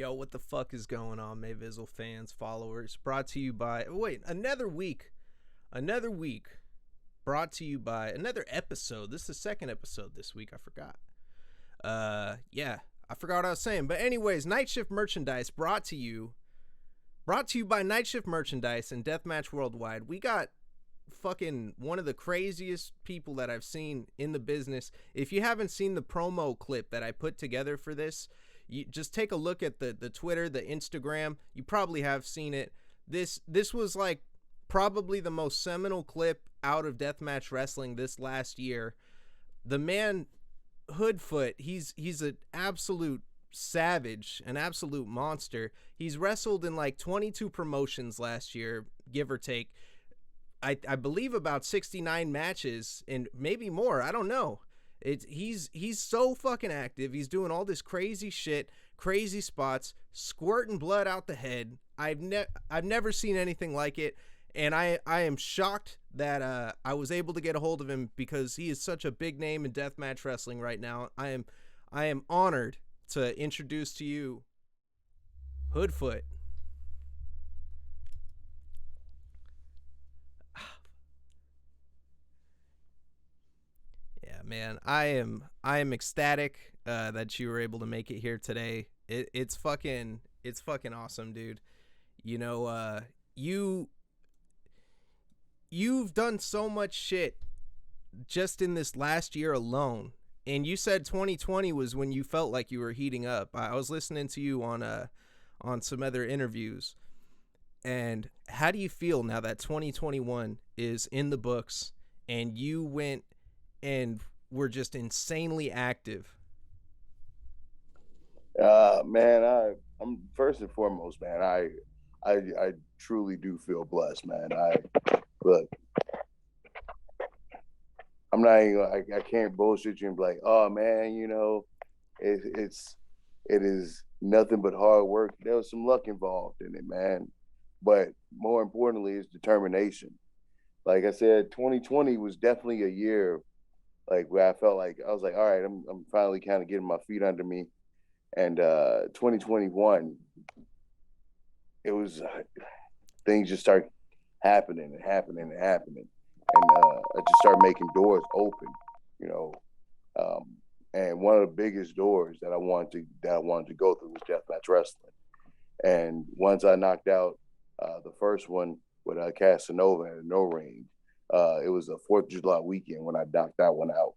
Yo, what the fuck is going on, Mayvizzle fans, followers? Brought to you by... Wait, another week. Another week. Brought to you by... Another episode. This is the second episode this week. I forgot. Yeah. I forgot what I was saying. But anyways, Night Shift Merchandise brought to you by Night Shift Merchandise and Deathmatch Worldwide. We got fucking one of the craziest people that I've seen in the business. If you haven't seen the promo clip that I put together for this... You just take a look at the Twitter, the Instagram. You probably have seen it. This was like probably the most seminal clip out of deathmatch wrestling this last year. The man Hoodfoot, he's an absolute savage, an absolute monster. He's wrestled in like 22 promotions last year, give or take. I believe about 69 matches and maybe more. I don't know. He's so fucking active. He's doing all this crazy shit, crazy spots, squirting blood out the head. I've never seen anything like it, and I am shocked that I was able to get a hold of him because he is such a big name in deathmatch wrestling right now. I am honored to introduce to you Hoodfoot. Man, I am ecstatic that you were able to make it here today. It's fucking awesome, dude. You know, you've done so much shit just in this last year alone. And you said 2020 was when you felt like you were heating up. I was listening to you on some other interviews. And how do you feel now that 2021 is in the books and you went and were just insanely active? Man, I'm first and foremost, man. I truly do feel blessed, man. Look, I'm not even, I can't bullshit you and be like, oh man, you know, it is nothing but hard work. There was some luck involved in it, man. But more importantly, is determination. Like I said, 2020 was definitely a year like where I felt like I was like, all right, I'm finally kind of getting my feet under me. And 2021, it was things just start happening and happening and happening, and I just started making doors open, you know. And one of the biggest doors that I wanted to go through was deathmatch wrestling. And once I knocked out the first one with Casanova in a no ring. It was a 4th of July weekend when I knocked that one out.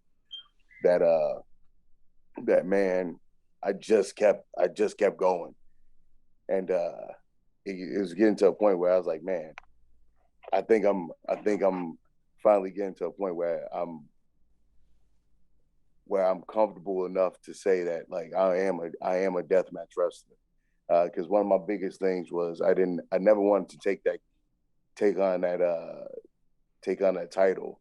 That man, I just kept going, and it was getting to a point where I was like, man, I think I'm finally getting to a point where I'm comfortable enough to say that like I am a deathmatch wrestler. Because one of my biggest things was I never wanted to take on that title,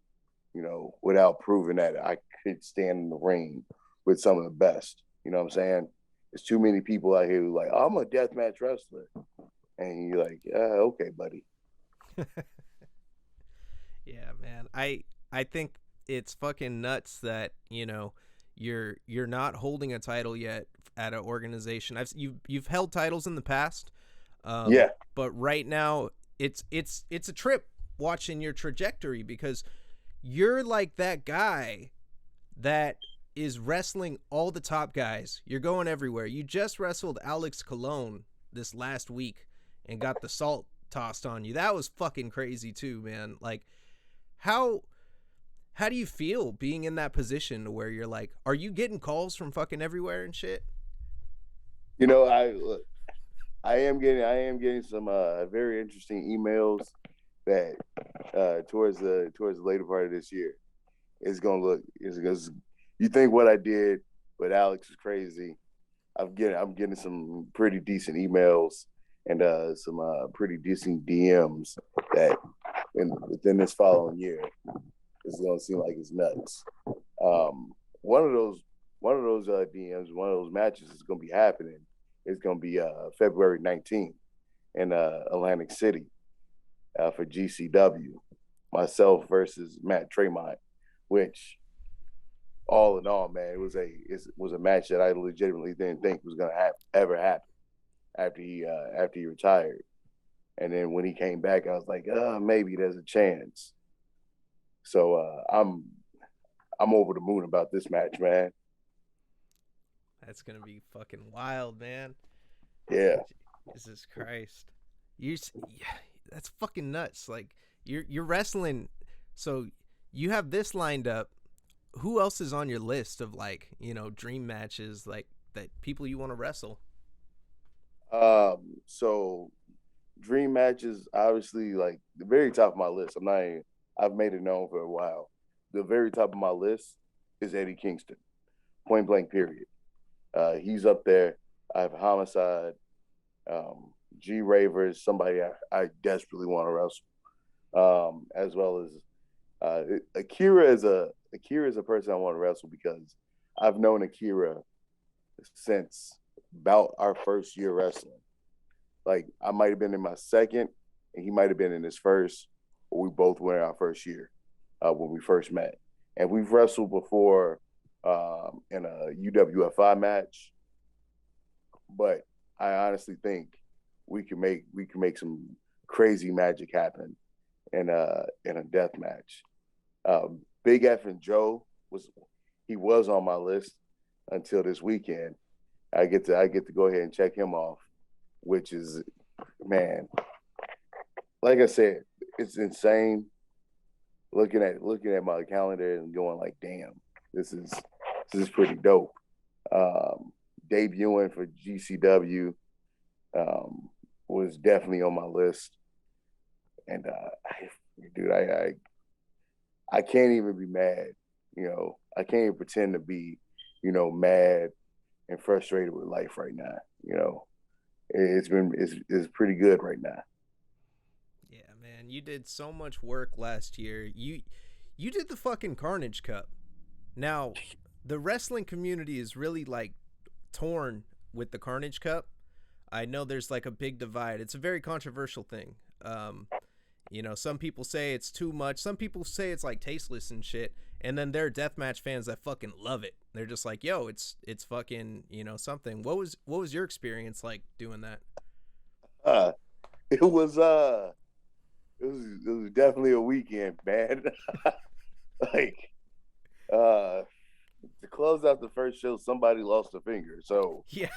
you know, without proving that I could stand in the ring with some of the best. You know what I'm saying? There's too many people out here who like, oh, I'm a deathmatch wrestler. And you're like, okay, buddy. Yeah, man. I think it's fucking nuts that, you know, you're not holding a title yet at an organization. You've held titles in the past. Yeah. But right now it's a trip watching your trajectory because you're like that guy that is wrestling all the top guys. You're going everywhere. You just wrestled Alex Colon this last week and got the salt tossed on you. That was fucking crazy too, man. Like how do you feel being in that position where you're like, are you getting calls from fucking everywhere and shit? You know, I am getting some very interesting emails that towards the later part of this year is gonna look is you think what I did with Alex is crazy. I'm getting some pretty decent emails and some pretty decent DMs that within this following year is gonna seem like it's nuts. One of those DMs, one of those matches is gonna be happening. It's gonna be February 19th in Atlantic City for GCW. Myself versus Matt Tremont, which all in all, man, it was a match that I legitimately didn't think was gonna ever happen. after he retired. And then when he came back, I was like, maybe there's a chance. So I'm over the moon about this match, man. That's gonna be fucking wild, man. Yeah. Jesus Christ, yeah, that's fucking nuts. Like you're wrestling, so you have this lined up. Who else is on your list of like dream matches like that people you want to wrestle? So dream matches, obviously, like the very top of my list. I've made it known for a while. The very top of my list is Eddie Kingston, point blank, period. He's up there. I have Homicide, G Ravers, somebody I desperately want to wrestle, as well as Akira is a person I want to wrestle because I've known Akira since about our first year wrestling. Like I might have been in my second, and he might have been in his first, or we both were in our first year when we first met. And we've wrestled before in a UWFI match, but I honestly think we can make some crazy magic happen in a death match. Big F and Joe was on my list until this weekend. I get to go ahead and check him off, which is, man, like I said, it's insane looking at my calendar and going like, damn, this is pretty dope. Um, Debuting for GCW was definitely on my list, and dude, I can't even be mad. I can't even pretend to be, mad and frustrated with life right now. It's pretty good right now. Yeah, man, you did so much work last year. You did the fucking Carnage Cup. Now, the wrestling community is really like torn with the Carnage Cup. I know there's like a big divide. It's a very controversial thing. Some people say it's too much. Some people say it's like tasteless and shit. And then there are deathmatch fans that fucking love it. They're just like, yo, it's fucking something. What was your experience like doing that? Uh, it was it was definitely a weekend, man. Like uh, to close out the first show, somebody lost a finger. So Yeah,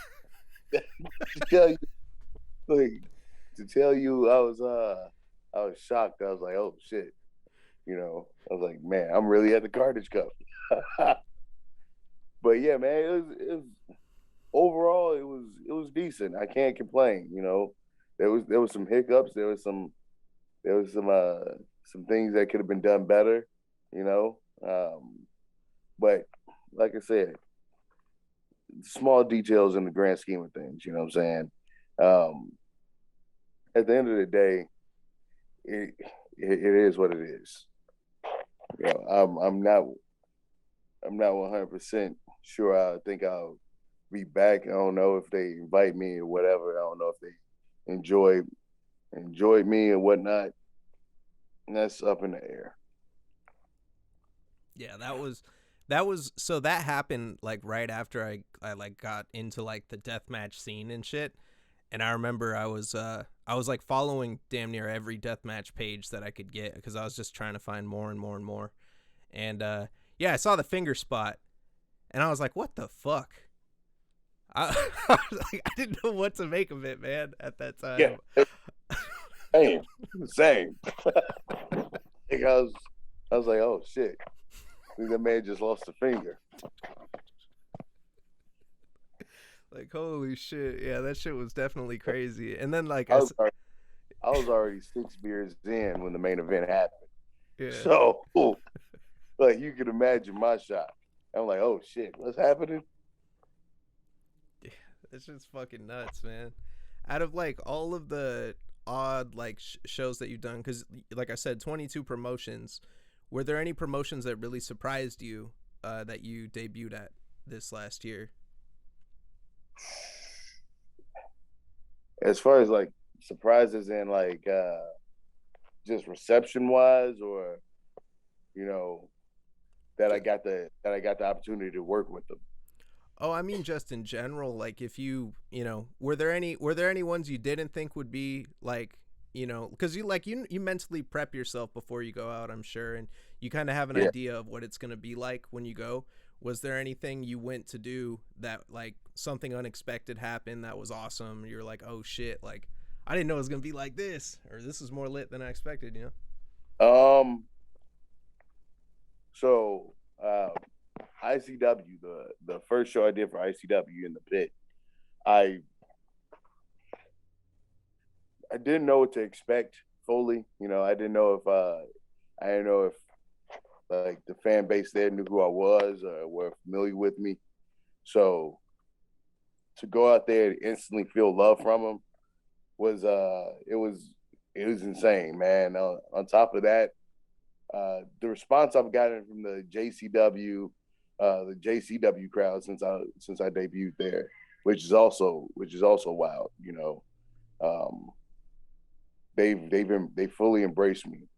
to tell you, like, I was shocked. I was like, oh shit. I was like, man, I'm really at the Carnage Cup. But yeah, man, it was overall it was decent. I can't complain. There was some hiccups. There was some things that could have been done better. You know, but like I said, small details in the grand scheme of things. You know what I'm saying? Um, at the end of the day, it is what it is. I'm not 100% sure. I think I'll be back. I don't know if they invite me or whatever. I don't know if they enjoyed me or whatnot. And that's up in the air. yeah, that was so that happened like right after I like got into like the deathmatch scene and shit. And I remember I was like following damn near every deathmatch page that I could get because I was just trying to find more and more and more. And yeah, I saw the finger spot, and I was like, "What the fuck?" I was like, I didn't know what to make of it, man. At that Yeah, time, same, same. Like I was like, oh shit, I think that man just lost a finger. like, holy shit, yeah, that shit was definitely crazy. And then like I was already, I was already 6 beers in when the main event happened. yeah, So, like you can imagine my shock. I'm like, oh shit, what's happening? yeah, it's just fucking nuts, man. Out of like all of the odd like shows that you've done, because like I said, 22 promotions. Were there any promotions that really surprised you that you debuted at this last year? As far as like surprises and like just reception wise, or you know that I got the opportunity to work with them. Oh, I mean, just in general, like if you know, were there any ones you didn't think would be like, because you mentally prep yourself before you go out, I'm sure, and you kind of have an Yeah. idea of what it's gonna be like when you go. Was there anything you went to do that like something unexpected happened that was awesome? You're like, oh shit, like I didn't know it was gonna be like this, or this is more lit than I expected, you know? Um. So, ICW, the first show I did for ICW in the pit, I I didn't know what to expect fully. I didn't know if I didn't know if like the fan base there knew who I was or were familiar with me. So to go out there and instantly feel love from them was it was insane, man. On top of that, the response I've gotten from the JCW crowd since I debuted there, which is also wild. Um, they fully embraced me,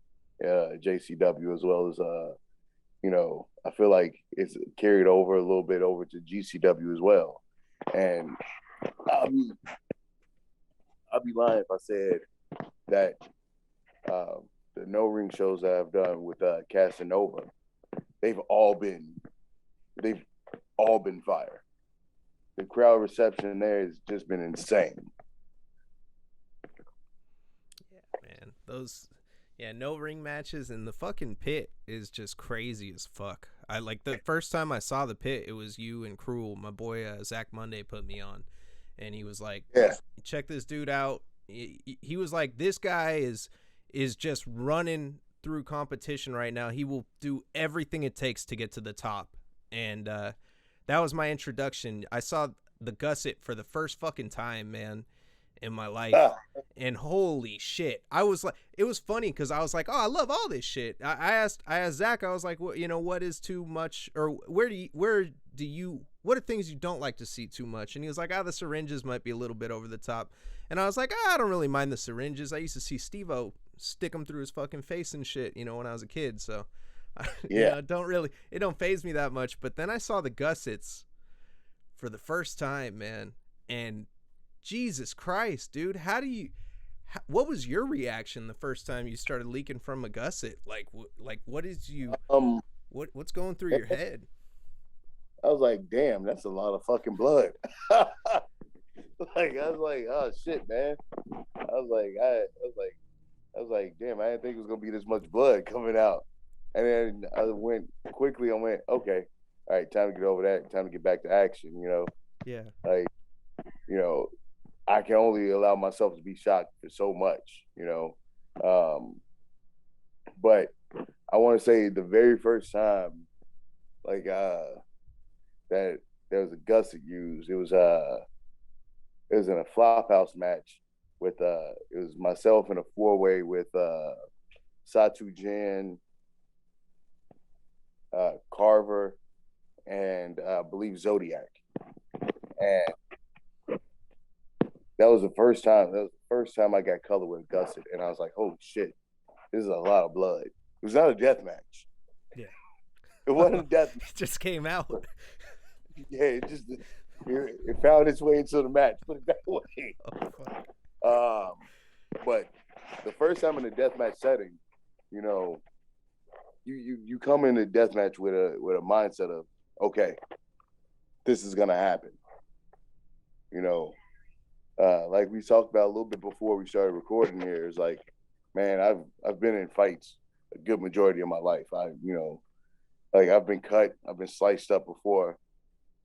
JCW, as well as I feel like it's carried over a little bit over to GCW as well. And I'll be I'll be lying if I said that uh, the no ring shows that I've done with Casanova, they've all been they've all been fire. The crowd reception there has just been insane. Man, those, yeah, no ring matches and the fucking pit is just crazy as fuck. I like the first time I saw the pit, it was you and Cruel. My boy Zach Monday put me on, and he was like, Yeah. "Check this dude out." He was like, "This guy is just running through competition right now. He will do everything it takes to get to the top." And that was my introduction. I saw the Gusset for the first fucking time, man, in my life. Ah, And holy shit, I was like, it was funny because I was like, oh, I love all this shit. I asked Zach, I was like, what is too much, or what are things you don't like to see too much? And he was like, the syringes might be a little bit over the top. And I was like, I don't really mind the syringes. I used to see Steve-O stick them through his fucking face and shit, when I was a kid. So, yeah. it don't phase me that much. But then I saw the Gussets for the first time, man, and Jesus Christ, dude, what was your reaction the first time you started leaking from a gusset? Like what is you Um, what's going through your head? I was like, damn, that's a lot of fucking blood. I was like, oh shit, man. I was like, damn, I didn't think it was gonna be this much blood coming out. And then I went quickly. I went, okay, all right, time to get over that. Time to get back to action. Yeah. Like, you know, I can only allow myself to be shocked for so much. Um, but I want to say the very first time, like, that there was a gusset used. It was in a flop house match with it was myself in a 4-way with Satu Jin, Carver, and I believe Zodiac. And that was the first time. That was the first time I got color with a gusset, and I was like, "Holy shit, this is a lot of blood." It was not a death match. Yeah. It wasn't a death. It just came out. Yeah, it found its way into the match. Put it that way. Oh fuck. Um, but the first time in a death match setting, you know, you come in a death match with a mindset of, okay, this is gonna happen. You know, like we talked about a little bit before we started recording here. It's like, man, I've been in fights a good majority of my life. Like I've been cut, I've been sliced up before.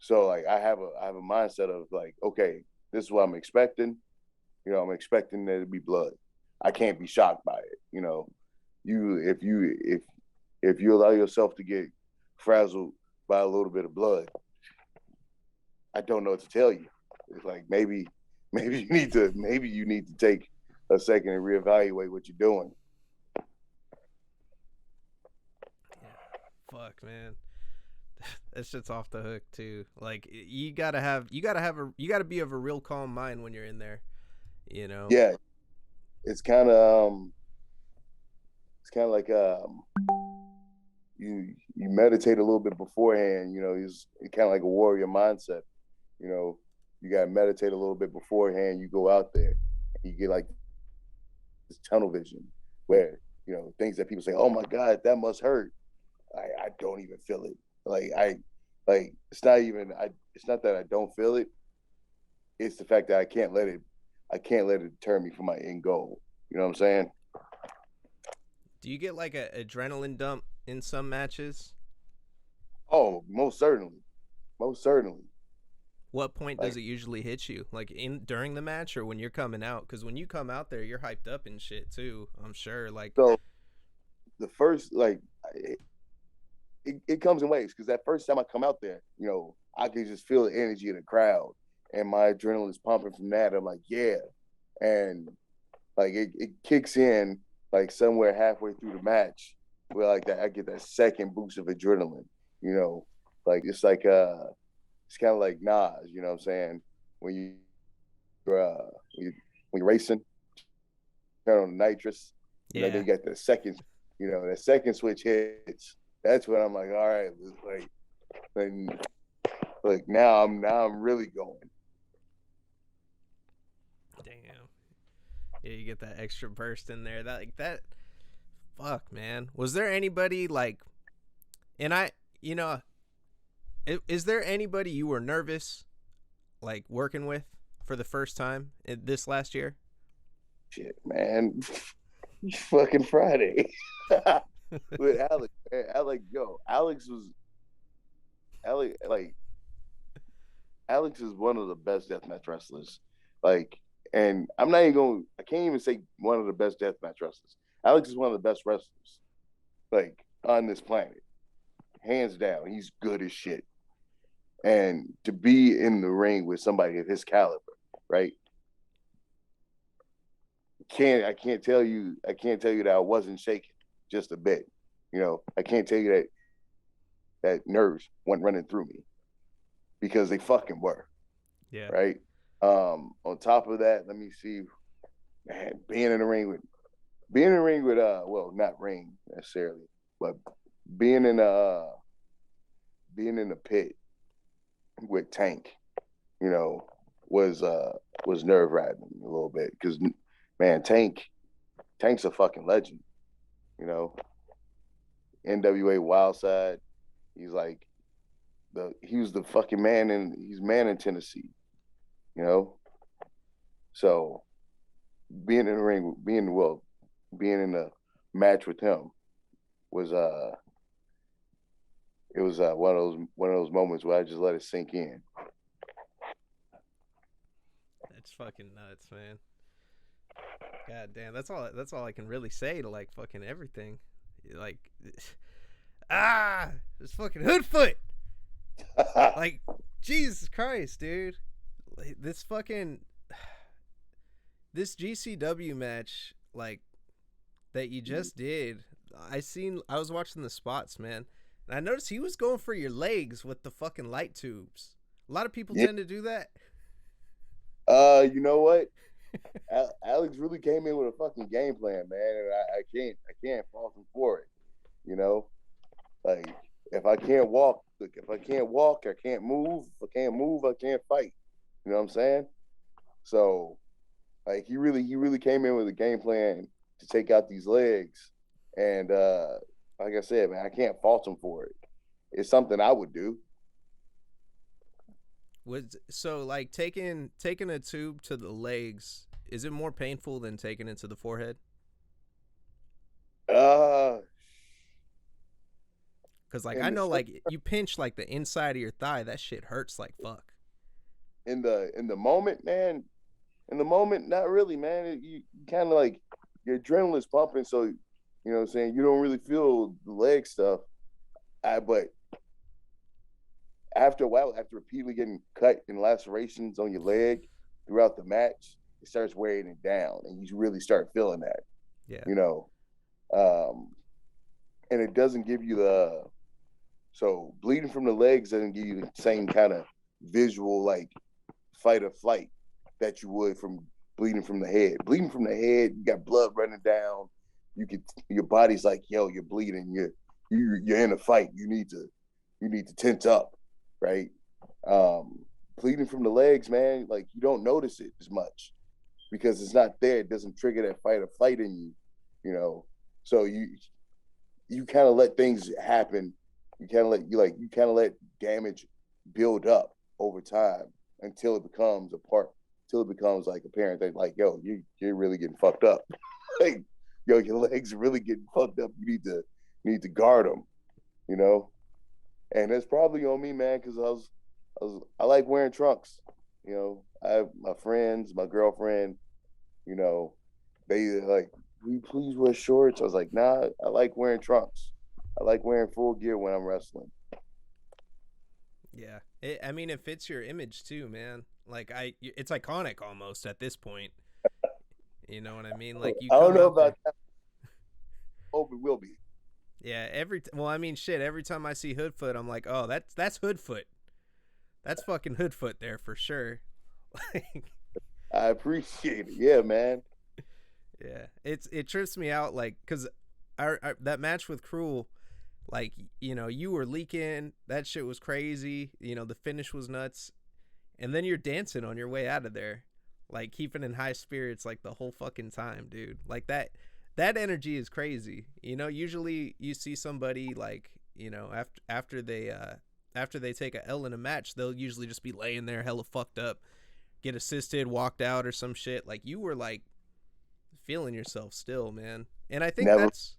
So like I have a mindset of like, okay, this is what I'm expecting. I'm expecting there to be blood. I can't be shocked by it. If you allow yourself to get frazzled by a little bit of blood, I don't know what to tell you. It's like maybe you need to take a second and reevaluate what you're doing. Yeah. Fuck, man. That shit's off the hook too. Like you gotta be of a real calm mind when you're in there. You know. Yeah, it's kind of like you meditate a little bit beforehand. You know, it's kind of like a warrior mindset. You know, you got to meditate a little bit beforehand. You go out there, and you get like this tunnel vision where things that people say, "Oh my God, that must hurt." I don't even feel it. It's not even it's not that I don't feel it. It's the fact that I can't let it deter me from my end goal. You know what I'm saying? Do you get like a adrenaline dump in some matches? Oh, most certainly. Most certainly. What point does Like it usually hit you? Like in during the match or when you're coming out? Because when you come out there, you're hyped up and shit too. I'm sure. Like, so the first it comes in waves because that first time I come out there, I can just feel the energy of the crowd and my adrenaline is pumping from that. I'm like, yeah. And like it kicks in like somewhere halfway through the match where like that I get that second boost of adrenaline, you know. Like it's kind of like Nas, you know what I'm saying? When when you're racing, turn on the nitrous, then yeah. you got the second, that second switch hits. That's when I'm like, all right, like now I'm really going. Damn. Yeah, you get that extra burst in there. That. Fuck, man. Was there anybody like, and you know, is there anybody you were nervous like working with for the first time this last year? Shit, man. Fucking Friday. With Alex, man. Alex, Alex is one of the best deathmatch wrestlers. Like, and I can't even say one of the best deathmatch wrestlers. Alex is one of the best wrestlers, like, on this planet. Hands down. He's good as shit. And to be in the ring with somebody of his caliber, right? I can't tell you that I wasn't shaking just a bit. I can't tell you that nerves went running through me because they fucking were. Yeah. Right. On top of that, let me see, man, being in the ring with well, not ring necessarily, but being in the pit with Tank, you know, was nerve wracking a little bit because, man, Tank's a fucking legend, you know. NWA Wildside, he's like he was the fucking man, and he's man in Tennessee, you know. So being in the ring, being in a match with him was it was one of those moments where I just let it sink in. That's fucking nuts, man. God damn, that's all I can really say to like fucking everything. Like it's fucking Hoodfoot. Like Jesus Christ, dude. Like, this GCW match like that you just did. I was watching the spots, man. And I noticed he was going for your legs with the fucking light tubes. A lot of people Yeah. tend to do that. You know what? Alex really came in with a fucking game plan, man, and I can't fault him for it. You know, like if I can't walk, I can't move. If I can't move, I can't fight. You know what I'm saying? So, like, he really came in with a game plan to take out these legs, and like I said, man, I can't fault him for it. It's something I would do. Was so like taking a tube to the legs, is it more painful than taking it to the forehead? Uh, Because like I in the know short, like you pinch like the inside of your thigh, that shit hurts like fuck. in the moment, man, not really, man. You kind of like your adrenaline's pumping, so you know what I'm saying. You don't really feel the leg stuff. But after a while, after repeatedly getting cut and lacerations on your leg throughout the match, it starts wearing it down, and you really start feeling that. Yeah. You know, um, and it doesn't give you the so bleeding from the legs doesn't give you the same kind of visual like fight or flight that you would from bleeding from the head. Bleeding from the head, you got blood running down. Your body's like, yo, you're bleeding. you're in a fight. You need to tense up, right? Um, Bleeding from the legs, man, like you don't notice it as much because it's not there. It doesn't trigger that fight or flight in you, you know. So you kind of let things happen. You kind of let damage build up over time until it becomes a part, until it becomes like apparent that like, yo, you're really getting fucked up. Like, yo, your legs are really getting fucked up. You need to guard them, you know. And it's probably on me, man, because I like wearing trunks. You know, I have my friends, my girlfriend, you know, they like, will you please wear shorts? I was like, nah, I like wearing trunks. I like wearing full gear when I'm wrestling. Yeah. I mean, it fits your image too, man. Like it's iconic almost at this point. You know what I mean? Like you I don't come know out about there. that. Hope it will be. Yeah. Well, I mean, shit. Every time I see Hoodfoot, I'm like, oh, that's Hoodfoot. That's fucking Hoodfoot there for sure. Like, I appreciate it. Yeah, man. yeah. It trips me out, like, cause that match with Cruel, like, you know, you were leaking. That shit was crazy. You know, the finish was nuts. And then you're dancing on your way out of there, like keeping in high spirits like the whole fucking time, dude. Like that energy is crazy. You know, usually you see somebody like, you know, after they take a L in a match, they'll usually just be laying there hella fucked up, get assisted, walked out or some shit. Like you were like feeling yourself still, man. And I think Never that's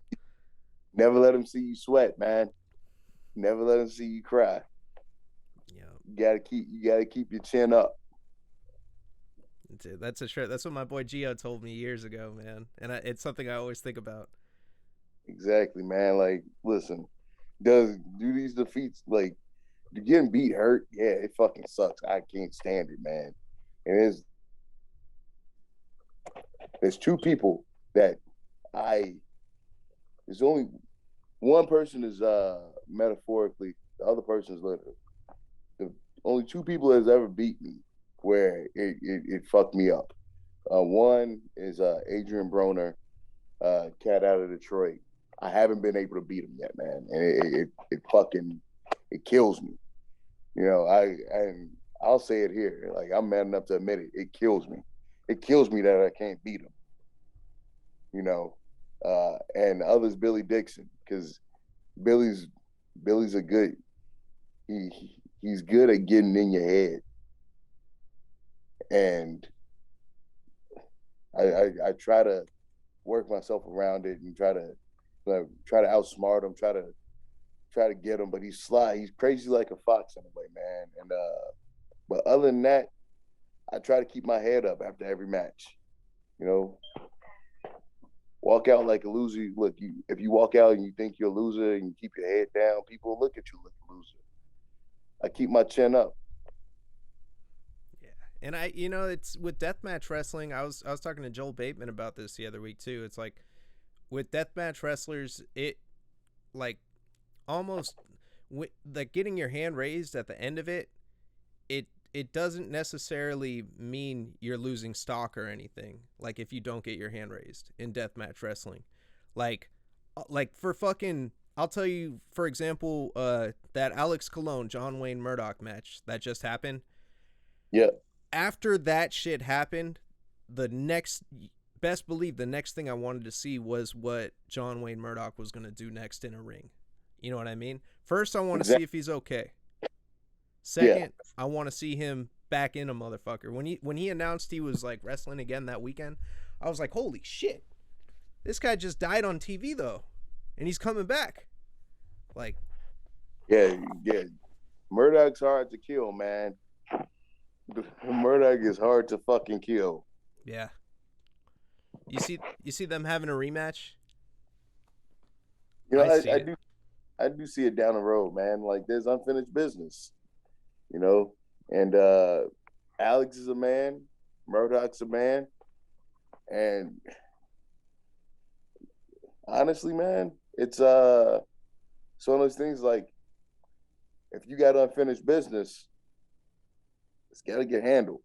never let them see you sweat, man. Never let them see you cry. you know, You gotta keep your chin up. that's what my boy Gio told me years ago, man. And it's something I always think about. Exactly, man. Like, listen, do these defeats like getting beat hurt? Yeah, it fucking sucks. I can't stand it, man. And there's two people that I there's only one person is metaphorically, the other person is literally. The only two people that's ever beat me where it fucked me up. One is Adrian Broner, cat out of Detroit. I haven't been able to beat him yet, man, and it fucking it kills me. You know, I'll say it here, like I'm man enough to admit it. It kills me. It kills me that I can't beat him. You know, and the other's Billy Dixon because Billy's Billy's a good he's good at getting in your head, and I try to work myself around it and try to outsmart him, try to get him, but he's sly. He's crazy like a fox in a way, man. And but other than that, I try to keep my head up after every match. You know, walk out like a loser. Look, if you walk out and you think you're a loser and you keep your head down, people look at you like a loser. I keep my chin up. Yeah. And you know, it's with deathmatch wrestling. I was talking to Joel Bateman about this the other week too. It's like with deathmatch wrestlers, it like almost like getting your hand raised at the end of it. It doesn't necessarily mean you're losing stock or anything. Like if you don't get your hand raised in deathmatch wrestling, like for fucking. I'll tell you, for example, that Alex Colon John Wayne Murdoch match that just happened. Yeah, After that shit happened, the next best believe the next thing I wanted to see was what John Wayne Murdoch was going to do next in a ring. You know what I mean? First, I want to see exactly. if he's okay. Yeah, Second, I want to see him back in a motherfucker. When he announced he was like wrestling again that weekend, I was like, holy shit, this guy just died on TV though, and he's coming back. Like, yeah, yeah. Murdoch's hard to kill, man. Murdoch is hard to fucking kill. yeah, you see them having a rematch. You know, I see it. I do see it down the road, man. Like there's unfinished business, you know. And Alex is a man, Murdoch's a man, and honestly, man, it's one of those things like if you got unfinished business, it's got to get handled.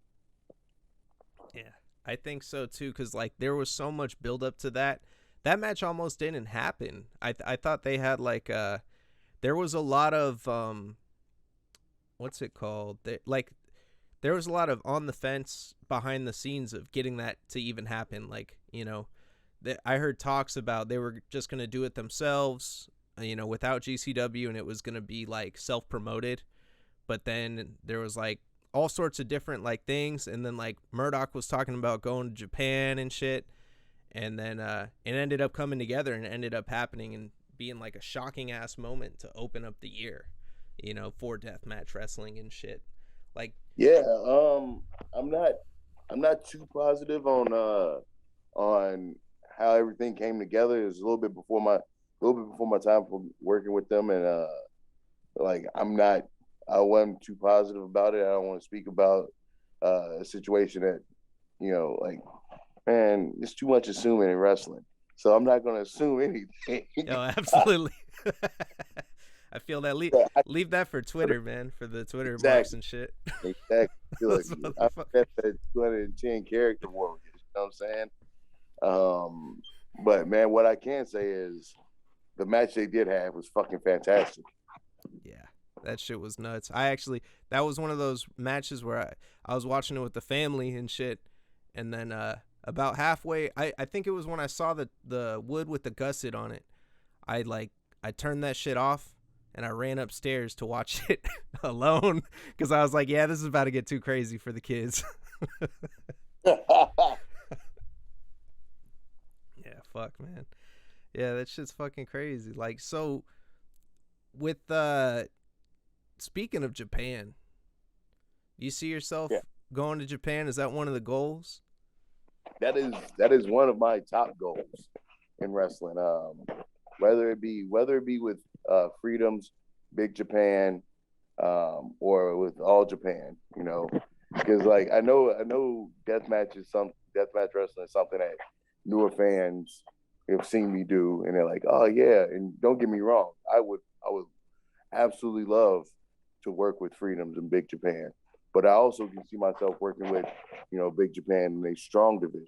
Yeah, I think so too. Cause like there was so much build up to that that match almost didn't happen. I thought they had like there was a lot of what's it called? There was a lot of on the fence behind the scenes of getting that to even happen. Like, I heard talks about they were just going to do it themselves, without GCW, and it was going to be like self-promoted. But then there was like all sorts of different like things, and then like Murdoch was talking about going to Japan and shit, and then it ended up coming together and ended up happening and being like a shocking ass moment to open up the year, for deathmatch wrestling and shit. Like, Yeah, I'm not I'm not too positive on how everything came together. It was a little bit before my time for working with them, and like I wasn't too positive about it. I don't want to speak about a situation that like, man, it's too much assuming in wrestling. So I'm not going to assume anything. oh, absolutely. I feel that. I, Leave that for Twitter, man, for the Twitter remarks exactly, and shit. exactly. Look, Those I motherfuckers. bet that 210 character warriors. You know what I'm saying? But man, what I can say is the match they did have was fucking fantastic. Yeah, that shit was nuts. That was one of those matches where I was watching it with the family and shit, and then about halfway, I think it was when I saw the wood with the gusset on it. I turned that shit off and I ran upstairs to watch it alone because I was like, yeah, this is about to get too crazy for the kids. Yeah, fuck, man. Yeah, that shit's fucking crazy. Like, so with speaking of Japan, you see yourself Yeah, going to Japan? Is that one of the goals? that is one of my top goals in wrestling. Whether it be with Freedoms, Big Japan, or with All Japan, because like I know deathmatch wrestling is something that newer fans have seen me do, and they're like, oh yeah. And don't get me wrong, I would absolutely love to work with Freedoms and Big Japan, but I also can see myself working with Big Japan in a strong division.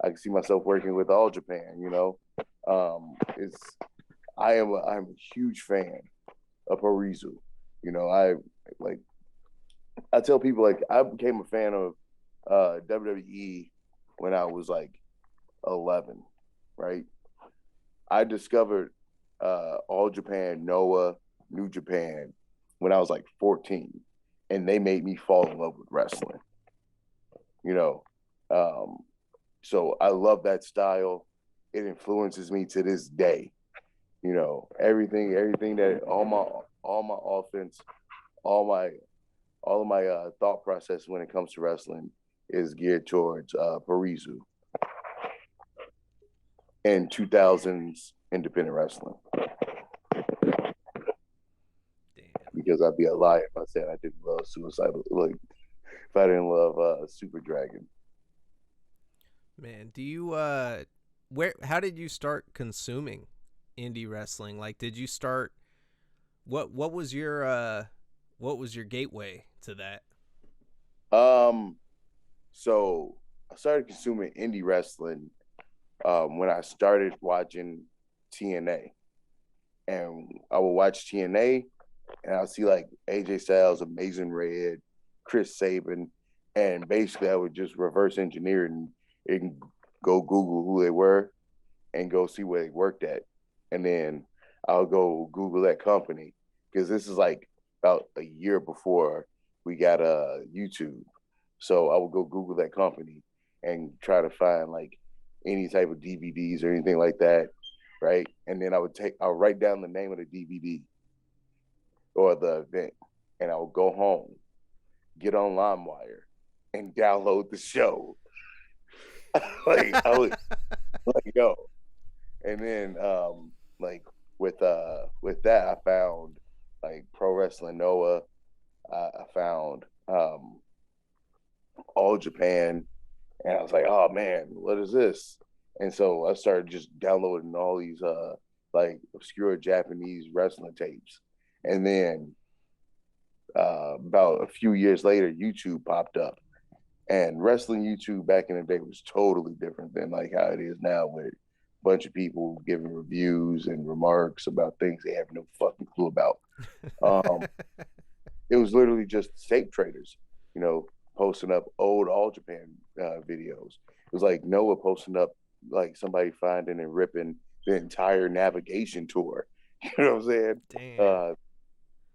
I can see myself working with All Japan. It's I'm a huge fan of Harizu. I like I tell people, like, I became a fan of WWE when I was like 11, right? I discovered All Japan, Noah, New Japan when I was like 14, and they made me fall in love with wrestling. You know, um, so I love that style. It influences me to this day. Everything that all my offense, all my all of my thought process when it comes to wrestling is geared towards Parizu and 2000s independent wrestling. Damn, Because I'd be a liar if I said I didn't love Suicidal. Like, if I didn't love Super Dragon. man. Do you how did you start consuming indie wrestling? Like, did you start what was your gateway to that? Um, so I started consuming indie wrestling when I started watching TNA, and I would watch TNA, and I'll see like AJ Styles, Amazing Red, Chris Sabin, and basically I would just reverse engineer and go Google who they were and go see where they worked at, and then I'll go Google that company, because this is like about a year before we got YouTube. So I would go Google that company and try to find like any type of DVDs or anything like that, right? And then I'll write down the name of the DVD or the event, and I would go home, get on LimeWire, and download the show. Like, I would like go, and then like with that I found like Pro Wrestling Noah. I found All Japan, and I was like, oh man, what is this? And so I started just downloading all these like obscure Japanese wrestling tapes, and then about a few years later, YouTube popped up, and wrestling YouTube back in the day was totally different than like how it is now with bunch of people giving reviews and remarks about things they have no fucking clue about. Um, it was literally just tape traders, you know, posting up old All Japan videos. It was like Noah posting up like somebody finding and ripping the entire navigation tour. You know what I'm saying? Damn. Uh,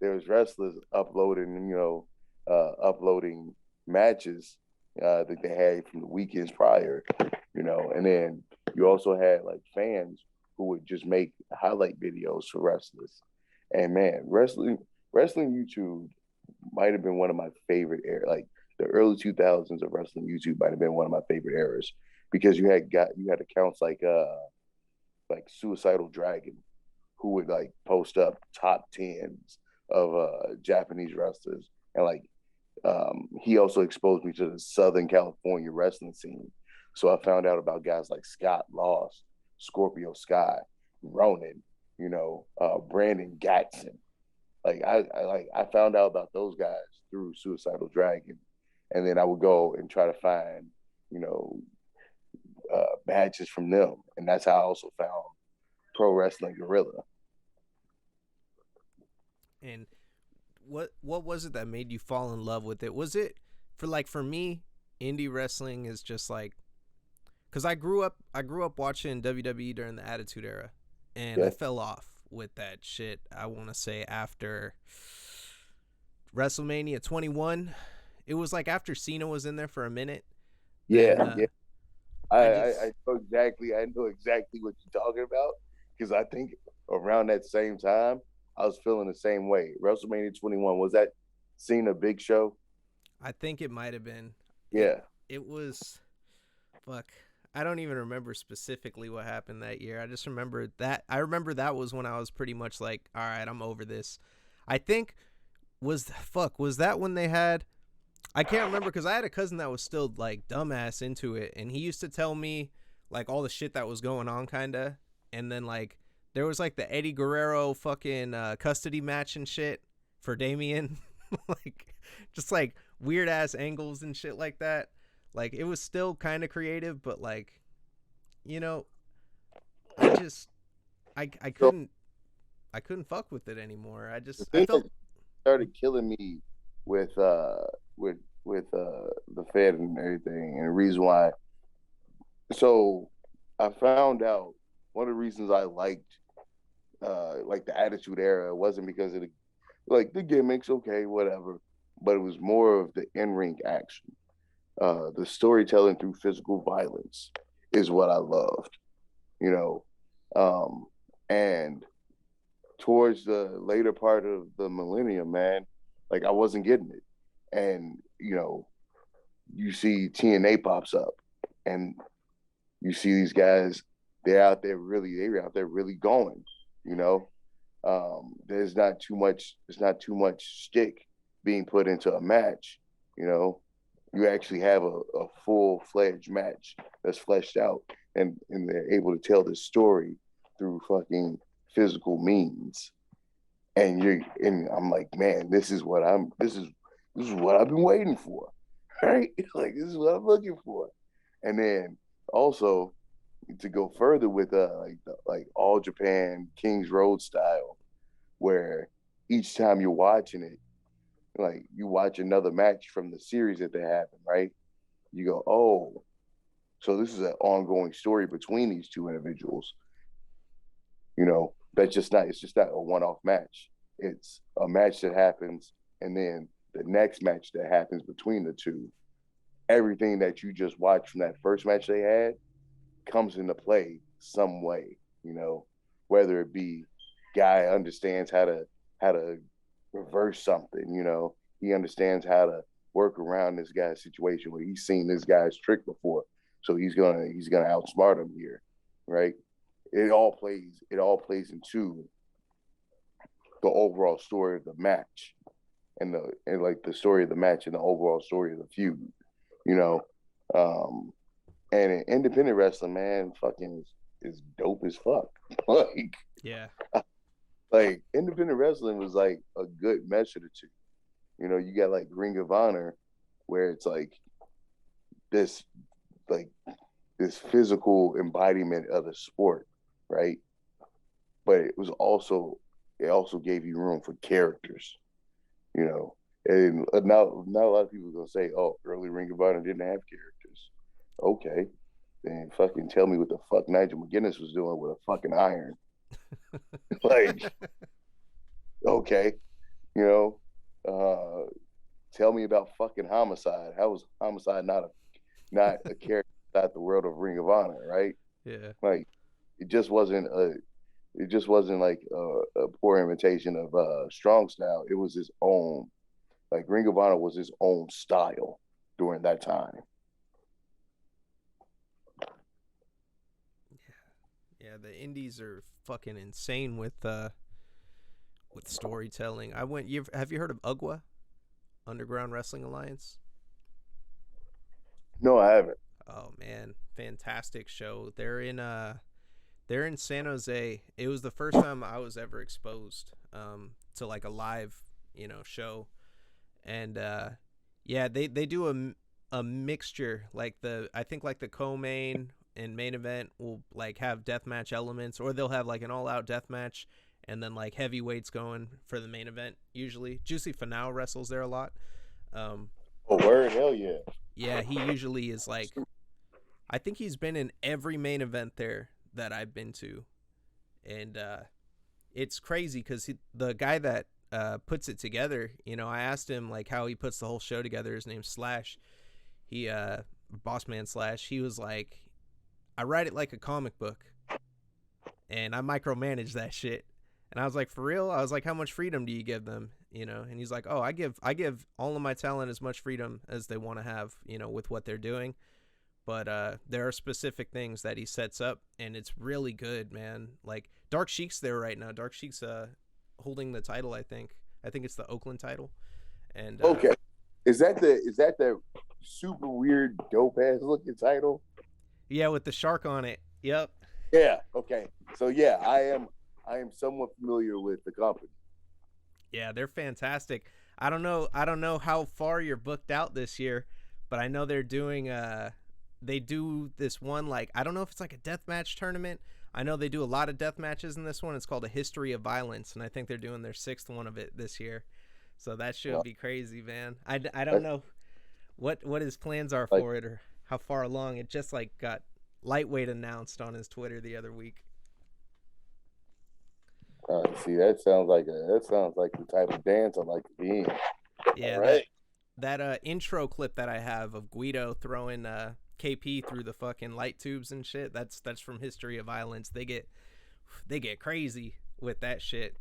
there was wrestlers uploading, uploading matches that they had from the weekends prior, and then you also had like fans who would just make highlight videos for wrestlers. And man, wrestling YouTube might have been one of my favorite eras. Like the early 2000s of wrestling YouTube might have been one of my favorite eras because you had accounts like Suicidal Dragon who would like post up top tens of Japanese wrestlers, and like he also exposed me to the Southern California wrestling scene. So I found out about guys like Scott Lost, Scorpio Sky, Ronan, Brandon Gatson. I found out about those guys through Suicidal Dragon, and then I would go and try to find you know matches from them, and that's how I also found Pro Wrestling Gorilla. And what was it that made you fall in love with it? Was it for me, indie wrestling is just like cuz I grew up watching WWE during the Attitude Era, and I Yeah, fell off with that shit. I want to say after WrestleMania 21. It was like after Cena was in there for a minute, then yeah. I I just know exactly what you're talking about because I think around that same time I was feeling the same way. WrestleMania 21, was that Cena Big Show? I think it might have been it Yeah, it was fuck. I don't even remember specifically what happened that year. I just remember that that was when I was pretty much like, all right, I'm over this. I think was that when they had I can't remember because I had a cousin that was still like dumbass into it, and he used to tell me like all the shit that was going on, kinda, and then like there was like the Eddie Guerrero fucking custody match and shit for Damien, like just like weird ass angles and shit like that. Like it was still kind of creative, but like you know, I just I so couldn't fuck with it anymore. the I thing that felt started killing me with the Fed and everything, and the reason why. So I found out one of the reasons I liked like the Attitude Era wasn't because of the gimmicks, okay, whatever, but it was more of the in ring action. The storytelling through physical violence is what I loved, you know. Um, and towards the later part of the millennium, man, like I wasn't getting it. And, you see TNA pops up and you see these guys, they're out there really going, you know. There's not too much stick being put into a match, you know. You actually have a full-fledged match that's fleshed out, and they're able to tell this story through fucking physical means. And I'm like, man, this is what I've been waiting for. Right? Like this is what I'm looking for. And then also to go further with like all Japan King's Road style, where each time you're watching it, like you watch another match from the series that they happen, right? You go, oh, so this is an ongoing story between these two individuals. That's just not it's just not a one-off match. It's a match that happens, and then the next match that happens between the two. Everything that you just watched from that first match they had comes into play some way, whether it be guy understands how to reverse something, he understands how to work around this guy's situation where he's seen this guy's trick before. So he's gonna outsmart him here, right? It all plays into the overall story of the match and like the story of the match and the overall story of the feud, you know. Um, and in independent wrestling, man, fucking is dope as fuck. like, yeah. like independent wrestling was like a good measure to two. You got like Ring of Honor, where it's like this, like this physical embodiment of the sport, right? But it also gave you room for characters, you know. And now a lot of people are gonna say, "Oh, early Ring of Honor didn't have characters." Okay, then fucking tell me what the fuck Nigel McGuinness was doing with a fucking iron. Like, okay, you know, tell me about fucking Homicide. How was Homicide not a character inside the world of Ring of Honor, right? Yeah. Like, it just wasn't a it just wasn't like a poor imitation of strong style. It was his own. Like, Ring of Honor was his own style during that time. Yeah, the indies are fucking insane with storytelling. Have you heard of UGWA? Underground Wrestling Alliance? No, I haven't. Oh man, fantastic show. They're in San Jose. It was the first time I was ever exposed to like a live, show. And yeah, they do a mixture, like I think like the co-main and main event will like have deathmatch elements, or they'll have like an all-out deathmatch and then like heavyweights going for the main event. Usually Juicy Finau wrestles there a lot. um Oh, word, hell yeah. yeah, he usually is like, I think he's been in every main event there that I've been to. And it's crazy because the guy that puts it together, I asked him like how he puts the whole show together. His name's Slash. He Boss Man Slash. He was like, I write it like a comic book and I micromanage that shit. And I was like, for real? I was like, how much freedom do you give them? And he's like, oh, I give all of my talent as much freedom as they want to have, with what they're doing. But there are specific things that he sets up, and it's really good, man. Like Dark Sheik's there right now. Dark Sheik's holding the title, I think. I think it's the Oakland title. And Okay, is that the super weird, dope ass looking title? yeah, with the shark on it. Yep. Yeah. Okay. So yeah, I am somewhat familiar with the company. Yeah, they're fantastic. I don't know how far you're booked out this year, but I know they're doing they do this one, like, I don't know if it's like a deathmatch tournament. I know they do a lot of death matches in this one. It's called A History of Violence, and I think they're doing their 6th one of it this year. So that should Well, be crazy, man. I don't that's know what his plans are like, for it or how far along. It just like got lightweight announced on his Twitter the other week. see, that sounds like the type of dance I like to be in. All Yeah, that right. that intro clip that I have of Guido throwing KP through the fucking light tubes and shit. That's from History of Violence. They get crazy with that shit.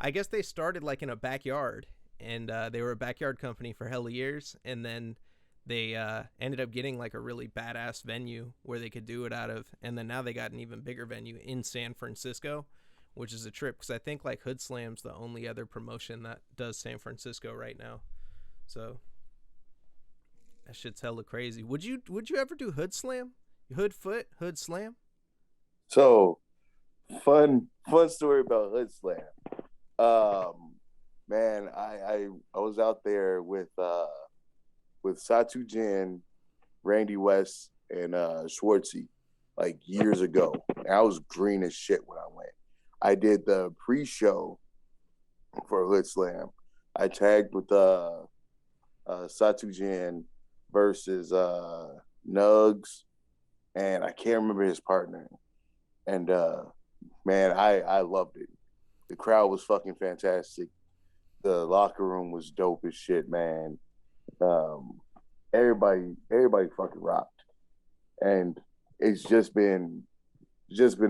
I guess they started like in a backyard, and they were a backyard company for hella years, and then they ended up getting like a really badass venue where they could do it out of, and then now they got an even bigger venue in San Francisco, which is a trip because I think like Hood Slam's the only other promotion that does San Francisco right now. So that shit's hella crazy. Would you ever do Hood Slam? Hoodfoot, Hood Slam? So fun story about Hood Slam. Man, I was out there with Satu Jin, Randy West, and Schwartzy like years ago. And I was green as shit when I went. I did the pre-show for Hood Slam. I tagged with Satu Jin versus Nugs, and I can't remember his partner. And man, I loved it. The crowd was fucking fantastic. The locker room was dope as shit, man. Um, everybody fucking rocked, and it's just been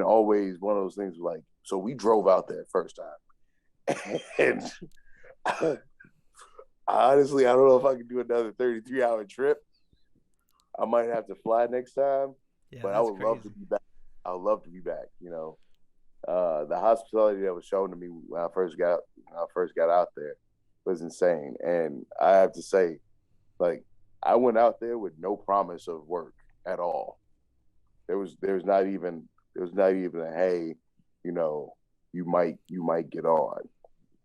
always one of those things like. So we drove out there first time, and honestly, I don't know if I can do another 33-hour trip. I might have to fly next time, Yeah, but I that's would love to crazy. be back. I would love to be back. The hospitality that was shown to me when I first got out there was insane, and I have to say, like, I went out there with no promise of work at all. There was not even a hey, you know, you might get on.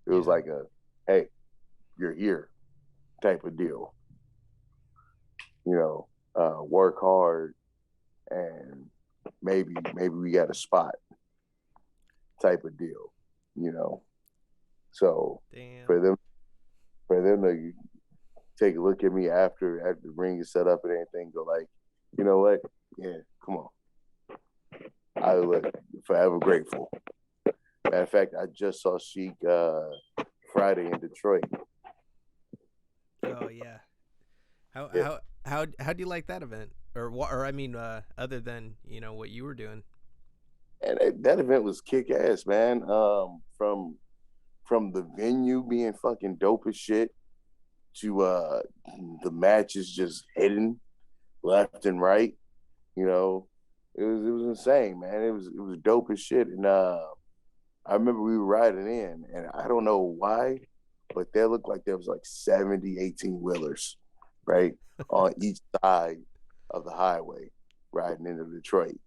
It was Yeah. like a hey, you're here type of deal. Work hard, and maybe we got a spot type of deal, you know. So Damn. for them to take a look at me after the ring is set up and everything, go like, you know what? Yeah, come on. I look forever grateful. Matter of fact, I just saw Sheik Friday in Detroit. Oh yeah. How Yeah. how do you like that event? Or what? Or I mean, other than what you were doing. And that event was kick ass, man. From the venue being fucking dope as shit to the matches just hidden left and right. You know, it was insane, man. It was dope as shit. And I remember we were riding in, and I don't know why, but there looked like there was like 70, 18 wheelers, right, on each side of the highway riding into Detroit.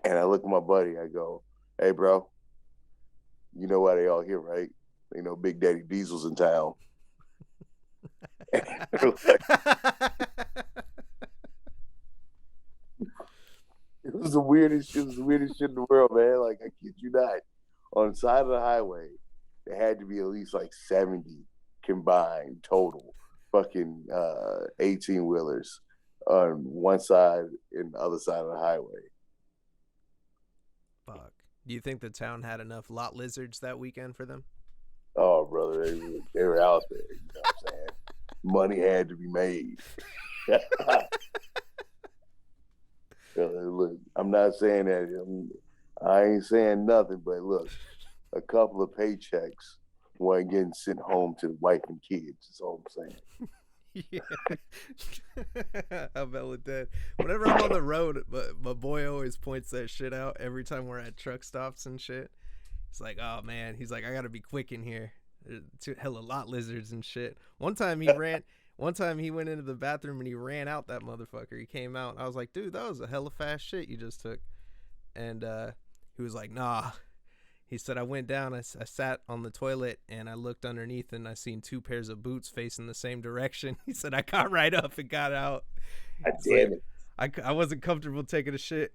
And I look at my buddy, I go, "Hey, bro, you know why they all here, right? You know, Big Daddy Diesel's in town." Like, it was the weirdest shit in the world, man. Like, I kid you not. On the side of the highway, there had to be at least like 70 combined total fucking 18 wheelers on one side and the other side of the highway. Fuck. Do you think the town had enough lot lizards that weekend for them? Oh, brother, they were out there. You know what I'm saying? Money had to be made. Look, I'm not saying that. I ain't saying nothing, but look, a couple of paychecks weren't getting sent home to the wife and kids. That's all I'm saying. Yeah. I bet with that. Whenever I'm on the road, my boy always points that shit out every time we're at truck stops and shit. He's like, oh man, he's like, I gotta be quick in here. There's hella lot lizards and shit. One time he went into the bathroom and he ran out that motherfucker. He came out. I was like, dude, that was a hella fast shit you just took. And he was like, nah. He said, I went down, I sat on the toilet, and I looked underneath, and I seen two pairs of boots facing the same direction. He said, I got right up and got out. God He's damn like, it. I wasn't comfortable taking a shit.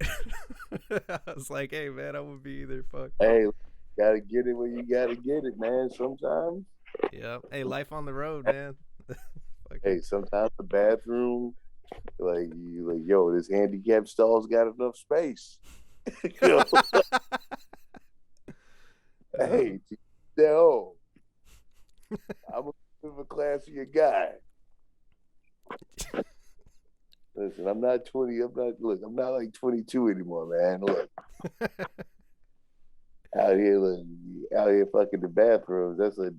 I was like, hey, man, I would be either. Fuck. Hey, gotta get it when you gotta get it, man. Sometimes. Yeah. Hey, life on the road, man. Hey, Fucking. sometimes the bathroom, yo, this handicap stall's got enough space. You know, Uh, hey, yo, I'm a bit of a classier guy. Listen, I'm not 20. I'm not like 22 anymore, man. Look, look, out here fucking the bathrooms. That's a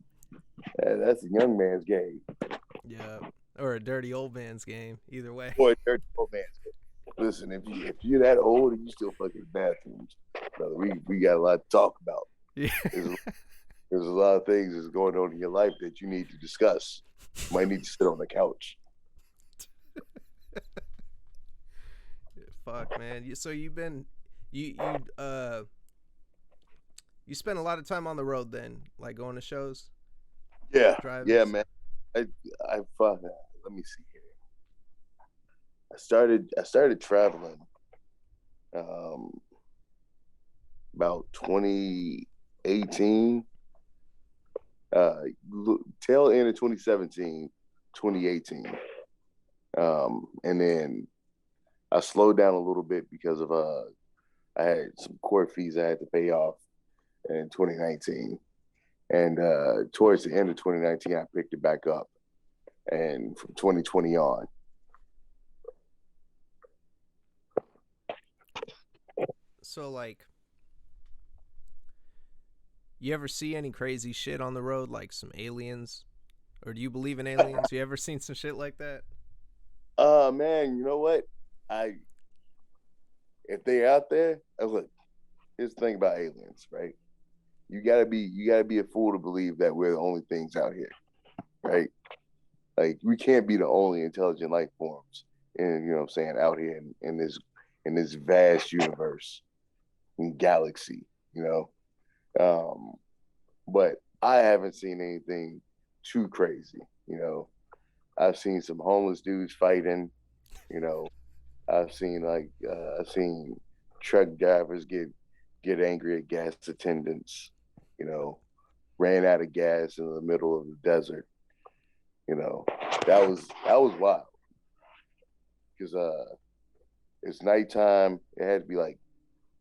young man's game. yeah. Or a dirty old man's game. Either way. Boy, dirty old man's game. Listen, if you're that old and you still fucking bathrooms, brother, we got a lot to talk about. Yeah. There's a lot of things that's going on in your life that you need to discuss. You might need to sit on the couch. Fuck, man. So you've been you you spend a lot of time on the road then, like going to shows, Yeah, driving. yeah, man. I I fuck. Let me see here. I started traveling um, about 2018, uh, tail end of 2017, 2018, and then I slowed down a little bit because of I had some court fees I had to pay off in 2019, and towards the end of 2019, I picked it back up, and from 2020 on. So like, you ever see any crazy shit on the road, like some aliens, or do you believe in aliens? You ever seen some shit like that? Man, you know what? I If they're out there, look. Here's the thing about aliens, right? You gotta be a fool to believe that we're the only things out here, right? Like we can't be the only intelligent life forms, and you know what I'm saying, out here in this vast universe and galaxy, you know. But I haven't seen anything too crazy, you know. I've seen some homeless dudes fighting, you know. I've seen truck drivers get angry at gas attendants. You know, ran out of gas in the middle of the desert. You know, that was wild because it's nighttime. It had to be like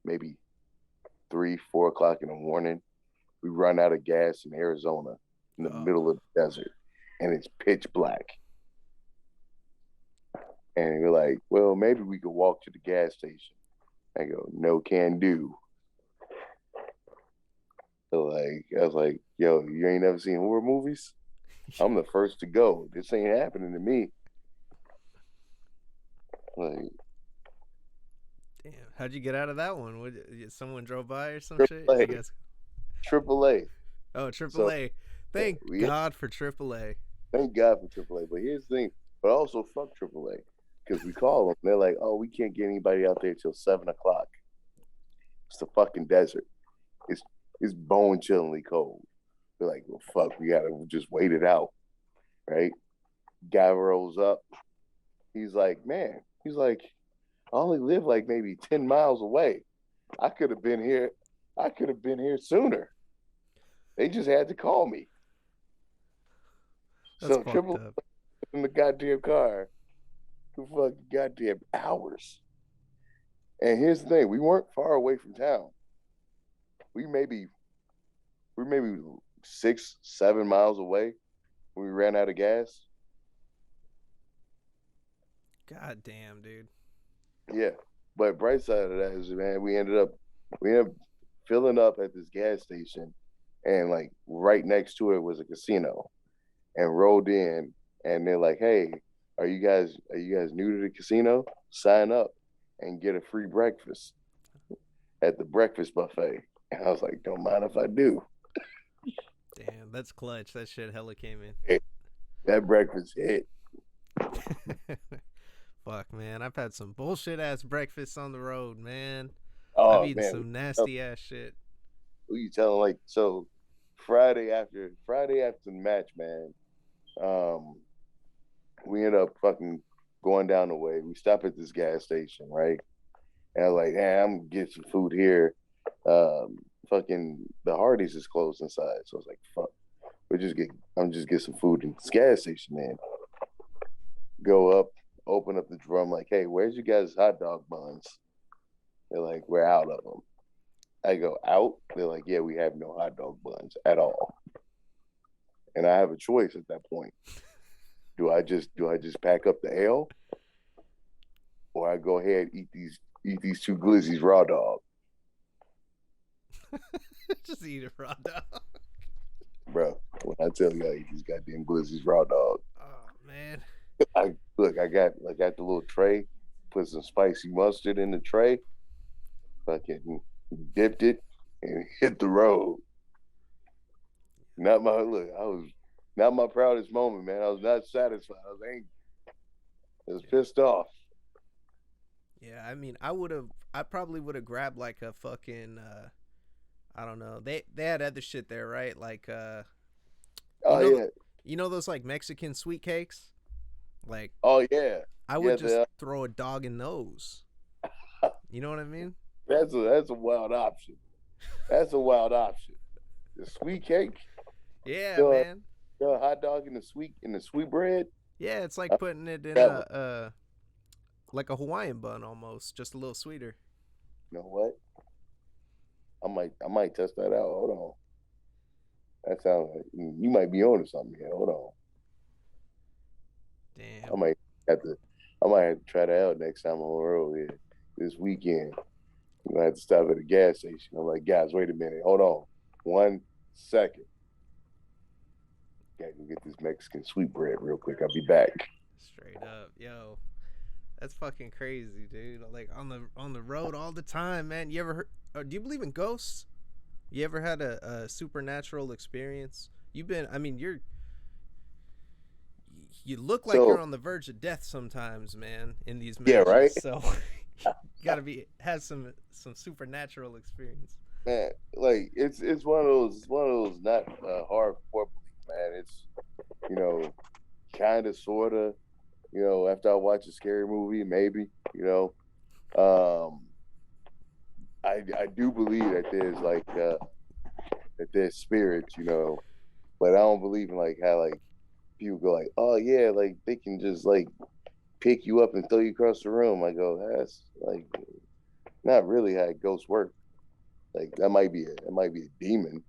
maybe 3, 4 o'clock in the morning. We run out of gas in Arizona in the Oh, middle of the desert, and it's pitch black. And you're like, well, maybe we could walk to the gas station. I go, no, can do. So like, I was like, yo, you ain't never seen horror movies? I'm the first to go. This ain't happening to me. Like, damn. How'd you get out of that one? Someone drove by or some shit? triple You A, guys. triple A. Oh, So AAA. yeah, Thank God for AAA. thank God for triple A. But here's the thing, but also fuck triple A because we call them. They're like, oh, we can't get anybody out there till 7 o'clock. It's the fucking desert. It's it's bone chillingly cold. They're like, well, fuck, we gotta just wait it out, right? Guy rolls up. He's like, man, he's like, I only live like maybe 10 miles away. I could have been here. I could have been here sooner. They just had to call me. That's So fucked triple up. in the goddamn car for fucking goddamn hours. And here's the thing: we weren't far away from town. We maybe we maybe 6, 7 miles away when we ran out of gas. God damn, dude. Yeah. But bright side of that is, man, we ended up filling up at this gas station, and like right next to it was a casino, and rolled in, and they're like, "Hey, are you guys new to the casino? Sign up and get a free breakfast at the breakfast buffet." And I was like, "Don't mind if I do." Damn, that's clutch. That shit hella came in. Hey, that breakfast hit. Fuck, man. I've had some bullshit ass breakfasts on the road, man. I've Oh eaten man, some nasty ass shit. who you telling? Like, so Friday after the match, man. Um, we ended up fucking going down the way. We stop at this gas station, right? And I was like, hey, I'm gonna get some food here. Fucking the Hardee's is closed inside. So I was like, fuck. I'm just get some food in this gas station, man. Go up, open up the drum, like, hey, where's you guys' hot dog buns? They're like, we're out of them. I go, out? They're like, yeah, we have no hot dog buns at all. And I have a choice at that point. Do I just pack up the ale, or I go ahead and eat these two glizzies raw dog? Just eat a raw dog. Bro, when I tell you I eat these goddamn glizzies raw dog, Oh, man. I got the little tray, put some spicy mustard in the tray, fucking dipped it and hit the road. Not my look. I was not my proudest moment, man. I was not satisfied. I was angry. I was Yeah. pissed off. Yeah, I mean, I probably would have grabbed like a fucking, I don't know. They had other shit there, right? Like, you Oh know, yeah. you know those like Mexican sweet cakes? Like, Oh yeah. I Yeah. would just throw a dog in those. You know what I mean? That's a wild option. That's a wild option. The sweet cake, Yeah, the, man. the hot dog in the sweet bread. Yeah, it's like I putting it in never. a like a Hawaiian bun almost, just a little sweeter. You know what? I might test that out. Hold on. That sounds like you might be on to something here. Hold on. I Damn. might have to I might have to try that out next time I'm on the road here this weekend. I'm gonna have to stop at a gas station. I'm like, guys, wait a minute. Hold on. 1 second. Gotta go get this Mexican sweetbread real quick. I'll be back. Straight up, yo. That's fucking crazy, dude. Like on the road all the time, man. You ever heard? Do you believe in ghosts? You ever had a supernatural experience? You've been. I mean, you look like you're So on the verge of death sometimes, man. In these yeah, matches, right? so you gotta be has some supernatural experience. Man, like it's one of those not hardcore belief, man. It's you know, kinda sorta, You know, after I watch a scary movie, maybe. You know, um, I do believe that there's like that there's spirits. You know, but I don't believe in like how like people go like, oh yeah, like they can just like pick you up and throw you across the room. I go, that's like not really how ghosts work. Like that might be a demon,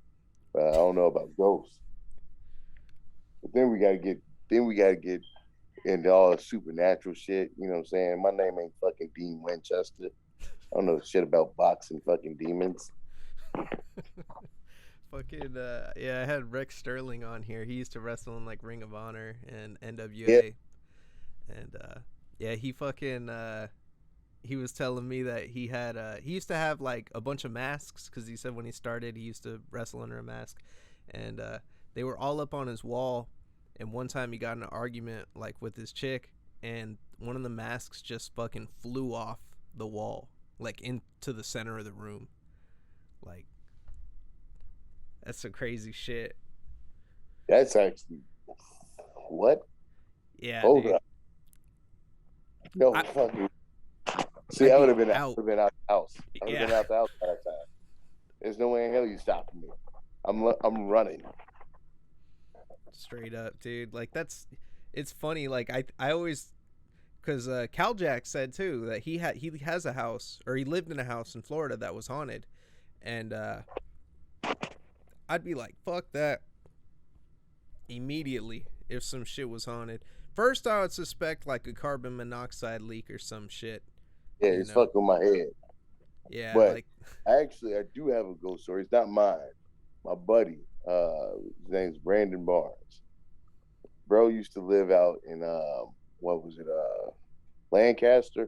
but I don't know about ghosts. But then we gotta get into all the supernatural shit. You know what I'm saying? My name ain't fucking Dean Winchester. I don't know shit about boxing fucking demons. Fucking yeah, I had Rex Sterling on here. He used to wrestle in like Ring of Honor and Yeah, NWA, and yeah, he fucking he was telling me that he used to have like a bunch of masks because he said when he started he used to wrestle under a mask, and they were all up on his wall. And one time he got in an argument like with his chick, and one of the masks just fucking flew off the wall, like into the center of the room. Like that's some crazy shit. that's actually what? Yeah, Hold dude. up. No I fucking. See, I'd I would be have been out. out. Would have been out the house. I would have Yeah, been out the house by that time. There's no way in hell you stopping me. I'm running. straight up, dude. Like that's it's funny. Like I always because Cal Jack said too that he has a house or he lived in a house in Florida that was haunted, and I'd be like fuck that immediately if some shit was haunted. First, I would suspect like a carbon monoxide leak or some shit. Yeah, You it's know? fucking my head. Yeah, But like actually, I do have a ghost story. It's not mine. My buddy, his name's Brandon Barnes. Bro used to live out in what was it, Lancaster.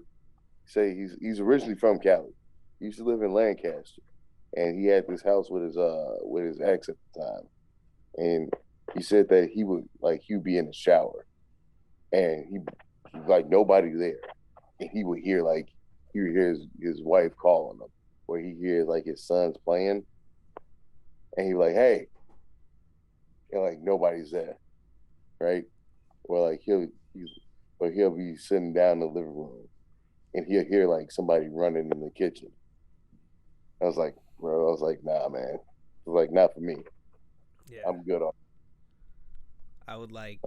Say he's originally from Cali. He used to live in Lancaster, and he had this house with his ex at the time. And he said that he'd be in the shower, and he like nobody there, and he would hear his wife calling him, or he hear like his sons playing, and he like hey, and like nobody's there, right? Or like he'll be sitting down in the living room, and he'll hear like somebody running in the kitchen. I was like, bro, I was like, nah, man. I was like, not for me. yeah, I'm good on. I would like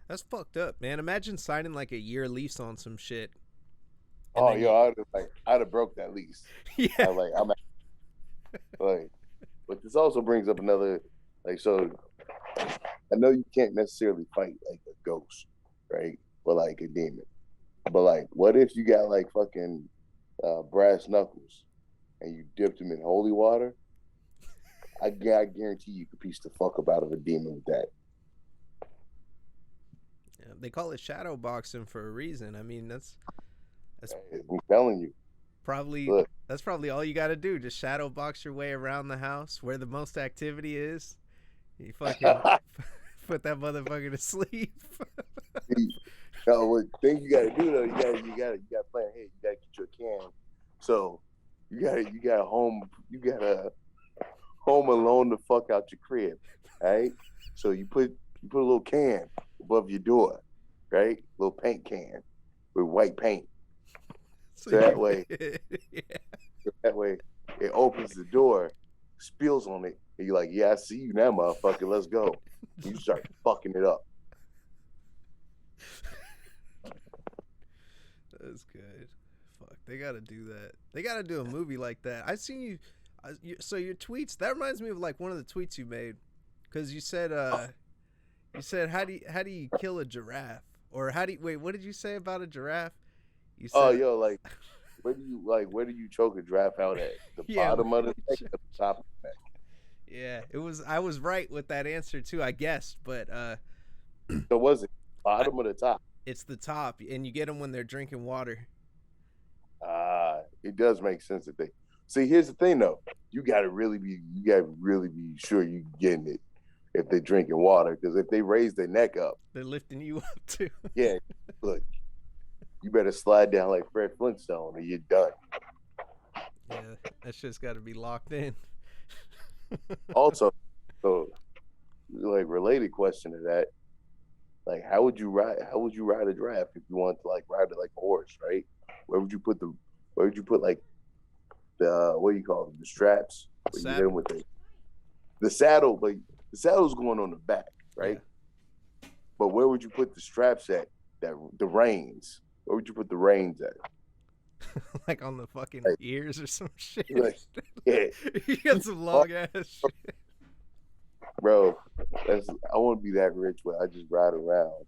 that's fucked up, man. Imagine signing like a year lease on some shit, and Oh, then you I'd have broke that lease. yeah. I was like, I'm like, but this also brings up another like so. I know you can't necessarily fight like a ghost, right? But like a demon. But like, what if you got like fucking brass knuckles and you dipped them in holy water? I guarantee you could piece the fuck up out of a demon with that. Yeah, they call it shadow boxing for a reason. I mean, that's I'm telling you. probably Look, that's probably all you got to do. Just shadow box your way around the house where the most activity is. You fucking put that motherfucker to sleep. no, what thing you gotta do though, you gotta plan ahead. You gotta get you a can. So you gotta home alone the fuck out your crib. Right? So you put a little can above your door, right? A little paint can with white paint. So So yeah. that way it opens the door, spills on it, and you're like, yeah, I see you now, motherfucker. Let's go. You start fucking it up. That's good. Fuck, they gotta do that. They gotta do a movie like that. I seen so your tweets. That reminds me of like one of the tweets you made, because you said how do you kill a giraffe, or how do you wait? What did you say about a giraffe? You Oh, said yo, like where do you choke a draft out at? The yeah, bottom of the neck or the top of the neck? yeah. It was I was right with that answer too. I guessed, but So was it I, bottom or the top? it's the top, and you get them when they're drinking water. It does make sense that they see. Here's the thing, though. You gotta really be sure you getting it if they're drinking water, because if they raise their neck up, They're lifting you up too. yeah, look, you better slide down like Fred Flintstone, or you're done. Yeah, that's just got to be locked in. Also, so like related question to that, Like, how would you ride? How would you ride a draft if you want to like ride it like a horse, right? Where would you put the? Where would you put like the what do you call them? The straps where you hit them Saddle. with the saddle. Like the saddle's going on the back, right? Yeah. But where would you put the straps at? That the reins. Where would you put the reins at? Like on the fucking Like, ears or some shit. like yeah, You got some long ass shit. bro. I want to be that rich where I just ride around.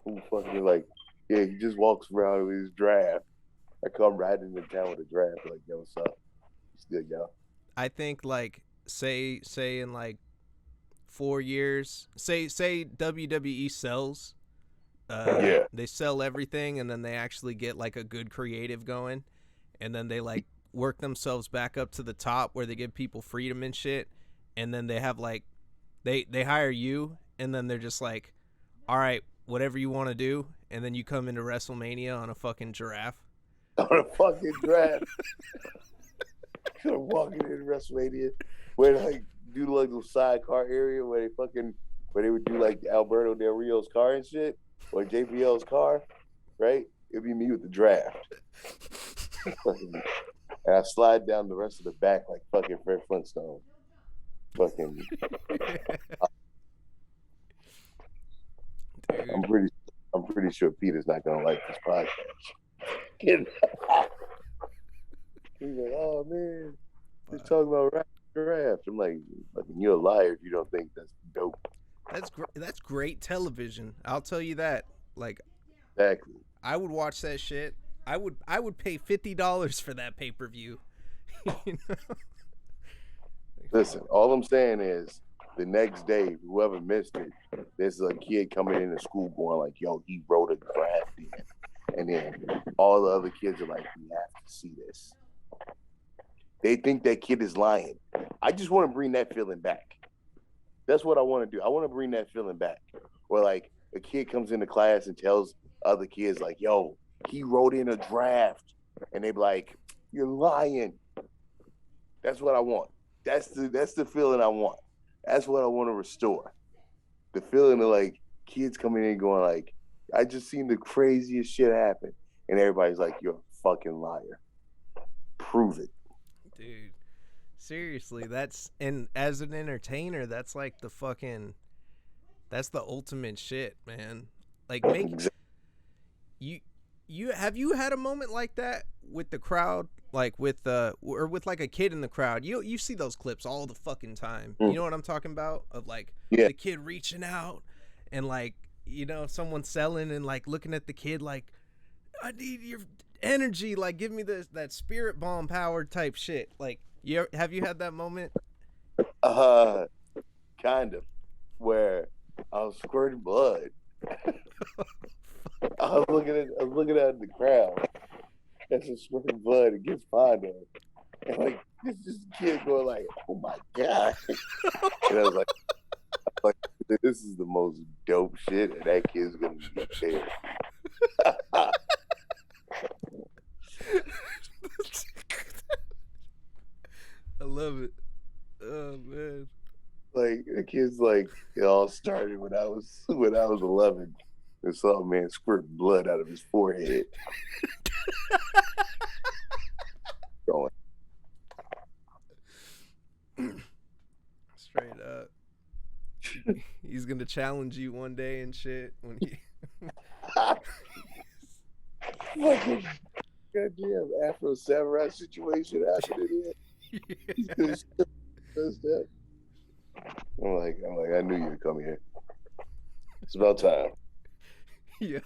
Who fucking like, yeah, he just walks around with his draft. I come riding into town with a draft, like, yo, what's up? It's good, yo. I think like say in like 4 years, say WWE sells, Yeah. they sell everything, and then they actually get like a good creative going, and then they like work themselves back up to the top where they give people freedom and shit, and then they have like they hire you, and then they're just like, all right, whatever you want to do, and then you come into WrestleMania on a fucking giraffe. On a fucking draft. Walking in WrestleMania where like do like the sidecar area where they would do like Alberto Del Rio's car and shit, or JBL's car, right? It'd be me with the draft. And I slide down the rest of the back like fucking Fred Flintstone. Fucking Dude. I'm pretty sure Peter's not gonna like this podcast. He's like, oh man, he's talking about draft. I'm like, you're a liar if you don't think that's dope. That's great television. I'll tell you that. Like, Exactly. I would watch that shit. I would pay $50 for that pay-per-view. You know? Listen, all I'm saying is the next day, whoever missed it, there's a kid coming into school going like, yo, he wrote a draft in. And then all the other kids are like, we have to see this. They think that kid is lying. I just want to bring that feeling back. That's what I want to do. I want to bring that feeling back. Where like a kid comes into class and tells other kids like, yo, he wrote in a draft. And they be like, you're lying. That's what I want. That's the feeling I want. That's what I want to restore. The feeling of like kids coming in going like, I just seen the craziest shit happen. And everybody's like, you're a fucking liar. Prove it. Dude, seriously, and as an entertainer, that's like that's the ultimate shit, man. Like, you have you had a moment like that with the crowd, like with or with like a kid in the crowd? You see those clips all the fucking time. You know what I'm talking about? Of like the kid reaching out and like, you know, someone selling and like looking at the kid like, I need your energy, like give me that spirit bomb power type shit. Like, have you had that moment? Kind of, where I was squirting blood. I was looking at the crowd. That's a squirting blood against Pondo, and like this kid going like, "Oh my god!" And I was like, "This is the most dope shit," and that kid's gonna be there. I love it. Oh man. Like the kid's like, it all started when I was 11. And saw a man squirt blood out of his forehead. Going. Straight up. He's gonna challenge you one day and shit when he Fucking goddamn Afro Samurai situation happening here. Yeah. I'm like, I knew you'd come here. It's about time. Yeah.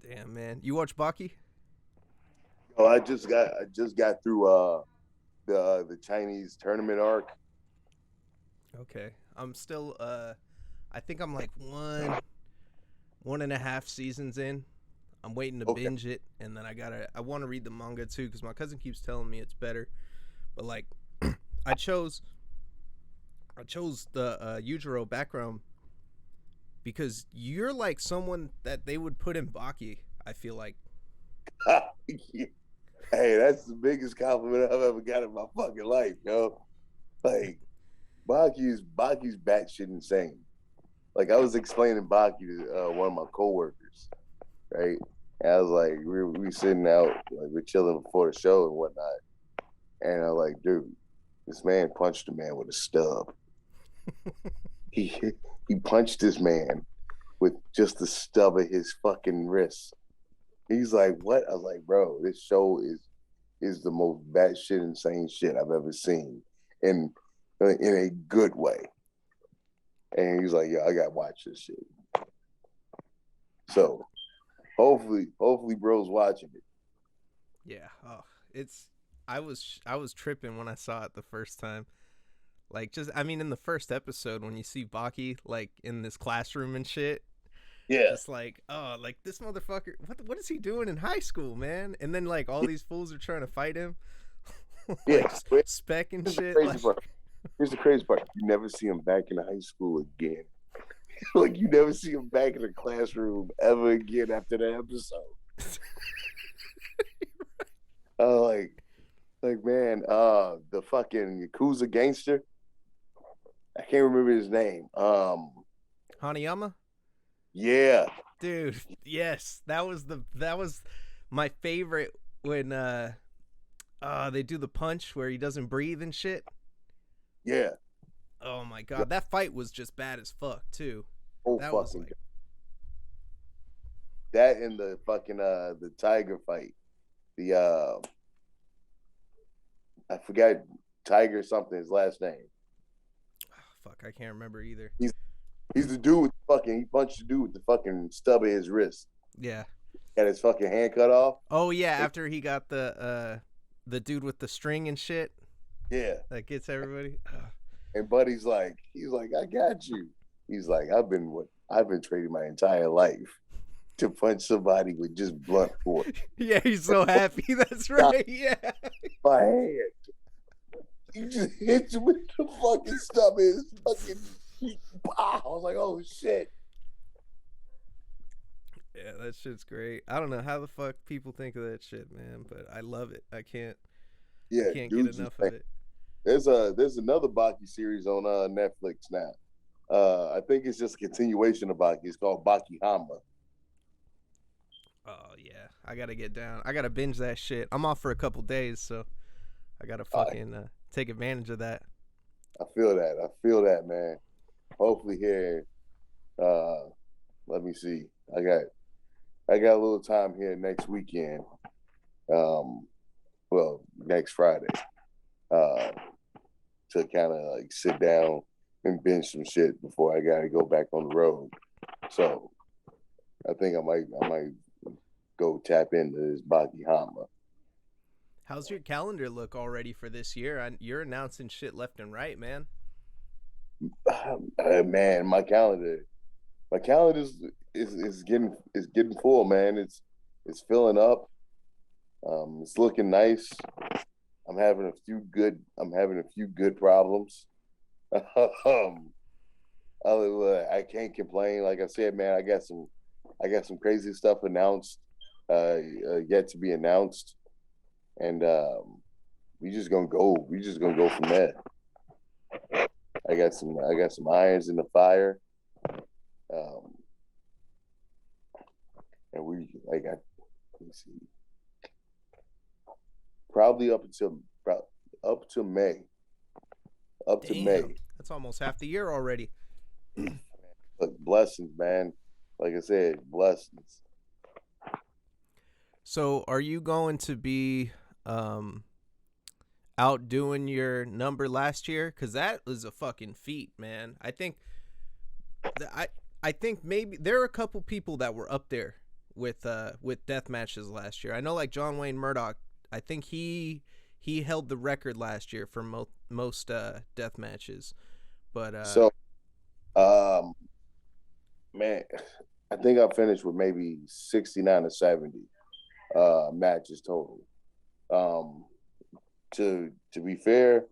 Damn, man. You watch Baki? Oh, I just got through the Chinese tournament arc. Okay. I'm still I think I'm like 1.5 seasons in. I'm waiting to binge it, and then I want to read the manga too because my cousin keeps telling me it's better. But like I chose the Yujiro background because you're like someone that they would put in Baki, I feel like. Hey, that's the biggest compliment I've ever got in my fucking life, yo. Like, Baki's batshit insane. like I was explaining Baki to one of my coworkers, right? And I was like, we sitting out, like we're chilling before the show and whatnot. And I was like, dude, this man punched a man with a stub. He he punched this man with just the stub of his fucking wrist. He's like, what? I was like, bro, this show is the most batshit insane shit I've ever seen, in a good way. And he's like, yeah, I gotta watch this shit. So hopefully, bro's watching it. Yeah. Oh, it's. I was tripping when I saw it the first time. Like, just I mean, in the first episode when you see Baki like in this classroom and shit, Yeah, just like, oh, like this motherfucker. What is he doing in high school, man? And then like all these fools are trying to fight him, like yeah. just spec and Here's the shit. crazy Like, part. Here's the crazy part. You never see him back in high school again. Like you never see him back in the classroom ever again after that episode. Uh, like man, the fucking Yakuza gangster. I can't remember his name. Hanayama, Yeah, dude. Yes, that was my favorite when they do the punch where he doesn't breathe and shit. yeah. Oh my god, that fight was just bad as fuck too. Oh That was fucking like, that in the fucking the tiger fight. The I forgot Tiger something his last name. fuck, I can't remember either. He's the dude with the fucking he punched the dude with the fucking stub of his wrist. Yeah. Got his fucking hand cut off. Oh yeah, after he got the dude with the string and shit Yeah. that gets everybody. And Buddy's like, he's like, I got you. He's like, I've been training my entire life to punch somebody with just blunt force. Yeah, he's so happy. That's right. Yeah. My hand. He just hits him with the fucking stub of his fucking pow. I was like, oh shit. Yeah, that shit's great. I don't know how the fuck people think of that shit, man, but I love it. I Yeah, can't get dude's enough of insane. it. There's another Baki series on Netflix now. I think it's just a continuation of Baki. It's called Baki Hama. Oh yeah, I gotta get down. I gotta binge that shit. I'm off for a couple days, so I gotta fucking take advantage of that. I feel that. I feel that, man. Hopefully here. Uh, let me see. I got a little time here next weekend. Um, well, next Friday. Uh, to kind of like sit down and binge some shit before I gotta go back on the road. So I think I might go tap into this Baki Hama. How's your calendar look already for this year? You're announcing shit left and right, man. Man, my calendar is getting full, man. It's filling up. It's looking nice. I'm having a few good problems. um, I can't complain. Like I said, man, I got some crazy stuff announced, yet to be announced, and we just gonna go from there. I got some irons in the fire, um, and let me see, probably up to May, up to Damn, May. that's almost half the year already. Look, blessings, man. Like I said, blessings. So, are you going to be outdoing your number last year? Because that was a fucking feat, man. I think maybe there are a couple people that were up there with death matches last year. I know like John Wayne Murdoch. I think he held the record last year for most death matches. But So, um, man, I think I finished with maybe 69 or 70 matches total. Um, to be fair,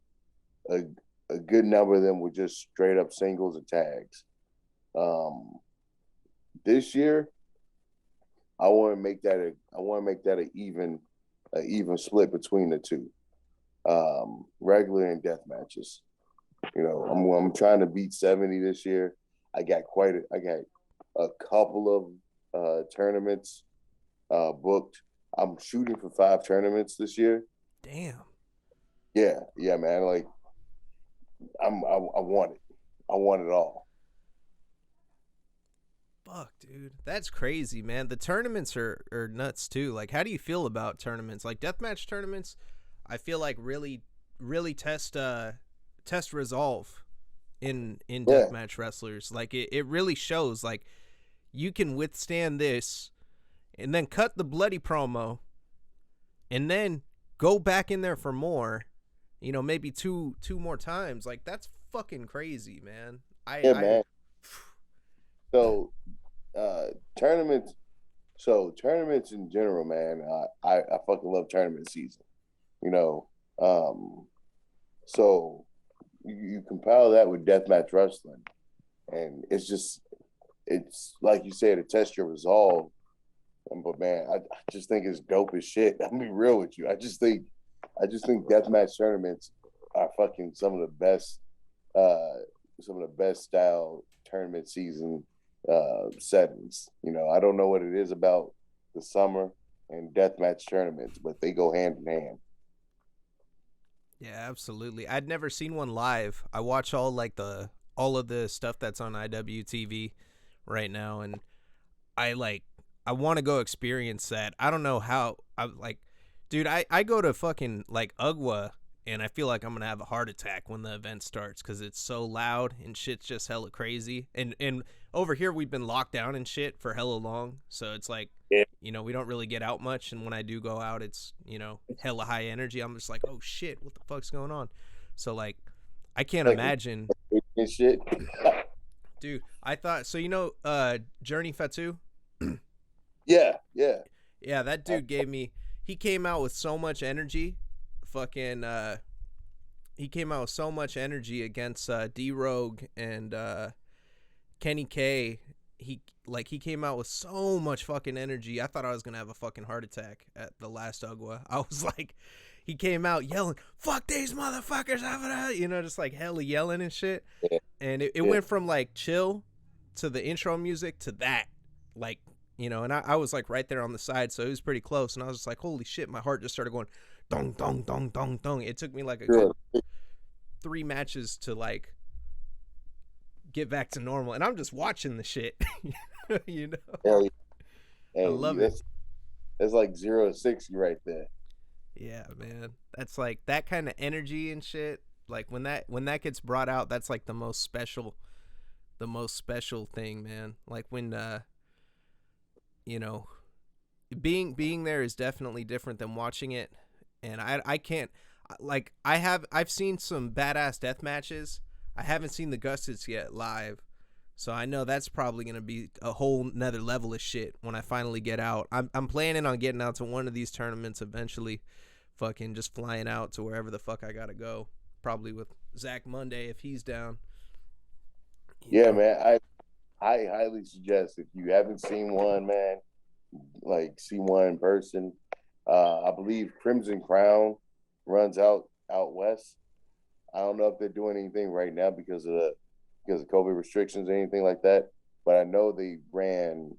a, a good number of them were just straight up singles or tags. Um, this year, I want to make that a even split between the two, regular and death matches. You know, I'm trying to beat 70 this year. I got a couple of tournaments booked. I'm shooting for 5 tournaments this year. Damn. Yeah, yeah, man. Like I want it. I want it all. Fuck, dude. That's crazy, man. The tournaments are nuts too. Like, how do you feel about tournaments? Like deathmatch tournaments, I feel like really test resolve in Yeah, deathmatch wrestlers. Like it really shows like you can withstand this and then cut the bloody promo and then go back in there for more, maybe two more times. Like that's fucking crazy, man. yeah, I man. So uh tournaments tournaments in general, man, I fucking love tournament season. You know. So you compile that with deathmatch wrestling, and it's like you said, to test your resolve. But man, I just think it's dope as shit. I'm gonna be real with you. I just think deathmatch tournaments are fucking uh some of the best style tournament season settings. I don't know what it is about the summer and deathmatch tournaments, but they go hand in hand. Yeah, absolutely. I'd never seen one live. I watch all of the stuff that's on IWTV right now, and I like I want to go experience that. I don't know how. I like, dude. I go to fucking like UGWA, and I feel like I'm gonna have a heart attack when the event starts because it's so loud and shit's just hella crazy. And over here we've been locked down and shit for hella long, so it's like Yeah, we don't really get out much. And when I do go out, it's hella high energy. I'm just like, oh shit, what the fuck's going on? So like, I can't like imagine, and shit. dude. I thought so. Journey Fatu. Yeah, yeah. Yeah, that dude gave me. He came out with so much energy. Fucking. He came out with so much energy against D Rogue and Kenny K. He came out with so much fucking energy. I thought I was gonna have a fucking heart attack at the last Ugwa. I was like, he came out yelling, "Fuck these motherfuckers!" Just like hella yelling and shit. Yeah, And it yeah. went from like chill to the intro music to that, like and I was like right there on the side, so it was pretty close. And I was just like, holy shit, my heart just started going, dong dong dong dong dong. It took me like a good Sure. 3 matches to like get back to normal, and I'm just watching the shit. you know, Hell I yeah. Hey, love it. that's like 0 to 60 right there. Yeah, man, that's like that kind of energy and shit. Like when that gets brought out, that's like the most special thing, man. Like when you know, being there is definitely different than watching it. And I can't, like, I've seen some badass death matches. I haven't seen the Gusteds yet live, so I know that's probably gonna be a whole nother level of shit when I finally get out. I'm planning on getting out to one of these tournaments eventually. Fucking just flying out to wherever the fuck I gotta go. Probably with Zach Monday if he's down. You Yeah, know. man. I highly suggest, if you haven't seen one, man, like see one in person. I believe Crimson Crown runs out west. I don't know if they're doing anything right now because of COVID restrictions or anything like that. But I know they ran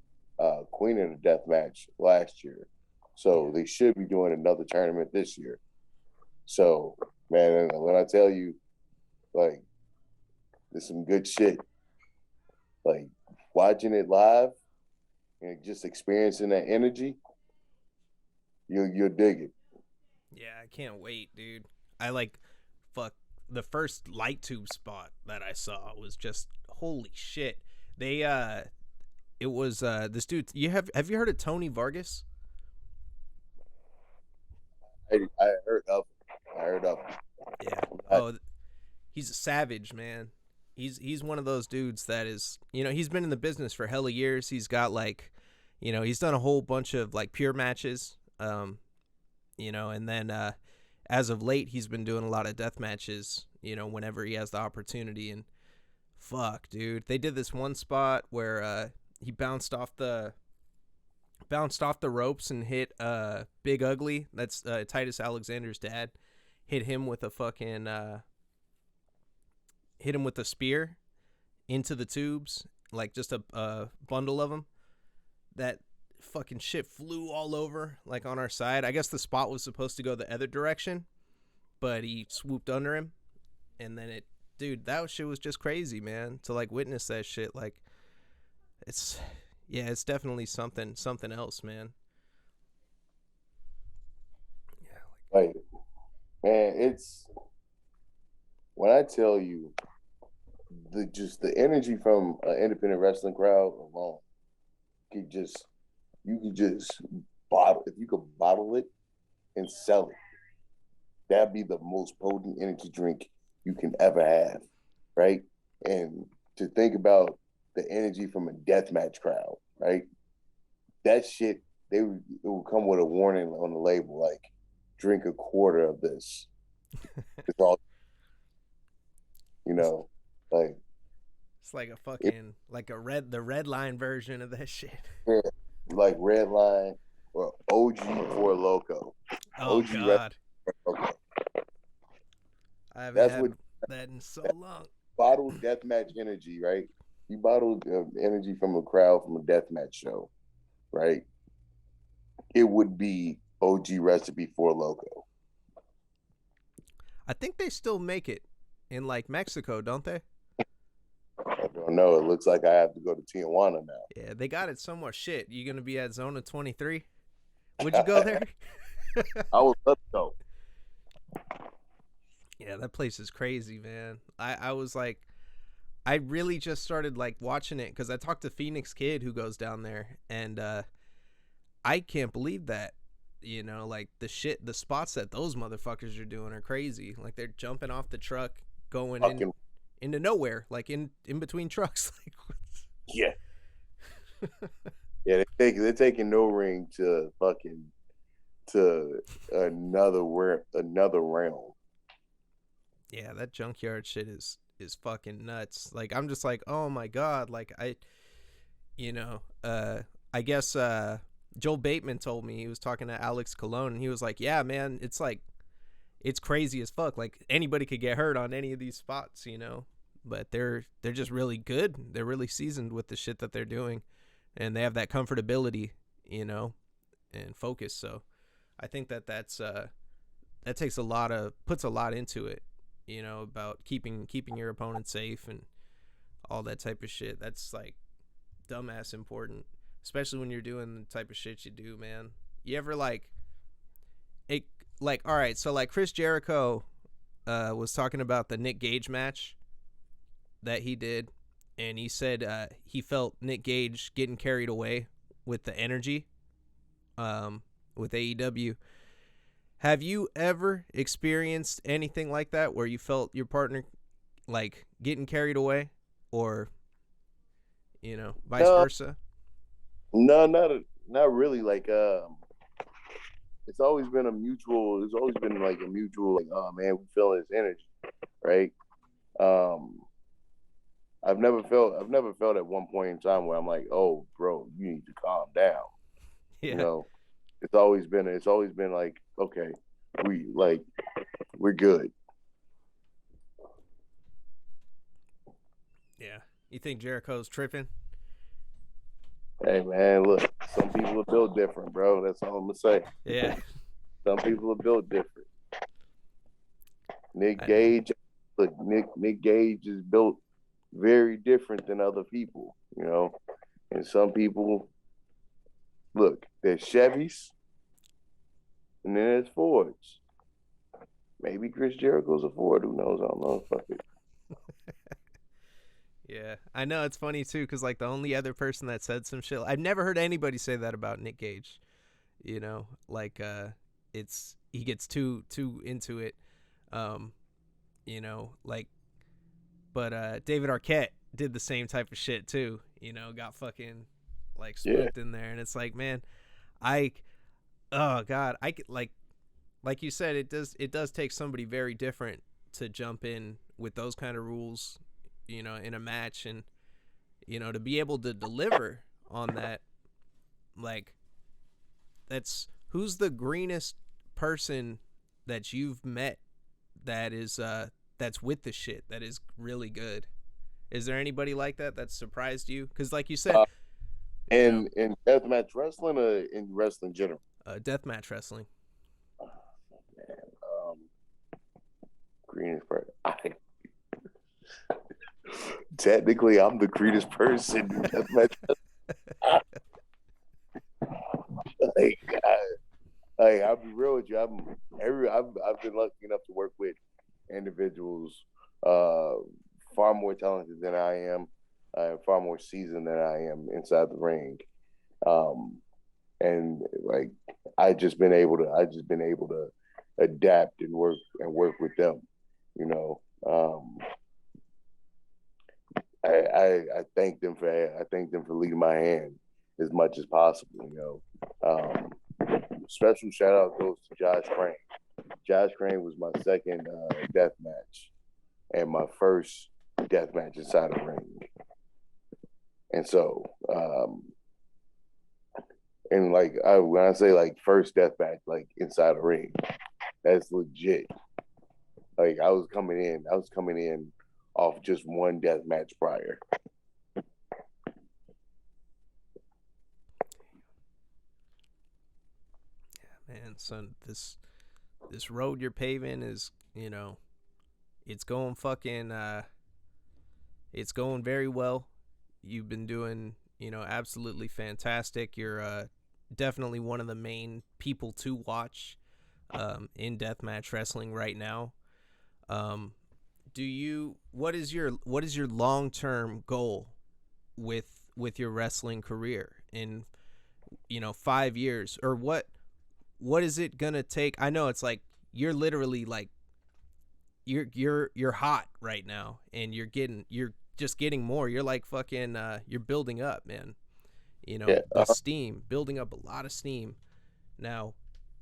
Queen of the Death match last year, Yeah. so they should be doing another tournament this year. So, man, when I tell you, like, there's some good shit. Like watching it live and just experiencing that energy, you'll dig it. Yeah, I can't wait, dude. I like fuck the first light tube spot that I saw was just holy shit. They it was this dude, have you heard of Tony Vargas? I heard of I heard of Yeah. I, Oh, he's a savage, man. He's one of those dudes that is, he's been in the business for hella years. He's got like, he's done a whole bunch of like pure matches. And then as of late he's been doing a lot of death matches, whenever he has the opportunity. And fuck, dude, they did this one spot where he bounced off the ropes and hit Big Ugly, that's Titus Alexander's dad, hit him with a fucking hit him with a spear into the tubes, like just a bundle of them. That fucking shit flew all over, like on our side. I guess the spot was supposed to go the other direction, but he swooped under him, and then it, dude, that shit was just crazy, man. To like witness that shit, like it's, yeah, it's definitely something else, man. Like, man, it's when I tell you the energy from an independent wrestling crowd alone could just you could just bottle if you could bottle it and sell it, that'd be the most potent energy drink you can ever have, right? And to think about the energy from a deathmatch crowd, right? That shit, it would come with a warning on the label, like drink a quarter of this. It's all, you know, like It's like a fucking like the red line version of that shit. yeah, like Red Line or OG for Loco. Oh OG Red God, Loco. I haven't That's had what that in so that long. bottled deathmatch energy, right? You bottled energy from a crowd from a deathmatch show, right? It would be OG recipe for Loco. I think they still make it in like Mexico, don't they? I don't know. It looks like I have to go to Tijuana Yeah, they got it somewhere. Shit, you gonna be at Zona 23? Would you now. go there? I would love to go. Yeah, that place is crazy, man. I was like, I really just started like watching it because I talked to Phoenix Kid who goes down there, and I can't believe that. You know, like the spots that those motherfuckers are doing are crazy. Like they're jumping off the truck, going in Fucking into nowhere, like in between trucks. yeah, yeah. They're taking no ring to fucking to another realm. Yeah, that junkyard shit is fucking nuts. Like I'm just like, oh my god. Like you know, I guess Joel Bateman told me, he was talking to Alex Colon, and he was like, yeah, man, it's like it's crazy as fuck. Like anybody could get hurt on any of these spots, you know. But they're just really good. They're really seasoned with the shit that they're doing, and they have that comfortability, you know, and focus. So I think that takes puts a lot into it, you know, about keeping your opponent safe and all that type of shit. That's like dumbass important, especially when you're doing the type of shit you do, man. You ever like it? Like, all right, so like Chris Jericho was talking about the Nick Gage match that he did, and he said he felt Nick Gage getting carried away with the energy with AEW. Have you ever experienced anything like that where you felt your partner like getting carried away, or you know, vice No, versa? no, not really. Like it's always been a mutual. It's always been like a mutual. Like, oh man, we feel his energy, right? Um, I've never felt at one point in time where I'm like, oh, bro, you need to calm down. You Yeah, know, it's always been like, okay, we're good. yeah. You think Jericho's tripping? Hey man, look, some people are built different, bro. That's all I'm gonna say. Yeah, Some people are built different. Nick I know. Gage, look, Nick Gage is built very different than other people, you know. And some people, look, there's Chevys and then there's Fords. Maybe Chris Jericho's a Ford. Who knows? I don't know. Fuck it. Yeah, I know, it's funny too, because like the only other person that said some shit, I've never heard anybody say that about Nick Gage. You know, like it's he gets too into it. Um, you know, like, but David Arquette did the same type of shit too. You know, got fucking like Yeah, spooked in there, and it's like, man, I oh god, like you said, it does take somebody very different to jump in with those kind of rules, you know, in a match, and you know, to be able to deliver on that. Like, that's who's the greenest person that you've met that is that's with the shit that is really good, Is there anybody like that surprised you? Because like you said, Uh, you know, in deathmatch wrestling or in wrestling general? deathmatch wrestling. Man, greenest person. Technically, I'm the greenest person in deathmatch. like, I'll be real with you. I've been lucky enough to work with individuals uh, far more talented than I am, far more seasoned than I am inside the ring. Um, and like I just been able to adapt and work with them. You know, I thank them for leading my hand as much as possible. You know, special shout out goes to Josh Crane. Josh Crane was my second death match and my first death match inside a ring. And so, and like when I say like first death match, like inside a ring, that's legit. Like I was coming in off just one death match prior. Man, son, this road you're paving is, it's going fucking it's going very well. You've been doing, absolutely fantastic. You're definitely one of the main people to watch in deathmatch wrestling right now. Um, what is your long-term goal with your wrestling career in 5 years, or what is it going to take? I know it's like you're literally like you're hot right now, and you're just getting more. You're like fucking you're building up, man. Yeah. The steam, building up a lot of steam. Now,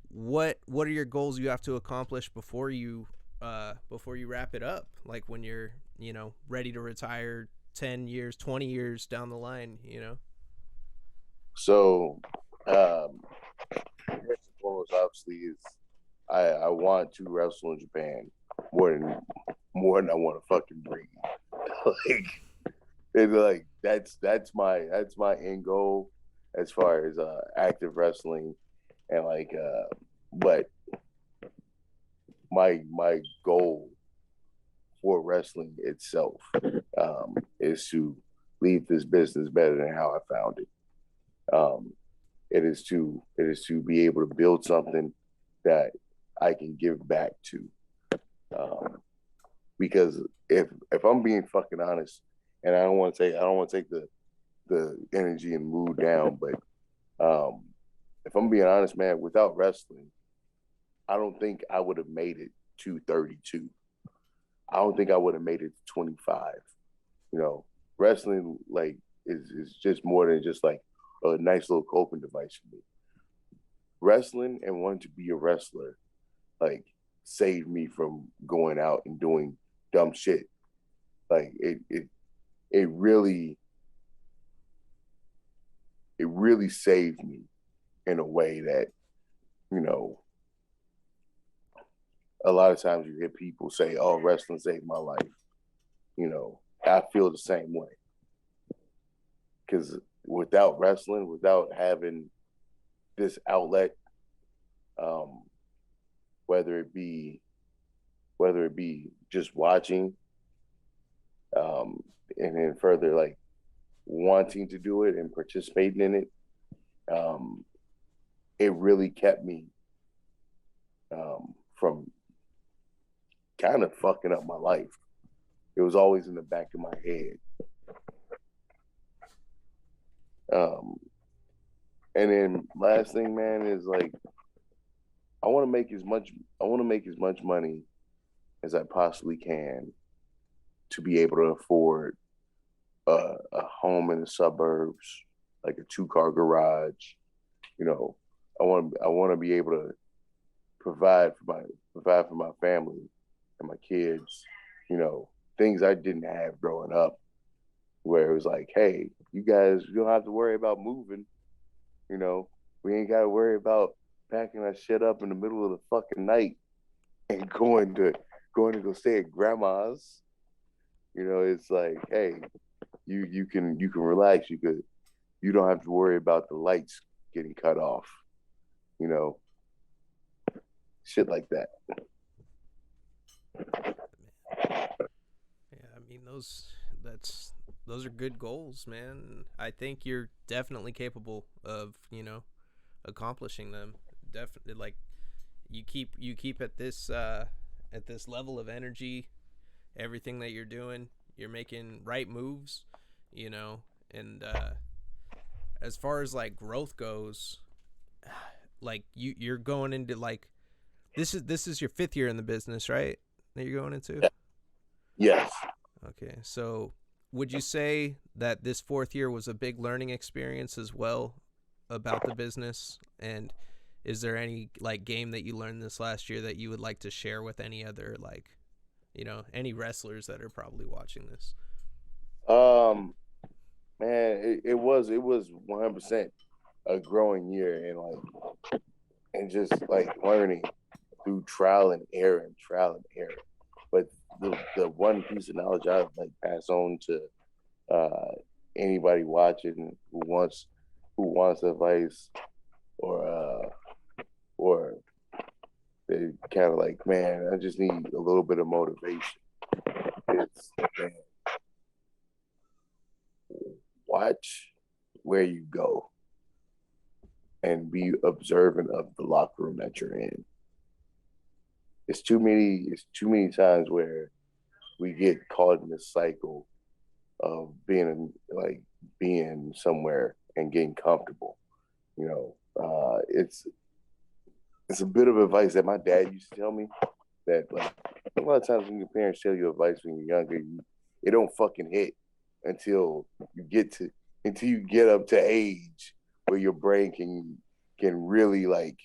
what are your goals you have to accomplish before you wrap it up? Like when you're, ready to retire 10 years, 20 years down the line. So, first and foremost, obviously, is I want to wrestle in Japan more than I want to fucking breathe. like, that's my end goal as far as active wrestling and but my goal for wrestling itself is to leave this business better than how I found it. Um, it is to be able to build something that I can give back to. Um, because if I'm being fucking honest, and I don't want to take the energy and mood down, but if I'm being honest, man, without wrestling, I don't think I would have made it to 32. I don't think I would have made it to 25. You know, wrestling is just more than just like a nice little coping device for me. Wrestling and wanting to be a wrestler like saved me from going out and doing dumb shit. Like it really saved me in a way that, you know, a lot of times you hear people say, "Oh, wrestling saved my life." You know, I feel the same way because without wrestling, without having this outlet, um, whether it be just watching, and then further like wanting to do it and participating in it, um, it really kept me from kind of fucking up my life. It was always in the back of my head. Um, and then last thing, man, is like I want to make as much money as I possibly can to be able to afford a home in the suburbs, like a 2-car garage. You know, I want to be able to provide for my family and my kids. You know, things I didn't have growing up, where it was like, hey, you don't have to worry about moving. You know, we ain't got to worry about packing our shit up in the middle of the fucking night and going to go stay at grandma's. You know, it's like, hey, you can relax. You don't have to worry about the lights getting cut off. You know, shit like that. Yeah, I mean that's those are good goals, man. I think you're definitely capable of, accomplishing them. Definitely, like you keep at this level of energy, everything that you're doing, you're making right moves, you know, and as far as like growth goes, like you're going into like this is your fifth year in the business, right? That you're going into? Yes. Okay. So would you say that this fourth year was a big learning experience as well about the business? And is there any like game that you learned this last year that you would like to share with any other like, any wrestlers that are probably watching this? Um, man, it was 100% a growing year, and just like learning through trial and error. But the one piece of knowledge I like pass on to uh, anybody watching who wants advice, or or they kind of like, man, I just need a little bit of motivation. It's, man, watch where you go and be observant of the locker room that you're in. It's too many times where we get caught in this cycle of being somewhere and getting comfortable. You know, it's a bit of advice that my dad used to tell me, that like a lot of times when your parents tell you advice when you're younger, it don't fucking hit until you get up to age where your brain can really like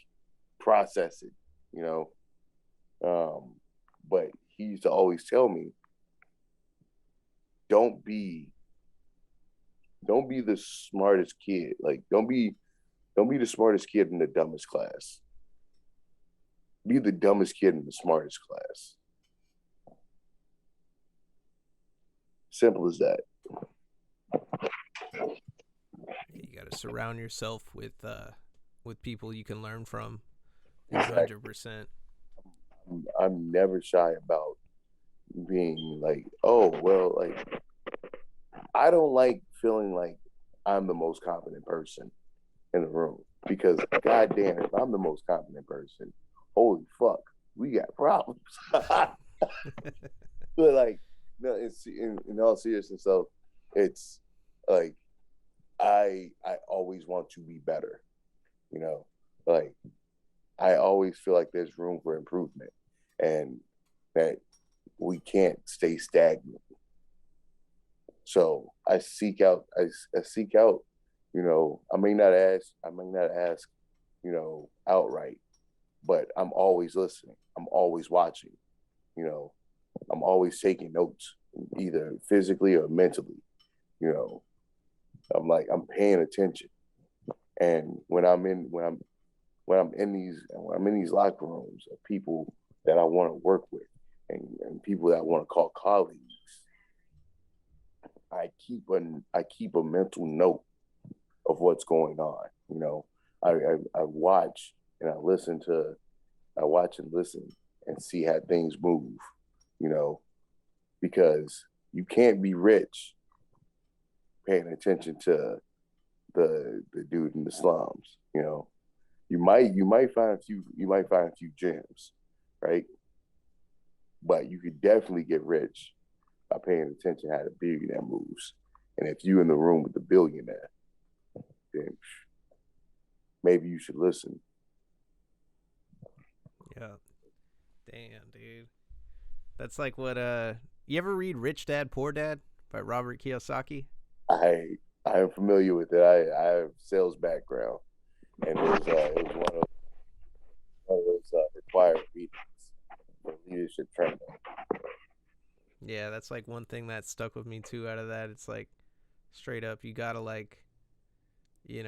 process it. You know, but he used to always tell me, don't be don't be the smartest kid. Like, don't be the smartest kid in the dumbest class. Be the dumbest kid in the smartest class. Simple as that. Yeah, you got to surround yourself with people you can learn from. Exactly. 100%. I'm never shy about being like, oh well, like I don't like feeling like I'm the most competent person in the room, because goddamn, if I'm the most competent person, holy fuck, we got problems. But like, no, it's in all seriousness. So it's like I always want to be better. You know, like I always feel like there's room for improvement, and that we can't stay stagnant. So I seek out, I may not ask, outright, but I'm always listening. I'm always watching, you know, I'm always taking notes, either physically or mentally, you know. I'm paying attention. And when I'm in these locker rooms of people that I want to work with, and people that I want to call colleagues, I keep a mental note of what's going on. I watch and I watch and listen and see how things move. You know, because you can't be rich paying attention to the dude in the slums. You might find a few gems, right? But you could definitely get rich by paying attention how the billionaire moves. And if you in the room with the billionaire, then maybe you should listen. Yeah. Damn, dude. That's like what you ever read Rich Dad Poor Dad by Robert Kiyosaki? I I am familiar with it. I have sales background, and it was one of those required readings for leadership training. Yeah, that's like one thing that stuck with me too out of that. It's like straight up you got to like, you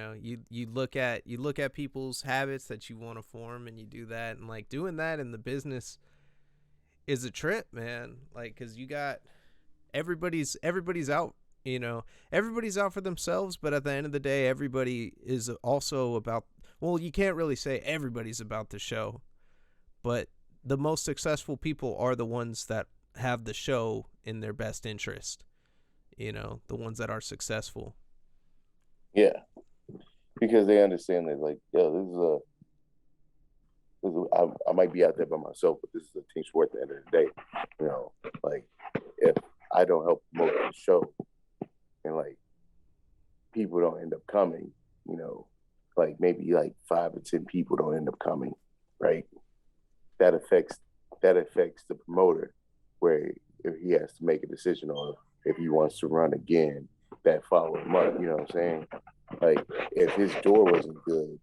look at people's habits that you want to form and you do that, and like doing that in the business is a trip, man. Like cuz you got everybody's out. You know, everybody's out for themselves, but at the end of the day, everybody is also about. Well, you can't really say everybody's about the show, but the most successful people are the ones that have the show in their best interest. You know, the ones that are successful. Yeah, because they understand that, like, yo, I might be out there by myself, but this is a team sport at the end of the day. You know, like, if I don't help promote the show and, like, people don't end up coming, you know, like maybe like 5 or 10 people don't end up coming, right? That affects the promoter, where if he has to make a decision on if he wants to run again that following month. You know what I'm saying? Like, if his door wasn't good,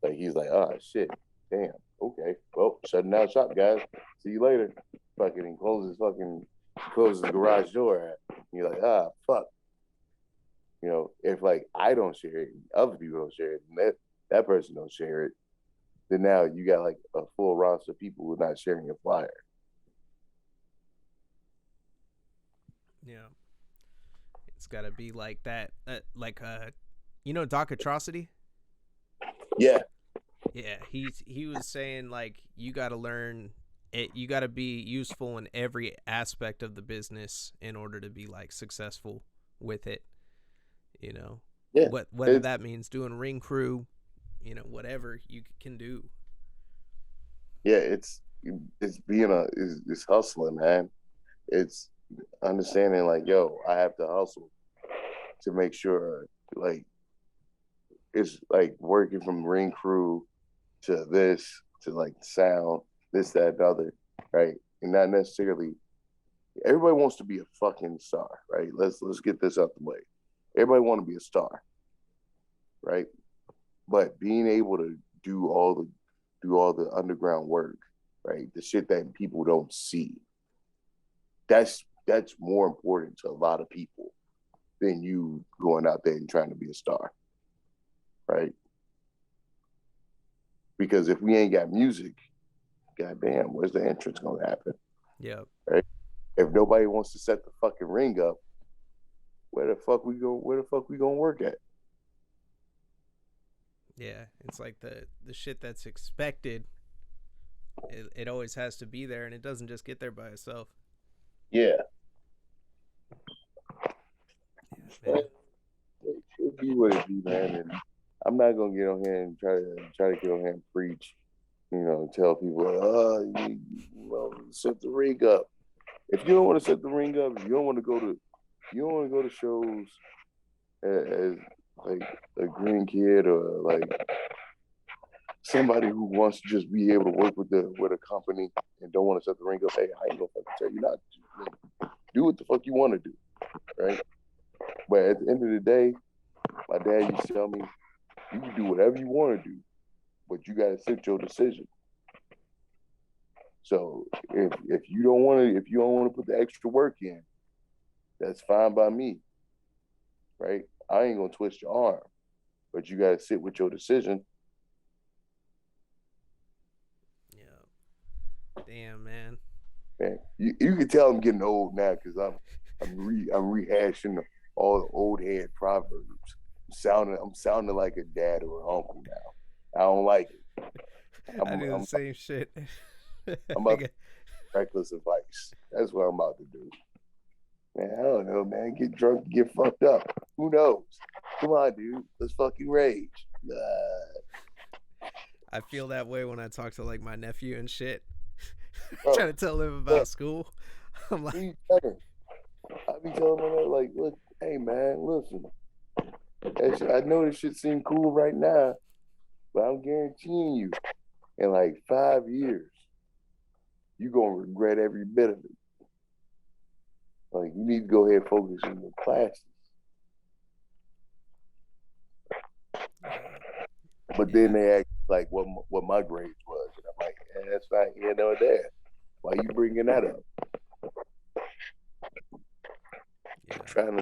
like, he's like, oh shit, damn, okay, well, shutting down shop, guys. See you later. Fucking closes the garage door. And you're like, ah, fuck. You know, if, like, I don't share it, other people don't share it, and that person don't share it, then now you got like a full roster of people who are not sharing a flyer. Yeah, it's got to be like that. You know, Doc Atrocity. Yeah, Yeah, he was saying, like, you got to learn it. You got to be useful in every aspect of the business in order to be, like, successful with it. You know, yeah. whether that means doing ring crew, you know, whatever you can do. Yeah, it's it's hustling, man. It's understanding, like, yo, I have to hustle to make sure, like, it's like working from ring crew to this to, like, sound, this, that, and other, right? And not necessarily everybody wants to be a fucking star, right? Let's get this out the way. Everybody want to be a star, right? But being able to do all the underground work, right? The shit that people don't see. That's more important to a lot of people than you going out there and trying to be a star, right? Because if we ain't got music, goddamn, where's the entrance gonna happen? Yeah. Right? If nobody wants to set the fucking ring up, where the fuck we gonna work at? Yeah, it's like the shit that's expected. It always has to be there, and it doesn't just get there by itself. Yeah. Yeah, man. It be what it be, man. And I'm not gonna get on here and try to get on here and preach, you know, tell people, set the ring up. If you don't want to set the ring up, if you don't want to go to shows as like a green kid, or like somebody who wants to just be able to work with a company and don't want to set the ring up. Hey, I ain't gonna fucking tell you not to. Like, do what the fuck you want to do, right? But at the end of the day, my dad used to tell me, you can do whatever you want to do, but you gotta sit your decision. So if you don't want to put the extra work in, that's fine by me, right? I ain't gonna twist your arm, but you gotta sit with your decision. Yeah. Damn, man. Man, you can tell I'm getting old now because I'm rehashing all the old head proverbs. I'm sounding like a dad or an uncle now. I don't like it. I do the same shit. I'm about to reckless advice. That's what I'm about to do. Man, I don't know, man. Get drunk, get fucked up. Who knows? Come on, dude. Let's fucking rage. I feel that way when I talk to, like, my nephew and shit. Bro, Trying to tell him about school. I'm like, I be telling him, like, look, hey man, listen. I know this shit seem cool right now, but I'm guaranteeing you, in like 5 years, you're gonna regret every bit of it. Like, you need to go ahead and focus on your classes. But then they ask like what my grades was, and I'm like, that's not here nor there. Why you bringing that up? yeah.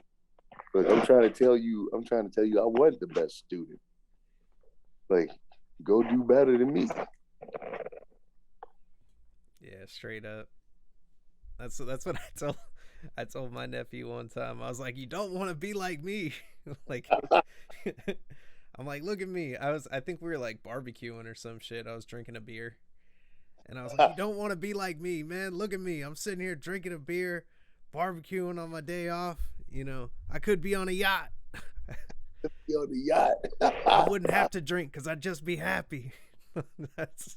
I'm trying to tell you, I was the best student. Like, go do better than me. Yeah, straight up. That's what I tell. I told my nephew one time, I was like, you don't want to be like me. Like, I'm like, look at me. I think we were like barbecuing or some shit. I was drinking a beer. And I was like, you don't want to be like me, man. Look at me. I'm sitting here drinking a beer, barbecuing on my day off. You know, I could be on a yacht. On the yacht. I wouldn't have to drink because I'd just be happy. That's.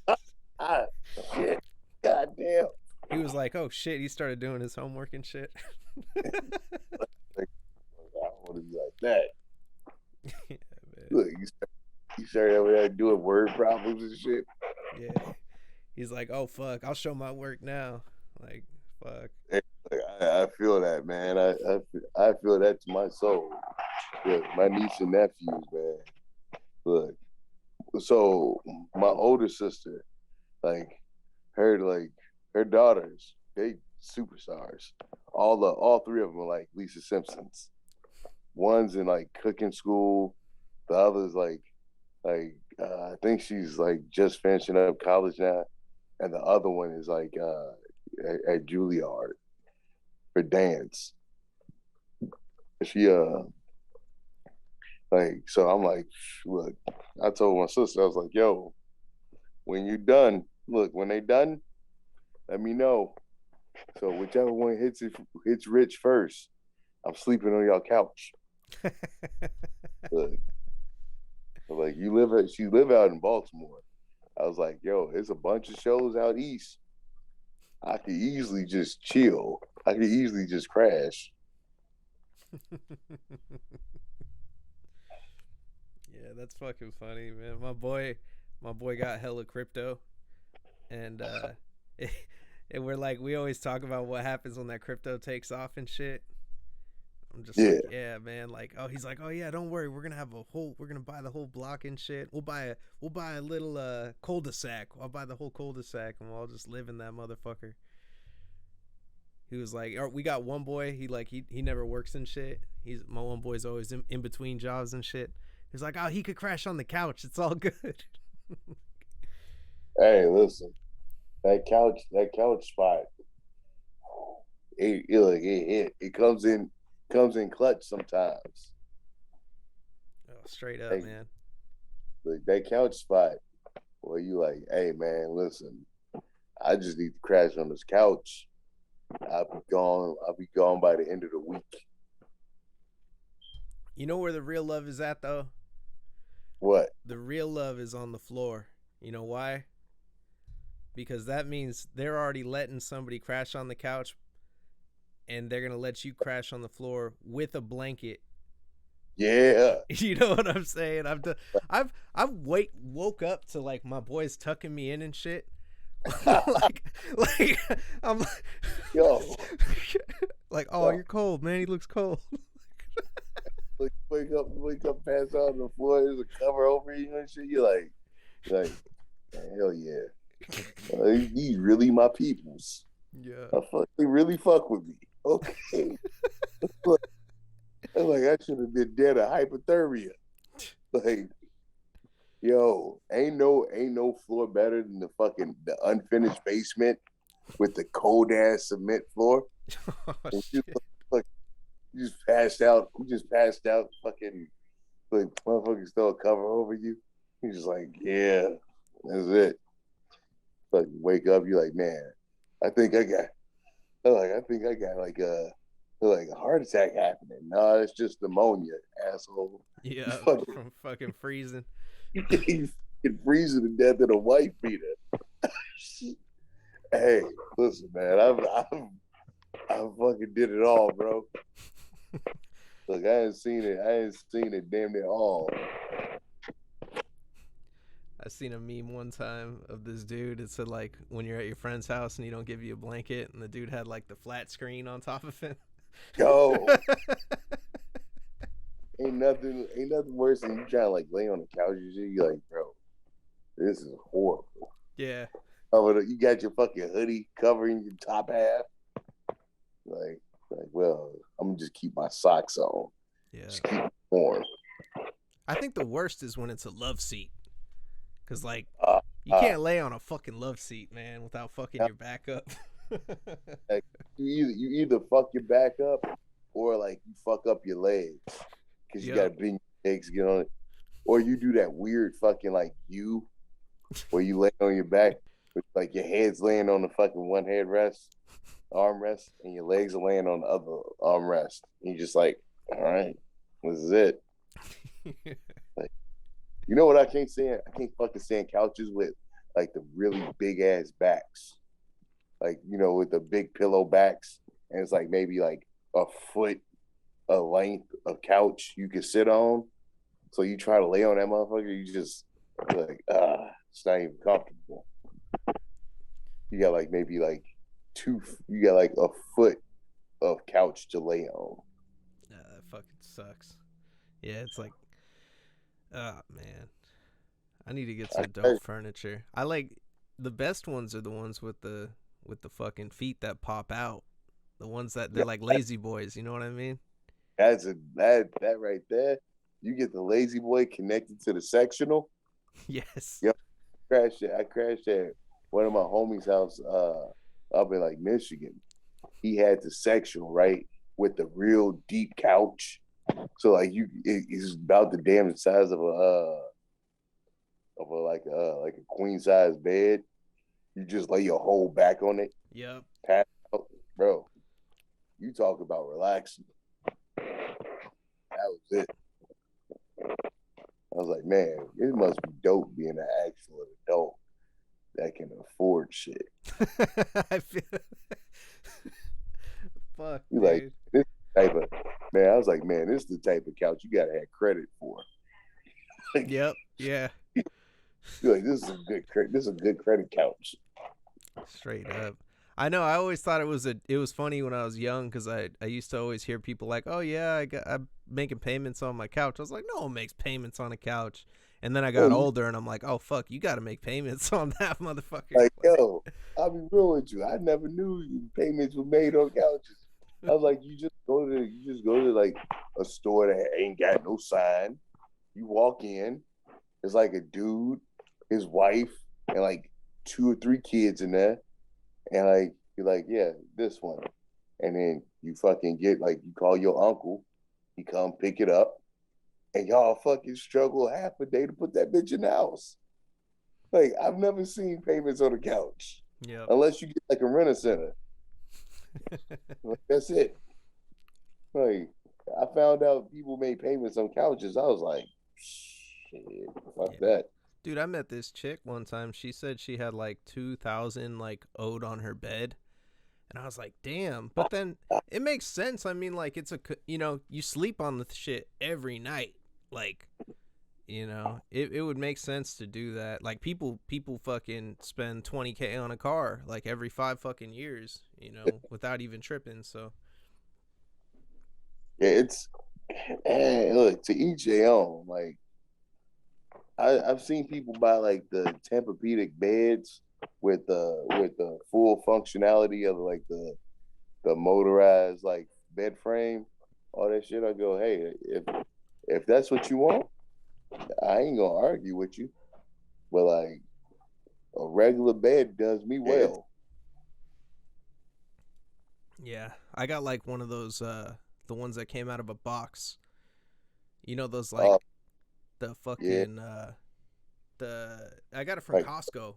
Shit. God damn. He was like, oh shit. He started doing his homework and shit. Like, I don't want to be like that. Yeah, man. Look, you started over there doing word problems and shit. Yeah. He's like, oh fuck, I'll show my work now. Like, fuck. Hey, I feel that, man. I feel that to my soul. Look, my niece and nephews, man. Look, so my older sister, like her daughters, they superstars. All three of them are like Lisa Simpsons. One's in like cooking school. The other's like I think she's like just finishing up college now, and the other one is like at Juilliard for dance. She like, so I'm like, look, I told my sister, I was like, yo, when you're done, look, when they done, let me know. So whichever one hits Rich first, I'm sleeping on y'all couch. Look, like she live out in Baltimore. I was like, yo, there's a bunch of shows out east. I could easily just chill. I could easily just crash. Yeah, that's fucking funny, man. My boy got hella crypto, and and we're like, we always talk about what happens when that crypto takes off and shit. I'm just like, yeah, man. Like, oh, he's like, oh yeah, don't worry, we're gonna buy the whole block and shit. We'll buy a little cul-de-sac. I'll buy the whole cul-de-sac, and we'll all just live in that motherfucker. He was like, we got one boy. He never works and shit. My one boy's always in between jobs and shit. He's like, oh, he could crash on the couch. It's all good. Hey, listen, that couch spot, it comes in clutch sometimes. Oh, straight up, man. Like that couch spot, where you like, hey man, listen, I just need to crash on this couch. I'll be gone by the end of the week. You know where the real love is at, though? What? The real love is on the floor. You know why? Because that means they're already letting somebody crash on the couch, and they're gonna let you crash on the floor with a blanket. Yeah. You know what I'm saying? I've woke up to like my boys tucking me in and shit. like I'm like, yo, like, oh, you're cold, man. He looks cold. Like, wake up, pass out on the floor. There's a cover over you and shit. You're like, hell yeah. These really my peoples. Yeah. They really fuck with me. Okay. I'm like, I should have been dead of hypothermia. Like, yo, ain't no floor better than the unfinished basement with the cold ass cement floor. Oh, shit. You just passed out. Fucking like motherfuckers throw a cover over you. He's just like, yeah, that's it. Like wake up, you're like, man, I think I got like a heart attack happening. No, it's just pneumonia, asshole. Yeah, from fucking freezing. He's freezing to death in a wife beater. Hey, listen, man, I fucking did it all, bro. Look, I ain't seen it damn near all. I seen a meme one time of this dude. It said like, when you're at your friend's house and he don't give you a blanket, and the dude had like the flat screen on top of it. Yo, ain't nothing worse than you trying to like lay on the couch and shit. You're like, bro, this is horrible. Yeah. Oh, you got your fucking hoodie covering your top half. Like, well, I'm gonna just keep my socks on. Yeah. Just keep it warm. I think the worst is when it's a love seat. Cause like you can't lay on a fucking love seat, man, without fucking your back up. Like you either fuck your back up or like you fuck up your legs because you got to Yep. bend your legs to get on it, or you do that weird fucking like where you lay on your back with like your head's laying on the fucking one armrest, and your legs are laying on the other armrest. And you're just like, all right, this is it. Like, you know what I can't stand? I can't fucking stand couches with like the really big ass backs, like with the big pillow backs, and it's like maybe like a foot a length of couch you can sit on. So you try to lay on that motherfucker, you just like it's not even comfortable. You got like maybe like you got like a foot of couch to lay on. Nah, that fucking sucks. Yeah, it's like, oh man, I need to get some dope furniture. I like the best ones are the ones with the fucking feet that pop out. The ones that they're like lazy boys. You know what I mean? That right there. You get the lazy boy connected to the sectional. Yes. Yep. I crashed at one of my homies' house up in like Michigan. He had the sectional right with the real deep couch. So like it's about the damn size of a like a queen size bed. You just lay your whole back on it. Yep. Pass out, bro. You talk about relaxing. That was it. I was like, man, it must be dope being an actual adult that can afford shit. I feel. Fuck, You like dude. this type of man. I was like, man, this is the type of couch you gotta have credit for. Like, Yep. Yeah. you're like, this is a good credit couch. Straight up. I know. I always thought it was funny when I was young because I used to always hear people like, "Oh yeah, I'm making payments on my couch." I was like, "No one makes payments on a couch." And then I got Oh, older and I'm like, "Oh fuck, you got to make payments on that motherfucker." like, yo, I'll be real with you. I never knew payments were made on couches. I was like, you just go to like a store that ain't got no sign. You walk in, it's like a dude, his wife, and like 2 or 3 kids in there. And like you're like, yeah, this one. And then you fucking get like you call your uncle, he come pick it up, and y'all fucking struggle half a day to put that bitch in the house. Like I've never seen payments on the couch. Yep. Unless you get like a rent a center. Like, that's it. Like I found out people made payments on couches. I was like, shit, fuck Yeah. that. Dude, I met this chick one time. She said she had like 2,000 like owed on her bed. And I was like, damn. But then it makes sense. I mean, like, you sleep on the shit every night. Like, it would make sense to do that. Like, people fucking spend 20K on a car, like, every 5 fucking years, without even tripping. So, Yeah, look, to each their own. Like I've seen people buy like the Tempur-Pedic beds with the full functionality of like the motorized like bed frame, all that shit. I go, hey, if that's what you want, I ain't gonna argue with you. But like a regular bed does me well. yeah. I got, like, one of those, the ones that came out of a box. Those, like, Uh, the yeah, fucking, I got it from like Costco.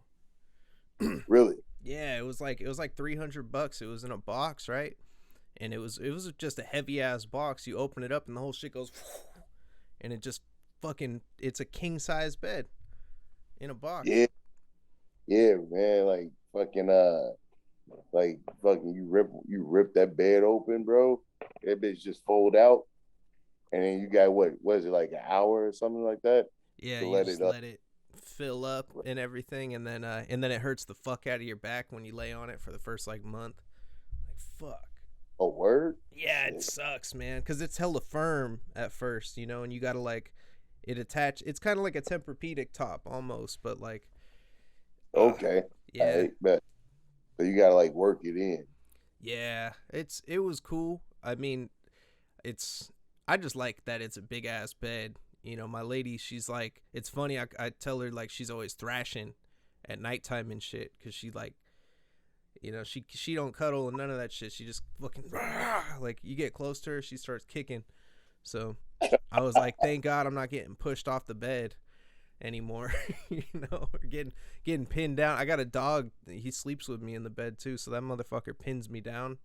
really. Yeah, it was like $300. It was in a box, right? And it was just a heavy ass box. You open it up and the whole shit goes, and it just it's a king size bed in a box. Yeah, yeah, man. Like fucking you rip that bed open, bro. That bitch just fold out, and then you got what is it like an hour or something like that Yeah, to you let just it up. let it fill up and everything, and then it hurts the fuck out of your back when you lay on it for the first like month. Like fuck. A word? Yeah, it Shit. sucks, man, because it's hella firm at first, and you gotta like it attach. It's kind of like a Tempur-Pedic top almost, but like, uh, Okay. All yeah, right, but so you gotta like work it in. yeah. It was cool. I mean, it's I just like that it's a big ass bed. My lady, she's like, it's funny. I tell her like she's always thrashing at nighttime and shit because she like You know, she don't cuddle and none of that shit. She just fucking like you get close to her, she starts kicking. So I was like, thank God I'm not getting pushed off the bed anymore. You know, or getting pinned down. I got a dog. He sleeps with me in the bed too, so that motherfucker pins me down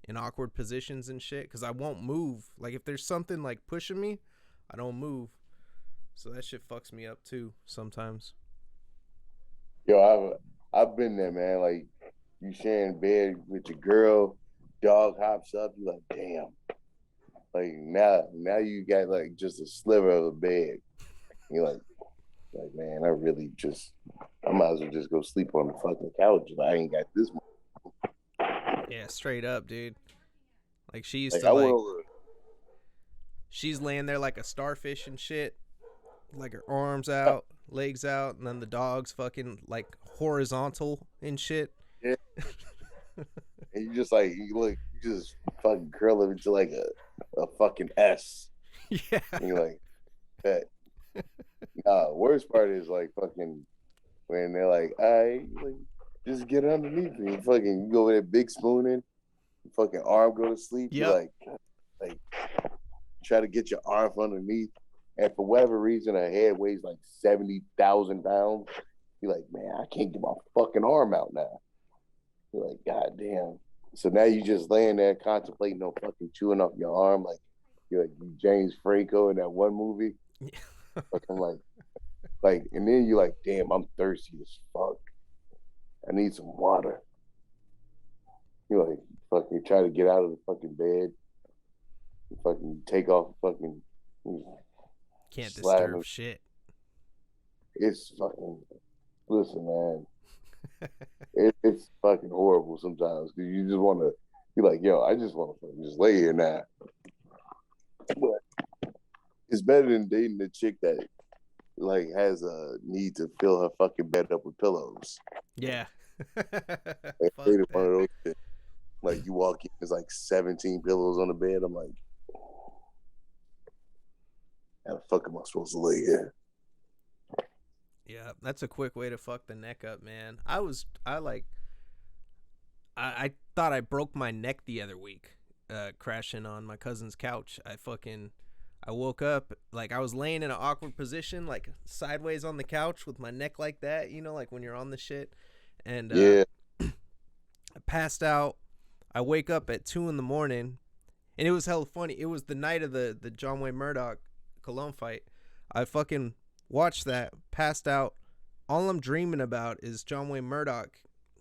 in awkward positions and shit because I won't move. Like if there's something like pushing me, I don't move. So that shit fucks me up too sometimes. Yo, I've been there, man. Like you sharing bed with your girl, dog hops up, you like, damn. Like now you got like just a sliver of a bed. You're like man, I might as well just go sleep on the fucking couch if I ain't got this much. Yeah, straight up, dude. Like she used Like to I went like over. she's laying there like a starfish and shit, like her arms out, legs out, and then the dog's fucking like horizontal and shit. Yeah. And you just like you just fucking curl it into like a fucking S. Yeah. And you're like, that. Nah, worst part is like fucking when they're like, I like just get underneath me. Fucking you go with a big spoon in, your fucking arm go to sleep. Yep. You're like try to get your arm from underneath. And for whatever reason her head weighs like 70,000 pounds. You're like, man, I can't get my fucking arm out now. You're like, God damn. So now you just laying there contemplating on fucking chewing off your arm like you're like James Franco in that one movie. Fucking like, and then you're like, damn, I'm thirsty as fuck. I need some water. You're like, fucking try to get out of the fucking bed. You fucking take off fucking. Can't disturb shit. It's fucking. Listen, man. It's fucking horrible sometimes because you just want to be like, yo, I just want to just lay here now. But it's better than dating a chick that like has a need to fill her fucking bed up with pillows. Yeah. I hated one of those shit. Like you walk in, there's like 17 pillows on the bed. I'm like, how the fuck am I supposed to lay here? Yeah, that's a quick way to fuck the neck up, man. I thought I broke my neck the other week, crashing on my cousin's couch. I woke up, like I was laying in an awkward position, like sideways on the couch with my neck like that, you know, like when you're on the shit. And Yeah. I passed out. I wake up at 2 a.m, and it was hella funny. It was the night of the John Wayne Murdoch Cologne fight. I fucking watched that, passed out. All I'm dreaming about is John Wayne Murdoch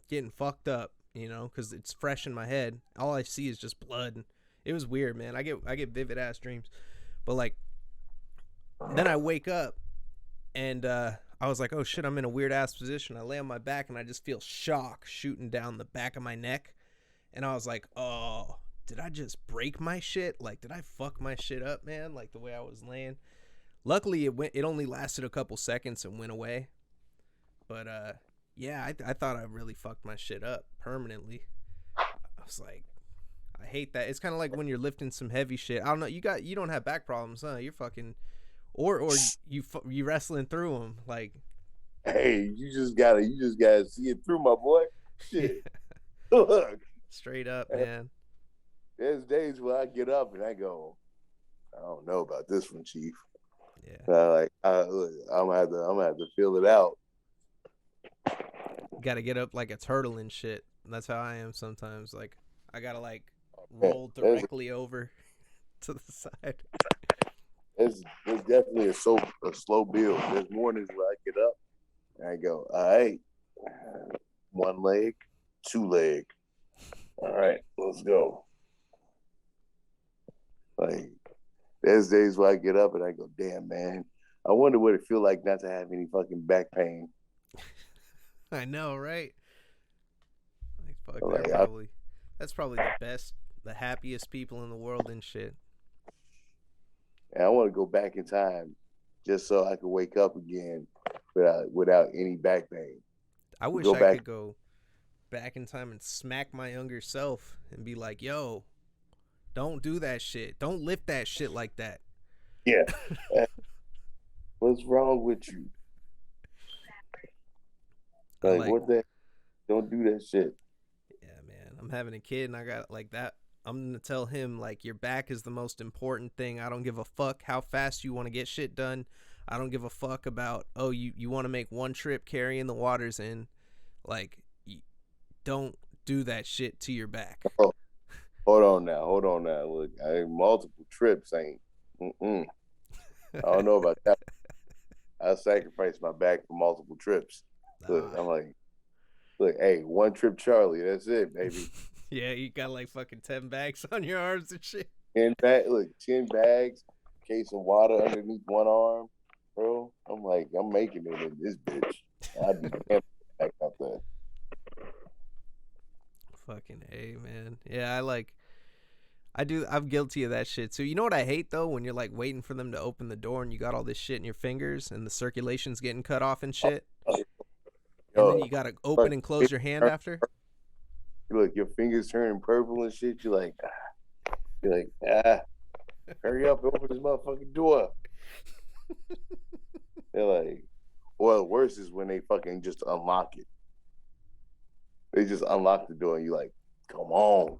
getting fucked up, you know, because it's fresh in my head. All I see is just blood. It was weird, man. I get vivid ass dreams. But like, then I wake up and I was like, oh shit, I'm in a weird ass position. I lay on my back and I just feel shock shooting down the back of my neck. And I was like, oh, did I just break my shit? Like, did I fuck my shit up, man? Like the way I was laying. Luckily, it only lasted a couple seconds and went away. But yeah, I thought I really fucked my shit up permanently. I was like, I hate that. It's kind of like when you're lifting some heavy shit. I don't know. You don't have back problems, huh? You're fucking, or you wrestling through them. Like, hey, you just gotta see it through, my boy. Shit. Look, straight up, man. There's days where I get up and I go, I don't know about this one, Chief. Yeah. I'm gonna have to feel it out. Got to get up like a turtle and shit. That's how I am sometimes. Like, I gotta like roll directly over to the side. It's definitely a slow build. There's mornings where I get up and I go, all right, one leg, two leg. All right, let's go. Like, there's days where I get up and I go, damn, man, I wonder what it feel like not to have any fucking back pain. I know, right? Like, fuck, Like, that's probably the best, the happiest people in the world and shit. And I want to go back in time just so I could wake up again without any back pain. I wish I could go back in time and smack my younger self and be like, yo, don't do that shit. Don't lift that shit like that. Yeah. What's wrong with you? Like, what the? Don't do that shit. I'm having a kid and I got like that. I'm gonna tell him like your back is the most important thing. I don't give a fuck how fast you want to get shit done. I don't give a fuck about you want to make one trip carrying the waters in. Like, don't do that shit to your back. Oh, hold on now. Look, multiple trips ain't. I don't know about that. I sacrificed my back for multiple trips. Look, I'm like, look, hey, one trip, Charlie. That's it, baby. Yeah, you got like fucking 10 bags on your arms and shit. 10 bags, case of water underneath one arm, bro. I'm like, I'm making it in this bitch. I'd be damn back out there. Fucking A, man. Yeah, I'm guilty of that shit. So you know what I hate though? When you're like waiting for them to open the door and you got all this shit in your fingers and the circulation's getting cut off and shit. And then you gotta open and close your hand after. Look, your fingers turning purple and shit. You're like, hurry up and open this motherfucking door. They're like, well, worse is when they fucking just unlock it. They just unlock the door and you like, come on.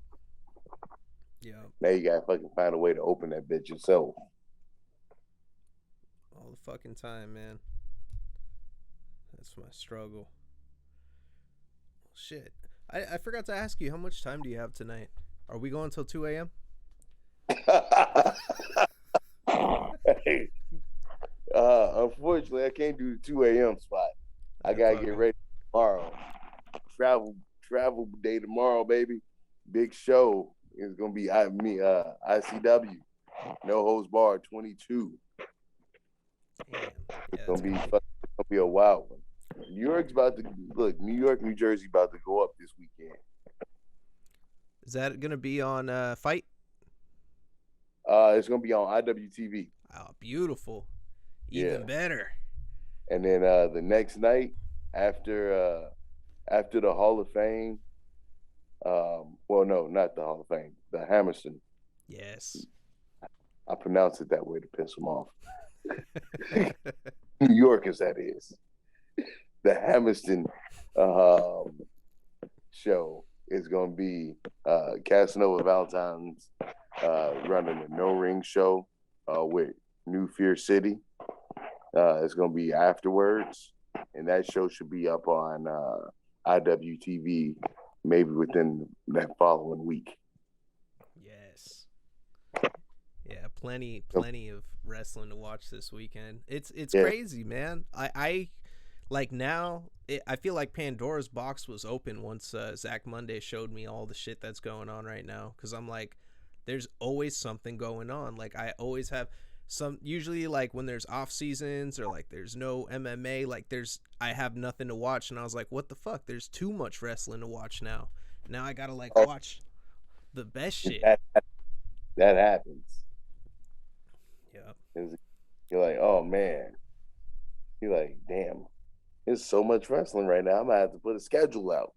Yeah. Now you gotta fucking find a way to open that bitch yourself. All the fucking time, man. That's my struggle. Shit. I forgot to ask you, how much time do you have tonight? Are we going till 2 a.m.? Hey, unfortunately, I can't do the 2 a.m. spot. I gotta get ready tomorrow. Travel day tomorrow, baby. Big show. It's gonna be ICW. No holds barred 22. Damn. It's gonna be a wild one. New York's about to look. New York, New Jersey about to go up this weekend. Is that gonna be on Fight? It's gonna be on IWTV. Oh, beautiful. Even better. And then the next night after the Hall of Fame, well, no, not the Hall of Fame, the Hammerstein. Yes. I pronounce it that way to piss them off. New Yorkers, that is. The Hammerstein show is going to be Casanova Valentine's running a no-ring show with New Fear City. It's going to be afterwards, and that show should be up on IWTV maybe within that following week. Yes. Yeah, plenty of wrestling to watch this weekend. It's crazy, man. I like now. I feel like Pandora's box was open once Zach Monday showed me all the shit that's going on right now. Because I'm like, there's always something going on. Like I always have some. Usually, like when there's off seasons or like there's no MMA, like I have nothing to watch, and I was like, what the fuck? There's too much wrestling to watch now. Now I gotta like watch the best shit. That happens. Yeah. You're like, oh man. You're like, damn. There's so much wrestling right now. I'm gonna have to put a schedule out.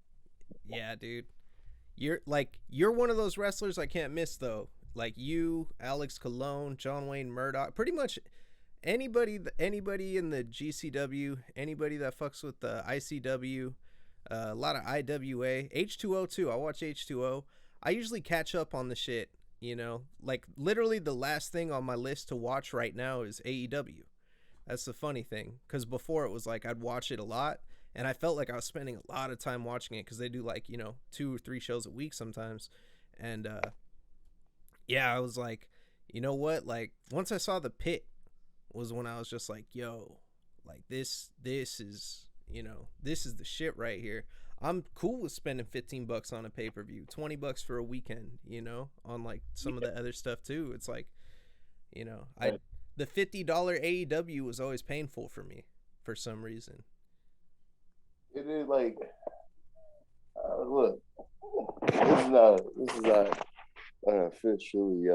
Yeah, dude. You're one of those wrestlers I can't miss though. Like you, Alex Colon, John Wayne Murdoch, pretty much anybody in the GCW, anybody that fucks with the ICW, a lot of IWA, H2O too. I watch H2O. I usually catch up on the shit, you know. Like literally the last thing on my list to watch right now is AEW. That's the funny thing, because before it was like I'd watch it a lot, and I felt like I was spending a lot of time watching it because they do like 2 or 3 shows a week sometimes, and yeah, I was like, you know what? Like once I saw the pit, was when I was just like, yo, like this is this is the shit right here. I'm cool with spending $15 on a pay-per-view, $20 for a weekend, on like some of the other stuff too. It's like, the $50 AEW was always painful for me for some reason. It is like, look, this is not an officially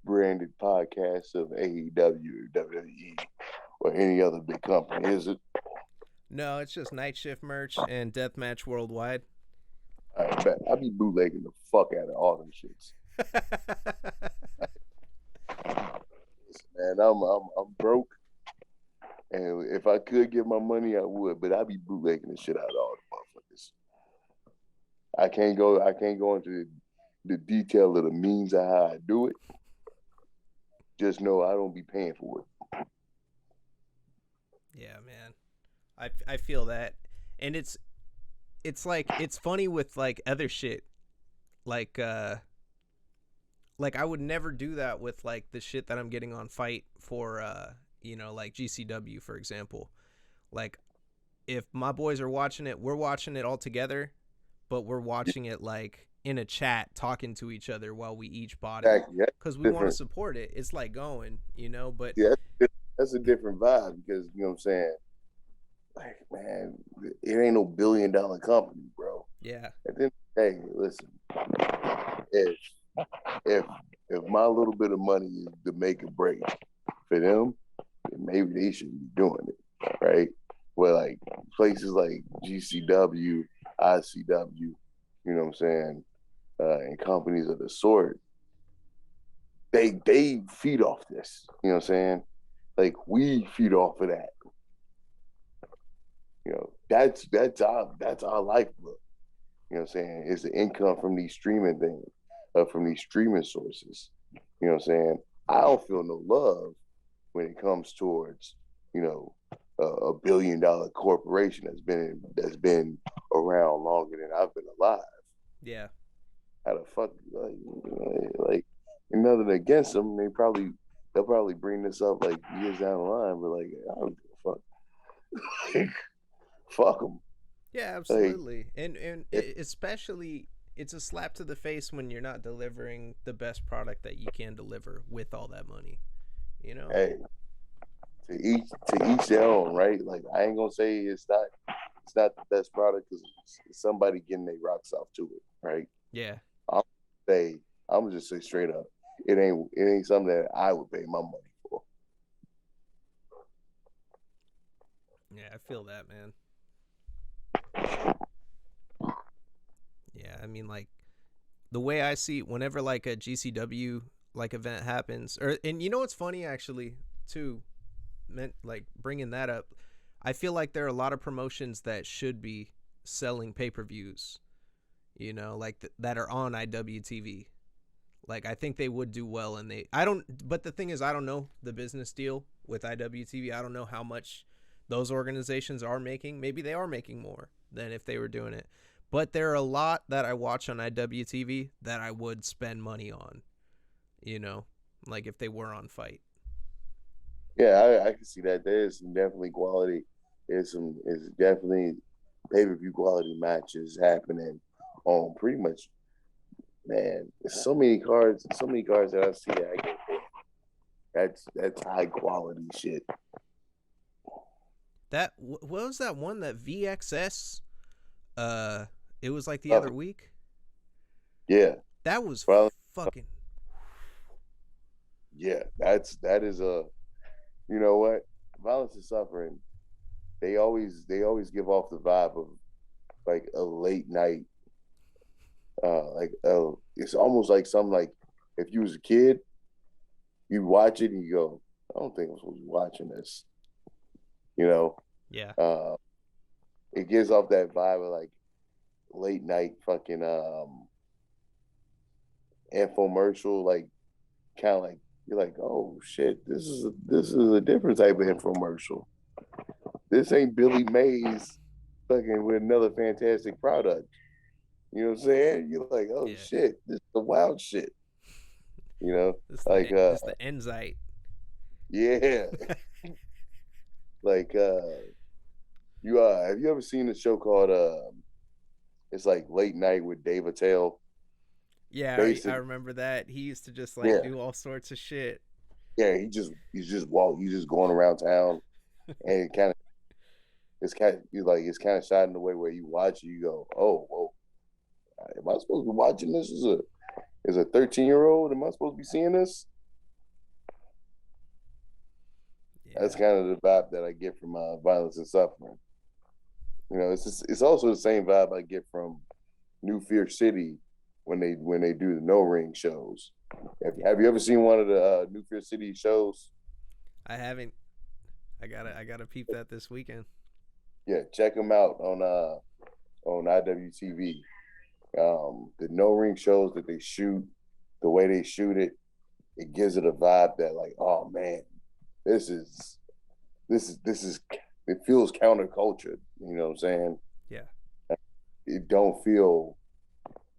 branded podcast of AEW, WWE, or any other big company, is it? No, it's just Night Shift merch and Deathmatch Worldwide. I bet I be bootlegging the fuck out of all them shits. Man, I'm broke, and if I could get my money, I would. But I be bootlegging the shit out of all the motherfuckers. I can't go into the detail of the means of how I do it. Just know I don't be paying for it. Yeah, man. I feel that, and it's like it's funny with like other shit, like I would never do that with like the shit that I'm getting on Fight for like GCW for example. Like if my boys are watching it, we're watching it all together, but we're watching it like in a chat talking to each other while we each bought it Exactly. That's cuz we want to different. support it. It's like but Yeah, that's a different vibe because you know what I'm saying. Like, man, it ain't no $1 billion company, bro. yeah. At the end of the day, listen, if if if my little bit of money is to make a break for them, then maybe they shouldn't be doing it, right? Well, like places like GCW, ICW, you know what I'm saying, and companies of the sort, they feed off this. You know what I'm saying? Like we feed off of that. You know, that's our lifeblood. You know what I'm saying? It's the income from these streaming things, from these streaming sources. You know what I'm saying? I don't feel no love when it comes towards, you know, $1 billion corporation that's been around longer than I've been alive. Yeah. How the fuck like nothing against them? They'll probably bring this up like years down the line, but like I don't give a fuck. Fuck them. Yeah, Like, absolutely. And it, especially it's a slap to the face when you're not delivering the best product that you can deliver with all that money, you know? hey, to each their own, right? Like I ain't gonna say it's not the best product because somebody getting their rocks off to it, right? Yeah. I'm say I'm gonna just say straight up, it ain't something that I would pay my money for. Yeah, I feel that, man. Yeah, I mean like the way I see whenever like a GCW like event happens or and you know what's funny actually too meant like bringing that up. I feel like there are a lot of promotions that should be selling pay-per-views, like that are on IWTV. Like I think they would do well and they I don't but the thing is I don't know the business deal with IWTV. I don't know how much those organizations are making. Maybe they are making more than if they were doing it. But there are a lot that I watch on IWTV that I would spend money on, you know, like if they were on Fight. Yeah, I can see that. There's some definitely quality. It's definitely pay-per-view quality matches happening on pretty much, man. There's so many cards that I see that I get. That's high quality shit. That what was that one that VXS uh it was like the Love other it. week? Yeah. That was Well, fucking yeah, that is a you know what? Violence and suffering, they always give off the vibe of like a late night, like it's almost like something like if you was a kid, you watch it and you go, I don't think I'm supposed to be watching this. You know, yeah. uh, it gives off that vibe of like late night fucking infomercial, like kind of like you're like, oh shit, this is a different type of infomercial. This ain't Billy Mays fucking with another fantastic product. You know what I'm saying? You're like, oh Yeah. shit, this is the wild shit. You know, like This the Enzyte. yeah, like you have you ever seen a show called it's like Late Night with Dave Attell? Yeah, I Basic, remember that. He used to just like yeah, do all sorts of shit. yeah. He's just going around town, and it's kind of shot in the way where you watch it, you go, oh, whoa, am I supposed to be watching this? Is a 13-year-old? Am I supposed to be seeing this? That's Yeah. kind of the vibe that I get from Violence and Suffering. You know, it's also the same vibe I get from New Fear City when they do the no ring shows. Yeah. Have you ever seen one of the New Fear City shows? I haven't I gotta peep that this weekend. Yeah, check them out on IWTV. The no ring shows that they shoot, the way they shoot it, it gives it a vibe that like, oh man, this is this is it feels counterculture. You know what I'm saying? Yeah. It don't feel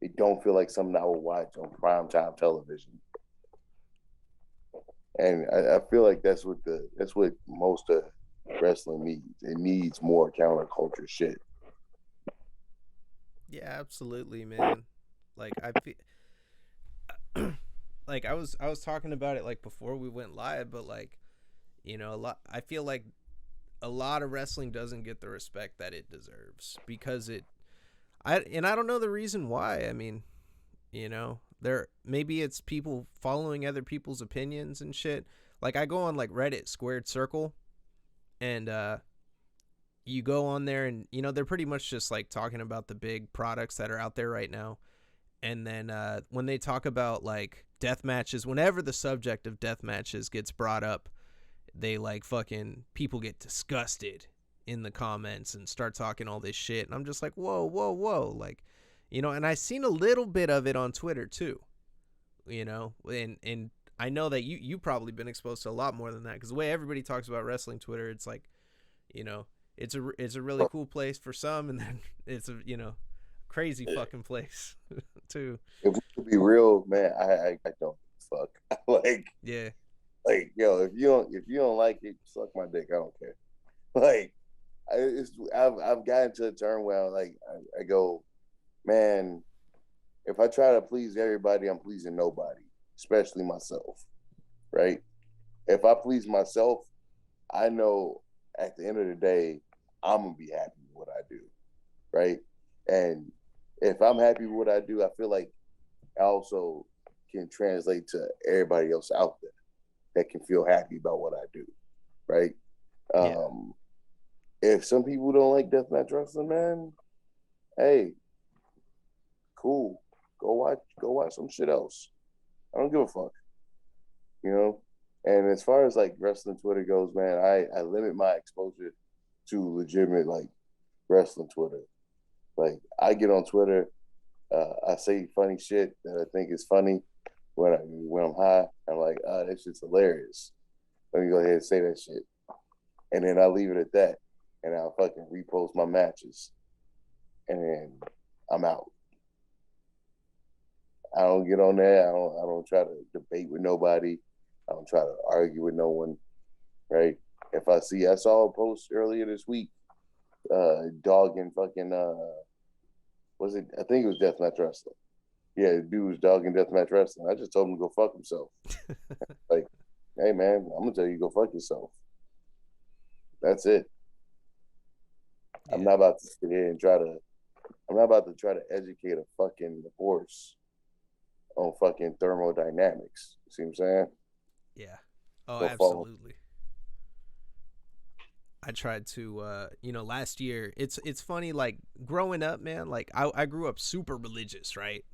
like something I would watch on primetime television. And I feel like that's what most of wrestling needs. It needs more counterculture shit. Yeah, absolutely, man. Like I feel like I was talking about it like before we went live, but like, a lot I feel like a lot of wrestling doesn't get the respect that it deserves because I don't know the reason why. I mean, there maybe it's people following other people's opinions and shit. Like I go on like Reddit Squared Circle, and you go on there, and they're pretty much just like talking about the big products that are out there right now. And then when they talk about like death matches, whenever the subject of death matches gets brought up, they like fucking people get disgusted in the comments and start talking all this shit. And I'm just like, whoa, whoa, whoa. Like, and I seen a little bit of it on Twitter too, and I know that you probably been exposed to a lot more than that, because the way everybody talks about wrestling Twitter, it's like, you know, it's a really cool place for some, and then it's a crazy fucking place too. If we could be real, man, I don't fuck. like Yeah, yo, if you don't like it, suck my dick. I don't care. Like I've gotten to a term where I go, man, if I try to please everybody, I'm pleasing nobody, especially myself. Right? If I please myself, I know at the end of the day, I'm gonna be happy with what I do. Right? And if I'm happy with what I do, I feel like I also can translate to everybody else out there that can feel happy about what I do. Right? yeah, If some people don't like deathmatch wrestling, man, hey, cool. Go watch some shit else. I don't give a fuck. You know? And as far as like wrestling Twitter goes, man, I limit my exposure to legitimate like wrestling Twitter. Like I get on Twitter, I say funny shit that I think is funny when I'm high. I'm like, that shit's hilarious. Let me go ahead and say that shit. And then I leave it at that. And I'll fucking repost my matches. And then I'm out. I don't get on there. I don't try to debate with nobody. I don't try to argue with no one. Right? If I saw a post earlier this week, dogging fucking was it, I think it was Deathmatch Wrestling. Yeah, the dude was dogging Deathmatch Wrestling. I just told him to go fuck himself. Like, hey man, I'm gonna tell you go fuck yourself. That's it. yeah, I'm not about to sit here and I'm not about to try to educate a fucking horse on fucking thermodynamics. You see what I'm saying? yeah. Oh, Go follow. absolutely. I tried to last year, it's funny, like growing up, man, like I grew up super religious, right?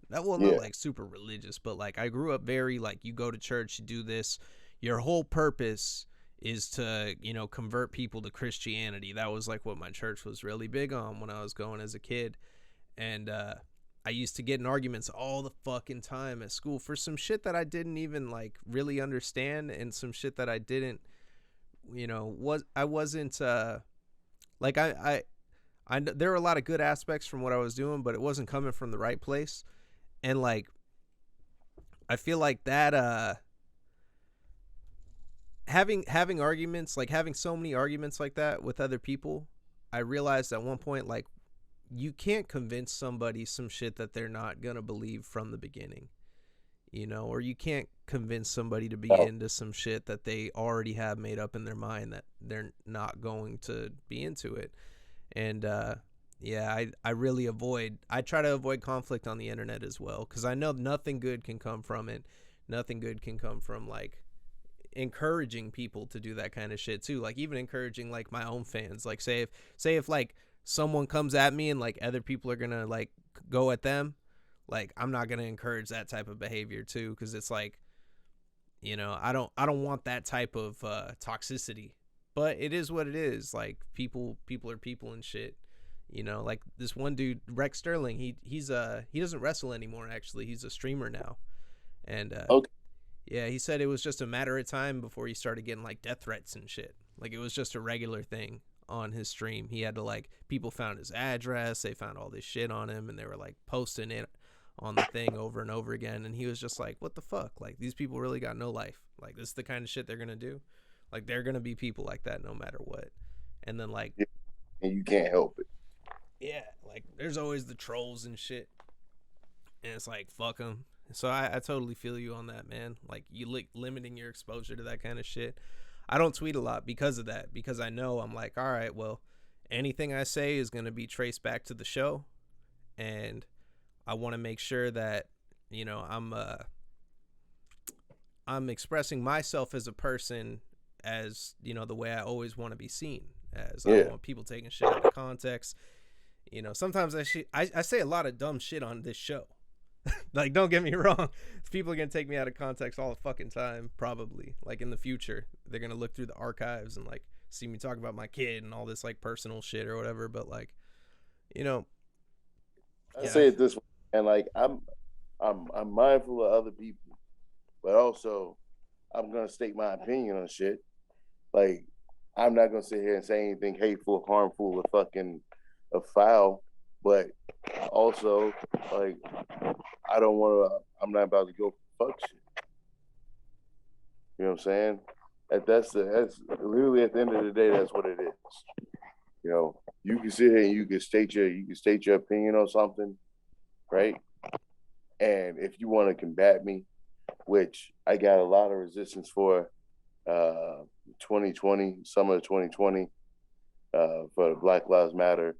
Well, not Yeah. like super religious, but like I grew up very like, you go to church, you do this, your whole purpose is to convert people to Christianity. That was like what my church was really big on when I was going as a kid. And I used to get in arguments all the fucking time at school for some shit that I didn't even like really understand, and some shit that I didn't, I wasn't like I there were a lot of good aspects from what I was doing, but it wasn't coming from the right place. And like I feel like that having arguments, like having so many arguments like that with other people, I realized at one point, like, you can't convince somebody some shit that they're not gonna believe from the beginning, or you can't convince somebody to be No. into some shit that they already have made up in their mind that they're not going to be into it. And yeah, I really I try to avoid conflict on the internet as well, because I know nothing good can come from it. Nothing good can come from like encouraging people to do that kind of shit too. Like even encouraging like my own fans. Like say if like someone comes at me and like other people are gonna like go at them, like I'm not gonna encourage that type of behavior too, because it's like, I don't want that type of toxicity. But it is what it is. Like people are people and shit. You know, like this one dude, Rex Sterling. He doesn't wrestle anymore. Actually, he's a streamer now, and Okay. yeah, he said it was just a matter of time before he started getting like death threats and shit. Like it was just a regular thing on his stream. He had to like people found his address, they found all this shit on him, and they were like posting it on the thing over and over again. And he was just like, "What the fuck? Like these people really got no life. Like this is the kind of shit they're gonna do. Like they're gonna be people like that no matter what." And then like, Yeah, and you can't help it. yeah, like there's always the trolls and shit, and it's like fuck them. So I totally feel you on that, man. Like you limiting your exposure to that kind of shit. I don't tweet a lot because of that, because I know I'm like, all right, well, anything I say is going to be traced back to the show, and I want to make sure that I'm expressing myself as a person, as the way I always want to be seen, as I don't want people taking shit out of context. Sometimes I say a lot of dumb shit on this show. Like, don't get me wrong, people are gonna take me out of context all the fucking time, probably. Like in the future, they're gonna look through the archives and like see me talk about my kid and all this like personal shit or whatever. But like, I say it this way, and like I'm mindful of other people, but also I'm gonna state my opinion on shit. Like I'm not gonna sit here and say anything hateful, harmful, or foul, but also like I don't want to. I'm not about to go fuck shit. You know what I'm saying? That's literally at the end of the day, that's what it is. You can sit here and you can state your opinion on something, right? And if you want to combat me, which I got a lot of resistance for, 2020, summer of 2020, for the Black Lives Matter,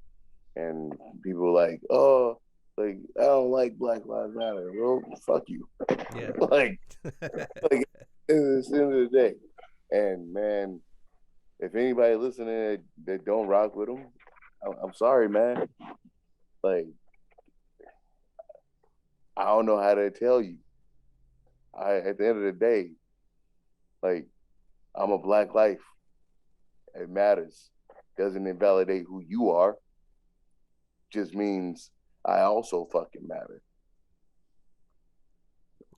and people like, oh, like I don't like Black Lives Matter. Well, fuck you. Yeah. like at the end of the day, and man, if anybody listening that don't rock with them, I'm sorry, man. Like I don't know how to tell you. At the end of the day, like I'm a black life. It matters. Doesn't invalidate who you are. Just means I also fucking matter.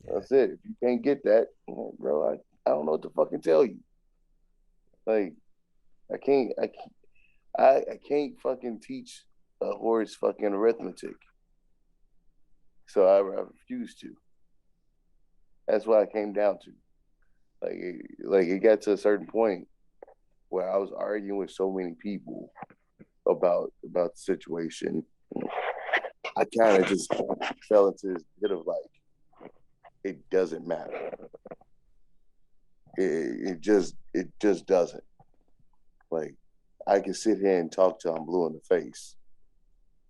Yeah. That's it. If you can't get that, bro, I don't know what to fucking tell you. Like I can't fucking teach a horse fucking arithmetic. So I refuse to. That's what I came down to. Like it got to a certain point where I was arguing with so many people about the situation. I kind of just fell into this bit of like, it doesn't matter. It just doesn't. Like I can sit here and talk till I'm blue in the face,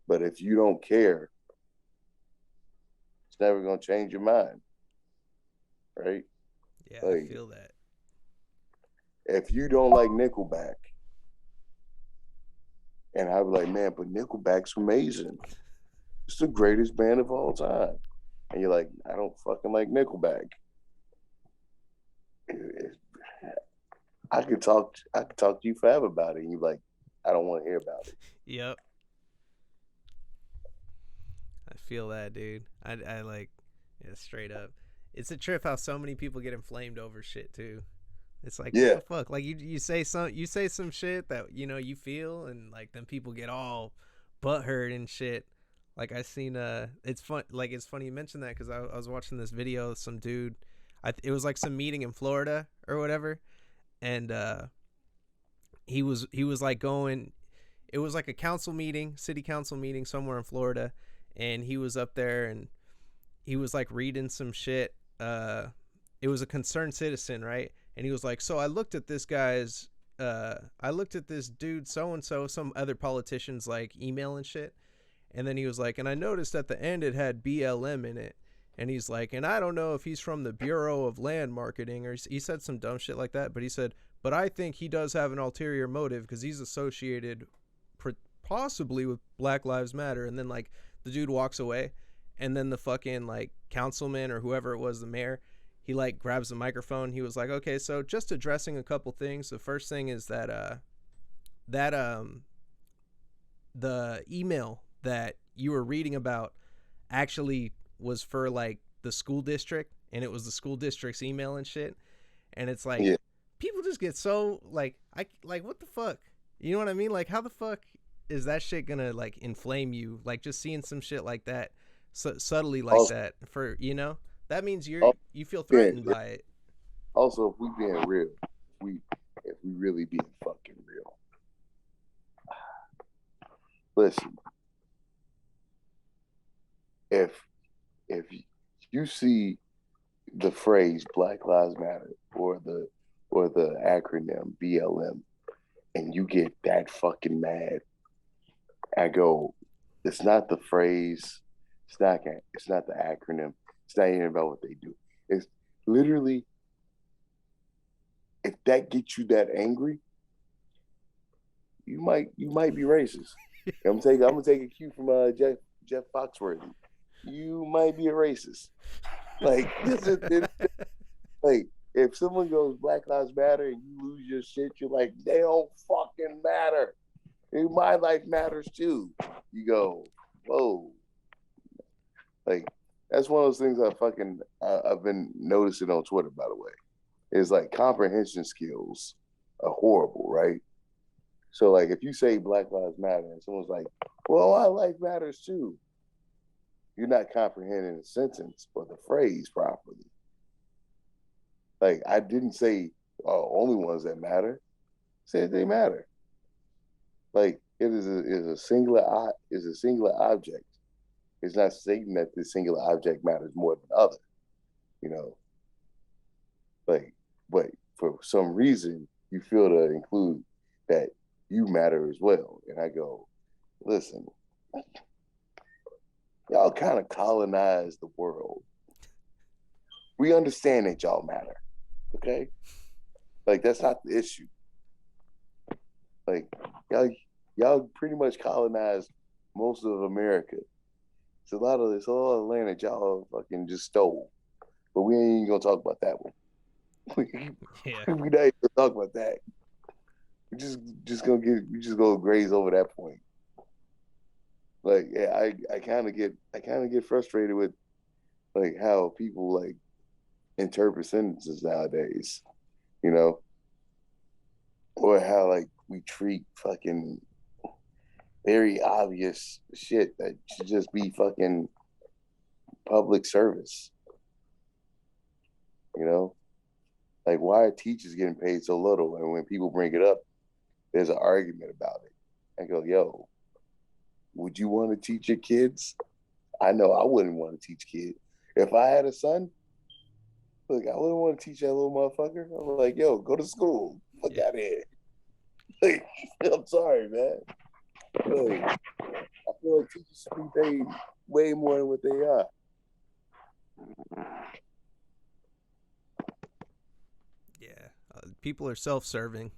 but if you don't care, it's never gonna change your mind, right? Yeah, like, I feel that. If you don't like Nickelback, and I'd be like, man, but Nickelback's amazing. It's the greatest band of all time. And you're like, I don't fucking like Nickelback. I could talk to you forever about it, and you're like, I don't want to hear about it. Yep. I feel that, dude. I like, yeah, straight up. It's a trip how so many people get inflamed over shit too. It's like, what the fuck? Like you say some shit that you feel, and like then people get all butthurt and shit. Like I seen it's fun. Like it's funny you mentioned that because I was watching this video of some dude. It was like some meeting in Florida or whatever, and he was like going. It was like a city council meeting somewhere in Florida, and he was up there and he was like reading some shit. It was a concerned citizen, right? And he was like, so I looked at this dude so-and-so, some other politicians like email and shit. And then he was like, and I noticed at the end it had BLM in it. And he's like, and I don't know if he's from the Bureau of Land Marketing, or he said some dumb shit like that. But he said, but I think he does have an ulterior motive because he's associated possibly with Black Lives Matter. And then like the dude walks away, and then the fucking like councilman or whoever it was, the mayor, he like grabs the microphone. He was like, okay, so just addressing a couple things. The first thing is that the email that you were reading about actually was for like the school district, and it was the school district's email and shit. And it's like Yeah. people just get so like what the fuck? You know what I mean? Like how the fuck is that shit gonna like inflame you? Like just seeing some shit like that, subtly like Also, that for that means also, you feel being, threatened by it. also, if we being real, we if we really being fucking real, listen. If if you see the phrase Black Lives Matter or the acronym BLM and you get that fucking mad, I go, it's not the phrase, it's not the acronym, it's not even about what they do. It's literally if that gets you that angry, you might be racist. I'm gonna take a cue from Jeff Foxworthy. You might be a racist. Like this is like if someone goes Black Lives Matter and you lose your shit, you're like, they don't fucking matter. My life matters too. You go, whoa. Like that's one of those things I've been noticing on Twitter, by the way. Is like comprehension skills are horrible, right? So like if you say Black Lives Matter and someone's like, well, our life matters too, you're not comprehending the sentence or the phrase properly. Like I didn't say only ones that matter. I said they matter. Like it is a singular object. It's not stating that this singular object matters more than other, you know. Like, but for some reason you feel to include that you matter as well. And I go, listen, y'all kind of colonized the world. We understand that y'all matter. Okay? Like that's not the issue. Like y'all pretty much colonized most of America. It's a lot of land that y'all fucking just stole. But we ain't even gonna talk about that one. Yeah. We not even gonna talk about that. We just gonna graze over that point. Like yeah, I kind of get frustrated with like how people like interpret sentences nowadays, you know, or how like we treat fucking very obvious shit that should just be fucking public service, you know, like why are teachers getting paid so little, and when people bring it up, there's an argument about it. I go, yo, would you want to teach your kids? I know I wouldn't want to teach kids. If I had a son, look, I wouldn't want to teach that little motherfucker. I'm like, yo, go to school. Fuck Yeah. out of here. Like, I'm sorry, man. Like, I feel like teachers should be paid way more than what they are. Yeah. People are self-serving,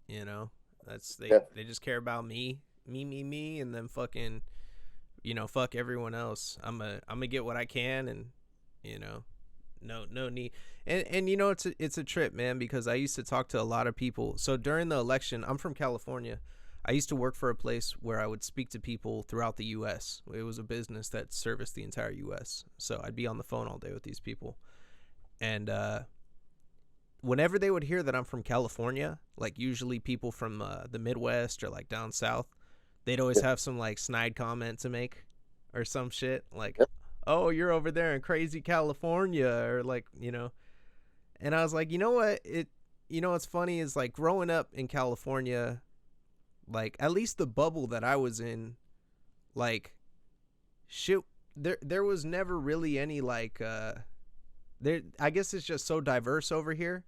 you know. That's Yeah. they just care about me, and then fucking, fuck everyone else. I'm gonna get what I can, and you know, no need. And it's a trip, man, because I used to talk to a lot of people. So during the election, I'm from California. I used to work for a place where I would speak to people throughout the U.S. It was a business that serviced the entire U.S. So I'd be on the phone all day with these people, and whenever they would hear that I'm from California, like usually people from the Midwest or like down south, they'd always have some like snide comment to make or some shit like, "Oh, you're over there in crazy California," or like, And I was like, you know what? What's funny is like growing up in California, like at least the bubble that I was in, like shit, there was never really any like there. I guess it's just so diverse over here.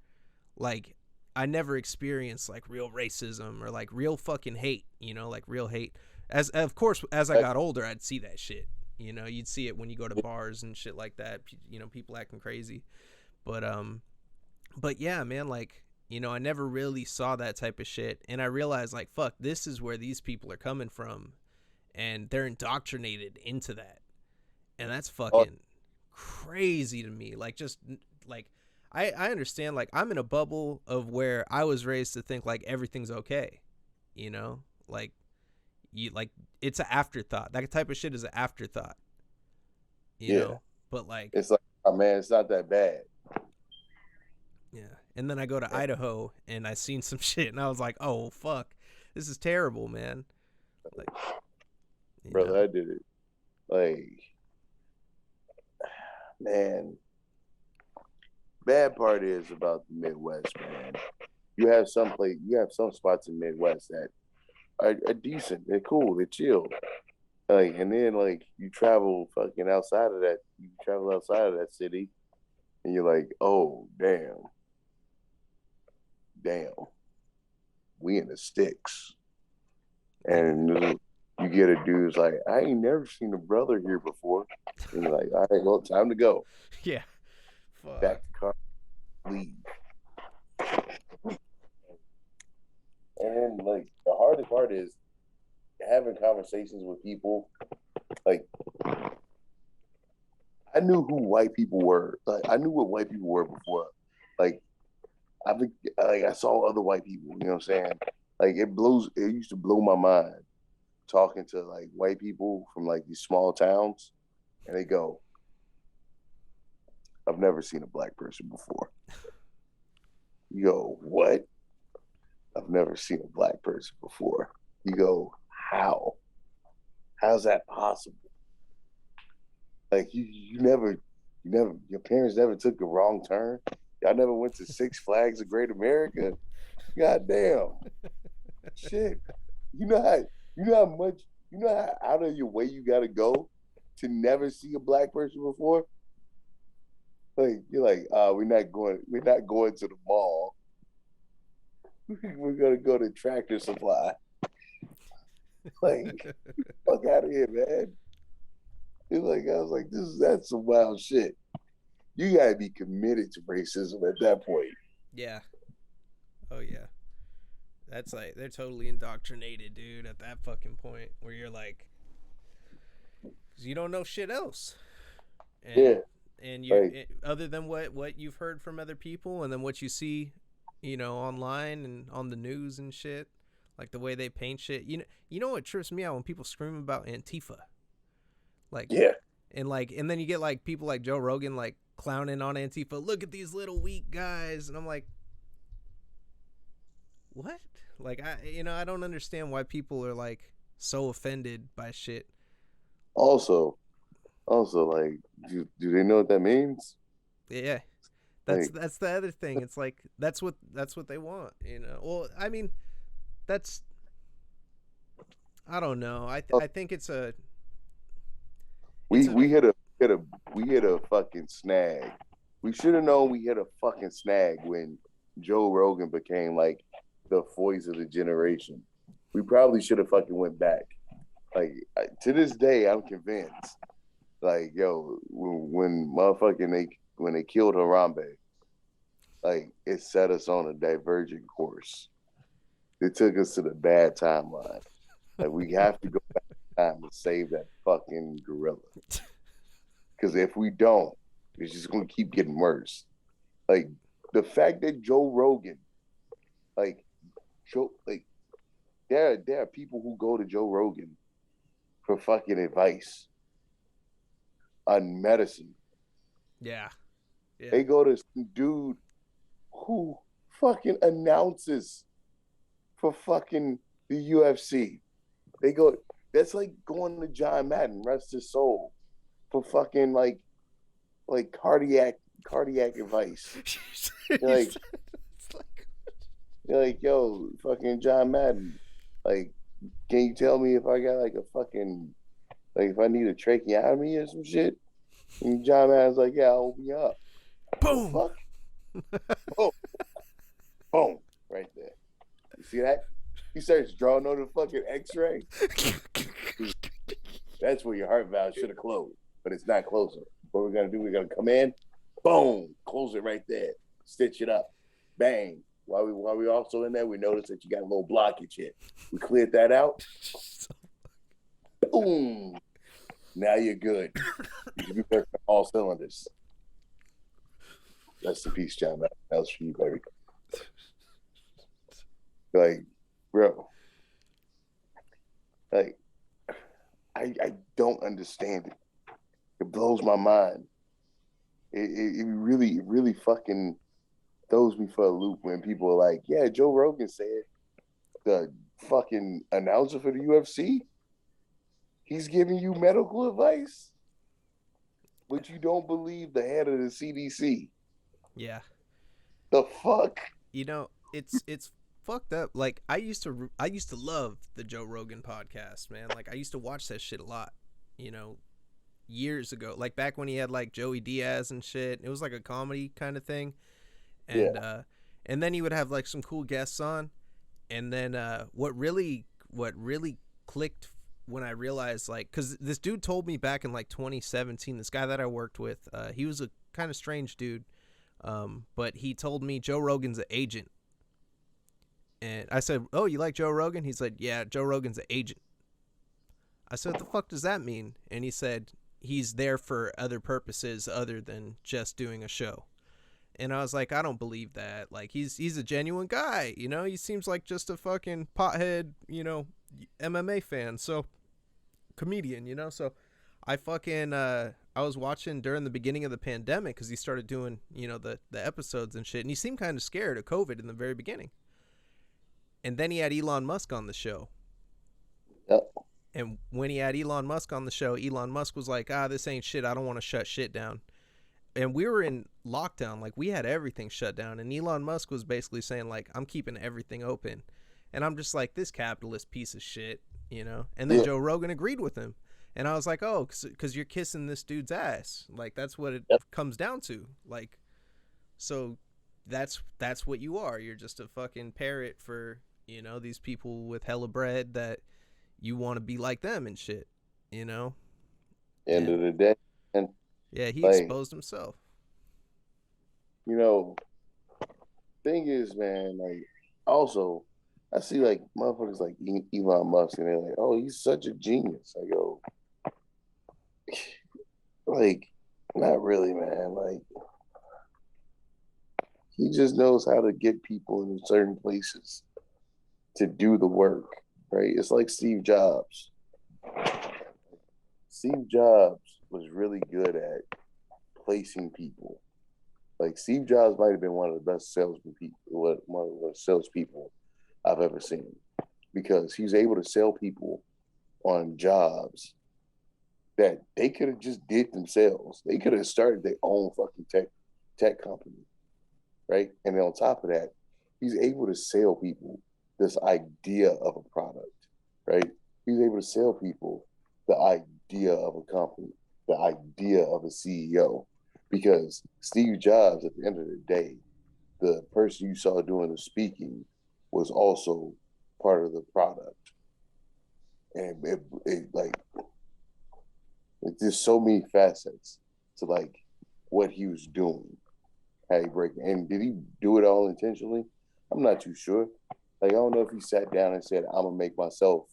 Like I never experienced like real racism or like real fucking hate, like real hate. As of course as I got older, I'd see that shit. You'd see it when you go to bars and shit like that. People acting crazy. But yeah, man, like I never really saw that type of shit, and I realized like fuck, this is where these people are coming from, and they're indoctrinated into that, and that's fucking crazy to me. Like just like I understand, like I'm in a bubble of where I was raised to think like everything's okay, like you like it's an afterthought. That type of shit is an afterthought, you Yeah. know. But like, It's like, oh man, it's not that bad. yeah. And then I go to Idaho and I seen some shit and I was like, oh fuck, this is terrible, man. Like, Brother, I did it. Like, man, bad part is about the Midwest, man. You have some spots in the Midwest that are decent. They're cool. They're chill. Like, and then like you travel outside of that city, and you're like, oh damn, we in the sticks. And you get a dude's like, I ain't never seen a brother here before. And you're like, all right, well, time to go. Yeah. Fuck. Back to car, leave. And then, like, the hardest part is having conversations with people. Like, I knew who white people were. Like, I knew what white people were before. Like, I saw other white people. You know what I'm saying? Like, it used to blow my mind talking to like white people from like these small towns, and they go, I've never seen a black person before. You go, what? I've never seen a black person before. You go, how? How's that possible? Like you never, your parents never took a wrong turn. Y'all never went to Six Flags of Great America. God damn. Shit. You know how out of your way you gotta go to never see a black person before? Like you're like, we're not going to the mall. We're gonna go to Tractor Supply. Like, fuck out of here, man. It's like I was like, that's some wild shit. You gotta be committed to racism at that point. Yeah. Oh yeah. That's like they're totally indoctrinated, dude. At that fucking point where you're like, because you don't know shit else. And, yeah. And you, other than what you've heard from other people, and then what you see, you know, online and on the news and shit, like the way they paint shit. You know what trips me out when people scream about Antifa. Like, yeah. And then you get like people like Joe Rogan like clowning on Antifa. Look at these little weak guys, and I'm like, what? Like I don't understand why people are like so offended by shit. Also, like, do they know what that means? Yeah, that's the other thing. It's like that's what they want, you know. Well, I mean, that's I don't know. I think it's a we hit a fucking snag. We should have known we hit a fucking snag when Joe Rogan became like the voice of the generation. We probably should have fucking went back. Like to this day, I'm convinced. Like yo, when they killed Harambe, like it set us on a divergent course. It took us to the bad timeline. Like we have to go back in time to save that fucking gorilla. Because if we don't, it's just gonna keep getting worse. Like the fact that Joe Rogan, there are people who go to Joe Rogan for fucking advice on medicine. Yeah. They go to some dude who fucking announces for fucking the UFC. They go. That's like going to John Madden, rest his soul, for fucking like cardiac advice. You're like, yo, fucking John Madden. Like, can you tell me if I got like a fucking if I need a tracheotomy or some shit? And John Madden's like, yeah, I'll open you up. Boom. Fuck. Boom. Boom. Right there. You see that? He starts drawing on the fucking X-ray. That's where your heart valve should have closed, but it's not closing. What we're gonna do? We're gonna come in, boom, close it right there, stitch it up, bang. While we also in there, we noticed that you got a little blockage here. We cleared that out. Boom. Now you're good. You can be working all cylinders. Rest in peace, John. That was for you, baby. Like, bro, Like I don't understand it. It blows my mind. It really fucking throws me for a loop when people are like, yeah, Joe Rogan said the fucking announcer for the UFC, he's giving you medical advice, but you don't believe the head of the CDC. Yeah. The fuck? It's fucked up. Like I used to love the Joe Rogan podcast, man. Like I used to watch that shit a lot. You know, years ago, like back when he had like Joey Diaz and shit. It was like a comedy kind of thing, and Yeah. uh, and then he would have like some cool guests on, and then what really clicked when I realized, like, because this dude told me back in like 2017, this guy that I worked with, he was a kind of strange dude, but he told me Joe Rogan's an agent, and I said, "Oh, you like Joe Rogan?" He's like, "Yeah, Joe Rogan's an agent." I said, "What the fuck does that mean?" And he said, "He's there for other purposes other than just doing a show." And I was like, I don't believe that. Like he's a genuine guy, you know? He seems like just a fucking pothead, MMA fan. So comedian, you know? So I fucking I was watching during the beginning of the pandemic cuz he started doing, the episodes and shit, and he seemed kind of scared of COVID in the very beginning. And then he had Elon Musk on the show. Yep. And when he had Elon Musk on the show, Elon Musk was like, "This ain't shit. I don't want to shut shit down." And we were in lockdown, like we had everything shut down, and Elon Musk was basically saying like, "I'm keeping everything open," and I'm just like, this capitalist piece of shit. And then Yeah. Joe Rogan agreed with him, and I was like, oh, because you're kissing this dude's ass, like that's what it Yep. comes down to, like, so that's what you are. You're just a fucking parrot for these people with hella bread that you want to be like them and shit, you know. End And of the day, and yeah, he like, exposed himself. you know, thing is, man, like, also, I see like motherfuckers like Elon Musk, and they're like, "Oh, he's such a genius." I go, like, not really, man. Like, he just knows how to get people in certain places to do the work, right? It's like Steve Jobs. Steve Jobs was really good at placing people. Like Steve Jobs might have been one of the best salesmen people, one of the salespeople I've ever seen, because he was able to sell people on jobs that they could have just did themselves. They could have started their own fucking tech company, right? And then on top of that, he's able to sell people this idea of a product, right? He's able to sell people the idea of a company, the idea of a CEO. Because Steve Jobs, at the end of the day, the person you saw doing the speaking was also part of the product. And like, there's so many facets to like what he was doing. How he break, and did he do it all intentionally? I'm not too sure. Like I don't know if he sat down and said, "I'm gonna make myself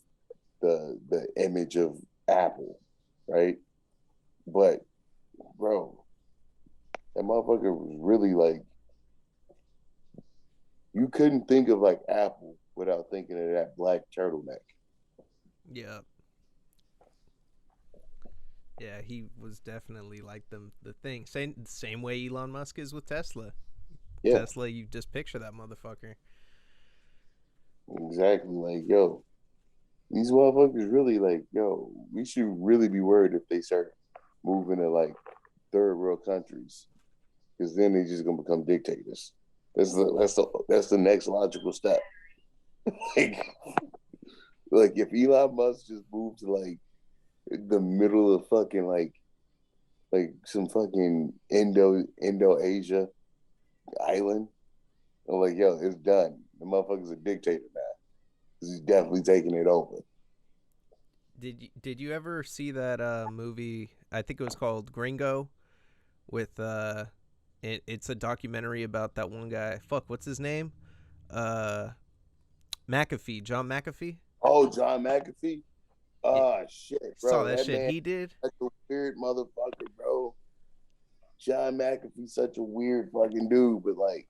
the image of Apple," right? But bro, that motherfucker was really like, you couldn't think of like Apple without thinking of that black turtleneck. Yeah. Yeah, he was definitely like the thing. Same way Elon Musk is with Tesla. Yeah, Tesla, you just picture that motherfucker. exactly. Like, yo, these motherfuckers really like, yo, we should really be worried if they start moving to like third world countries, because then they just gonna become dictators. That's the next logical step. like, like if Elon Musk just moved to like the middle of fucking like some fucking Indo Asia island, I'm like, yo, it's done. The motherfucker's a dictator now. He's definitely taking it over. Did you ever see that movie? I think it was called Gringo with it's a documentary about that one guy. Fuck, what's his name? Uh McAfee, John McAfee? Oh, John McAfee. Yeah, Oh shit, saw bro. that That shit man he did? such a weird motherfucker, bro. John McAfee's such a weird fucking dude, but like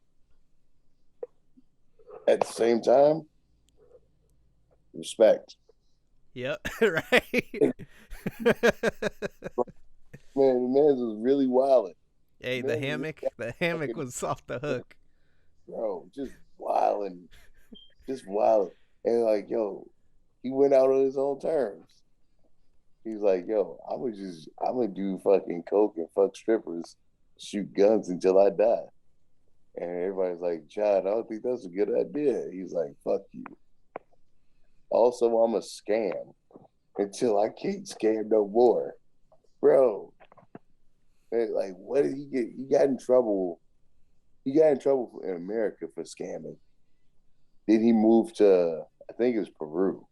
at the same time, respect. Yep. Right. Man, the man was really wilding. Hey, The the man was hammock. really The hammock fucking, was off the hook. bro, just wilding. And like, yo, he went out on his own terms. He's like, yo, I'm gonna do fucking coke and fuck strippers, shoot guns until I die. And everybody's like, John, I don't think that's a good idea. He's like, fuck you. Also, I'm a scam until I can't scam no more. Bro, like, what did he get? He got in trouble. He got in trouble in America for scamming. Then he moved to, I think it was Peru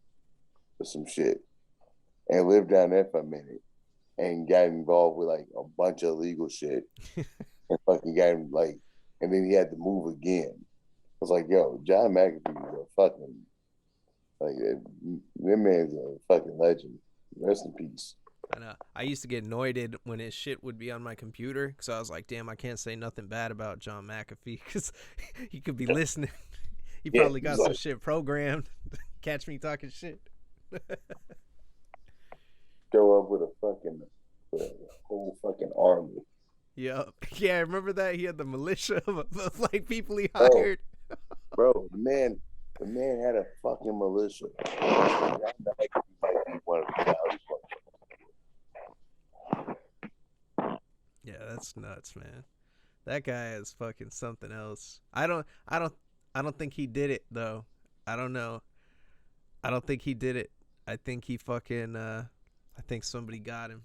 or some shit, and lived down there for a minute and got involved with like a bunch of illegal shit and fucking got him like, and then he had to move again. I was like, yo, John McAfee is a fucking, like, that man's a fucking legend. Rest in peace. I know. I used to get annoyed when his shit would be on my computer because I was like, damn, I can't say nothing bad about John McAfee because he could be listening. He Yeah, probably got he's some like, shit programmed. Catch me talking shit. show up with a whole fucking army. Yep. Yeah, I remember that. He had the militia of like people he Bro, hired. bro, the man had a fucking militia. John McAfee might be one of the loudest Yeah, that's nuts, man. That guy is fucking something else. I don't think he did it though. I don't know. I don't think he did it. I think he fucking I think somebody got him.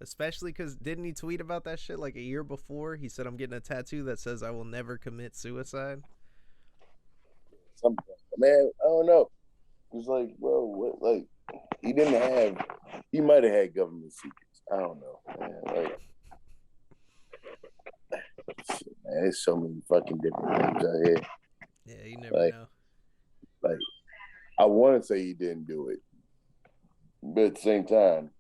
Especially cuz didn't he tweet about that shit like a year before? He said I'm getting a tattoo that says I will never commit suicide. something. Man, I don't know. It's like, bro, what? Like, he didn't have. He might have had government secrets. I don't know, man. Like, shit, man, there's so many fucking different things out here. Yeah, you never Like, know. like, I want to say he didn't do it, but at the same time,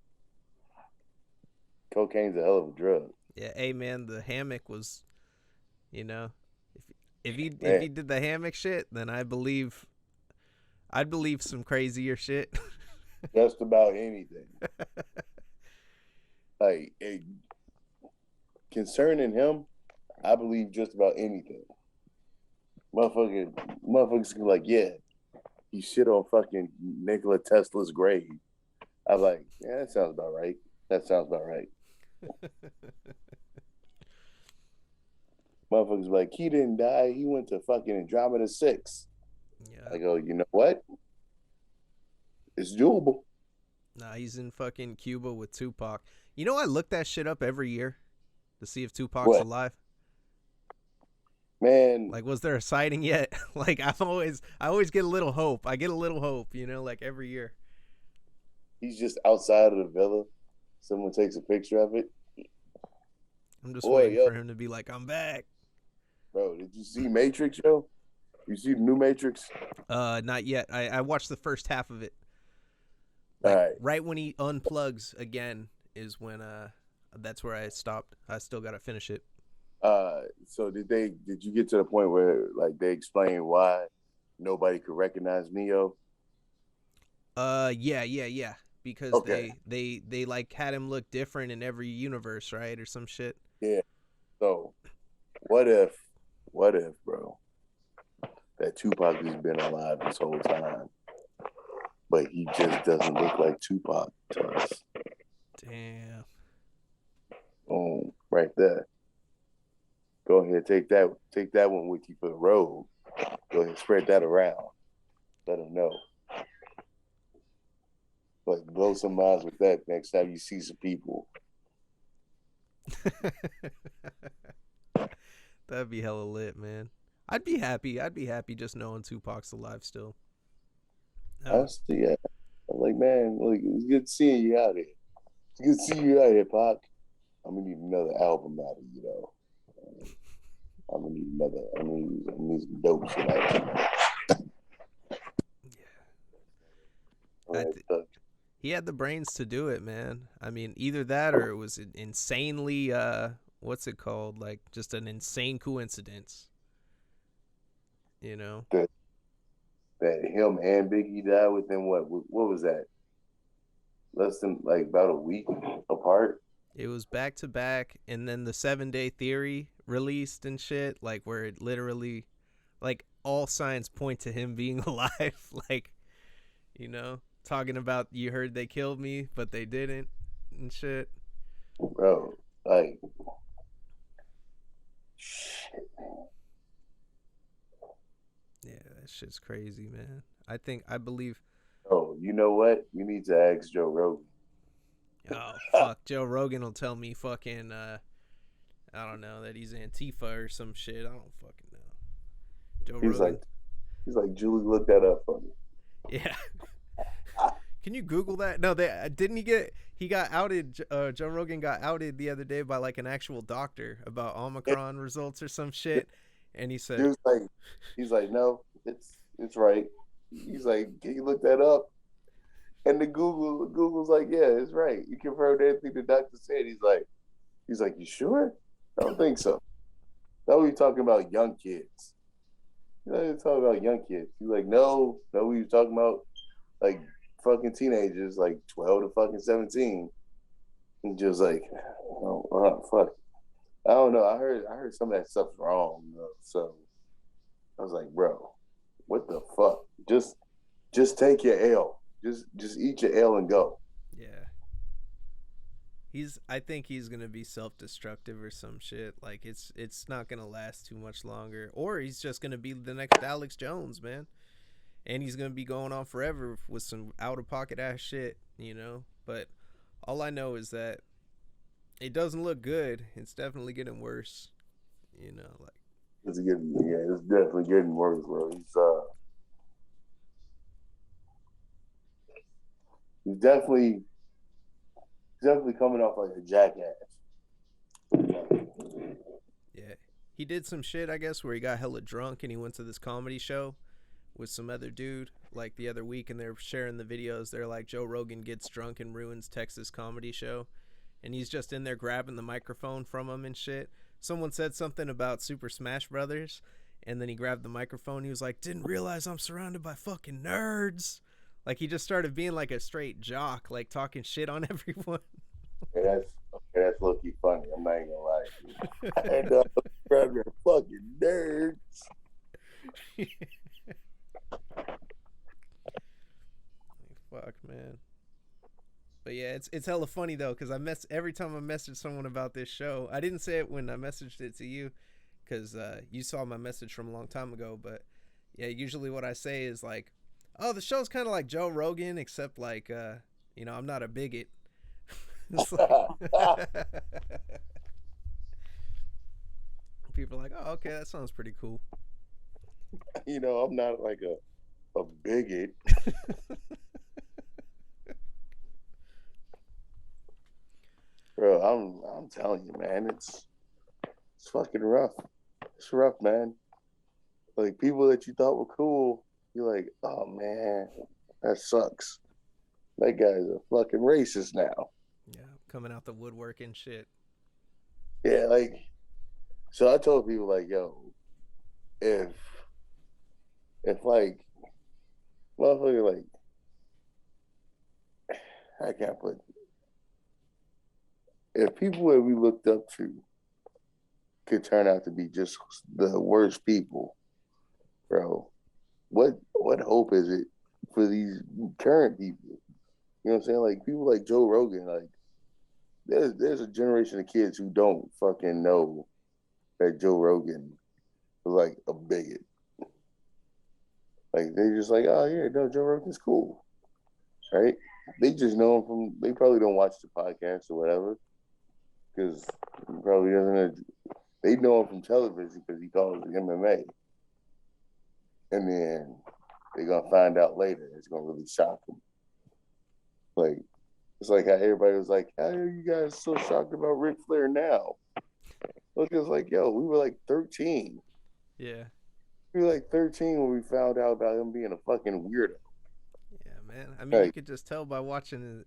cocaine's a hell of a drug, Yeah, hey man, the hammock was, you know, if man. he did the hammock shit, then I'd believe some crazier shit. Just about anything. Like, concerning him, I believe just about anything. Motherfuckers can be like, yeah, he shit on fucking Nikola Tesla's grave. I'm like, yeah, that sounds about right. That sounds about right. Motherfuckers like, he didn't die. He went to fucking Andromeda 6. Yeah. I go, you know what? It's doable. Nah, he's in fucking Cuba with Tupac. You know, I look that shit up every year to see if Tupac's What? alive. Man, Like, was there a sighting yet? Like, I always get a little hope. I get a little hope, like every year. he's just outside of the villa. Someone takes a picture of it. I'm just Boy, waiting yo, for him to be like, I'm back. bro, did you see Matrix, yo? You see the new Matrix? Not yet. I watched the first half of it. All Like right. right when he unplugs again is when that's where I stopped. I still gotta finish it. So did you get to the point where like they explain why nobody could recognize Neo? Yeah. Because Okay. they like had him look different in every universe, right, or some shit. Yeah. So what if, bro, that Tupac has been alive this whole time, but he just doesn't look like Tupac to us? Damn. Boom, right there. Go ahead, take that one with you for the road. Go ahead, spread that around. Let them know. Like, blow some minds with that next time you see some people. That'd be hella lit, man. I'd be happy. I'd be happy just knowing Tupac's alive still. Honestly, yeah. I'm like, man, like, it's good seeing you out here. It's good seeing you out here, Pac. I'm gonna need another album out of you, though. I'm gonna need another. I need some dope shit out of you. All I right, th- so, he had the brains to do it, man. I mean, either that or it was insanely what's it called? Like just an insane coincidence. You know? that him and Biggie died within what was that? less than like about a week apart. It was back to back, and then the 7 Day Theory released and shit, like where it literally, like all signs point to him being alive. Like, you know, talking about you heard they killed me, but they didn't, and shit. Bro, like shit. Yeah, that shit's crazy, man. I believe. Oh, you know what? We need to ask Joe Rogan. Oh fuck, Joe Rogan will tell me fucking I don't know that he's Antifa or some shit. I don't fucking know. Joe He's like, Rogan. Julie, look that up for me. Yeah. Can you Google that? No, they didn't he get he got outed. Joe Rogan got outed the other day by like an actual doctor about Omicron results or some shit, and he He said, was like, no, it's right. He's like, can you look that up? And the Google's like, yeah, it's right. You confirmed everything the doctor said. He's like, you sure? I don't think so. Now we talking about young kids. You know, you're talking about young kids. He's like, no, we were talking about like fucking teenagers, like 12 to fucking 17. And just like, fuck. I don't know. I heard some of that stuff's wrong. So I was like, bro, what the fuck? Just take your L. Just eat your L and go. yeah, I think he's gonna be self-destructive or some shit. Like it's not gonna last too much longer, or he's just gonna be the next Alex Jones, man. And he's gonna be going on forever with some out-of-pocket ass shit, you know. But all I know is that it doesn't look good. It's definitely getting worse, you know. Like It's definitely getting worse, bro. He's definitely coming off like a jackass. yeah, he did some shit, I guess, where he got hella drunk and he went to this comedy show with some other dude like the other week, and they're sharing the videos. They're like, Joe Rogan gets drunk and ruins Texas comedy show, and he's just in there grabbing the microphone from him and shit. Someone said something about Super Smash Brothers, and then he grabbed the microphone. He was like, didn't realize I'm surrounded by fucking nerds. Like he just started being like a straight jock, like talking shit on everyone. That's low key funny. I'm not even gonna lie to you. And brother, fucking nerds. Fuck, man. But yeah, it's hella funny though, because every time I message someone about this show, I didn't say it when I messaged it to you, because you saw my message from a long time ago. But yeah, usually what I say is like, oh, the show's kind of like Joe Rogan, except like, you know, I'm not a bigot. It's like people are like, oh, okay, that sounds pretty cool. You know, I'm not like a bigot. Bro, I'm telling you, man, it's fucking rough. It's rough, man. Like people that you thought were cool, you're like, oh man, that sucks. That guy's a fucking racist now. Yeah, coming out the woodwork and shit. Yeah, like so I told people like, yo, if like motherfucker like I can't put if people that we looked up to could turn out to be just the worst people, bro, what hope is it for these current people? You know what I'm saying? Like people like Joe Rogan, like there's a generation of kids who don't fucking know that Joe Rogan was like a bigot. Like they're just like, oh yeah, no, Joe Rogan's cool, right? They just know him from. They probably don't watch the podcast or whatever because he probably doesn't. They know him from television because he calls it MMA, and then they're gonna find out later. It's gonna really shock them. Like it's like how everybody was like, how are you guys so shocked about Ric Flair now? Look, it's like, yo, we were like 13. Yeah. We were like 13 when we found out about him being a fucking weirdo. Yeah, man. I mean, you Like, could just tell by watching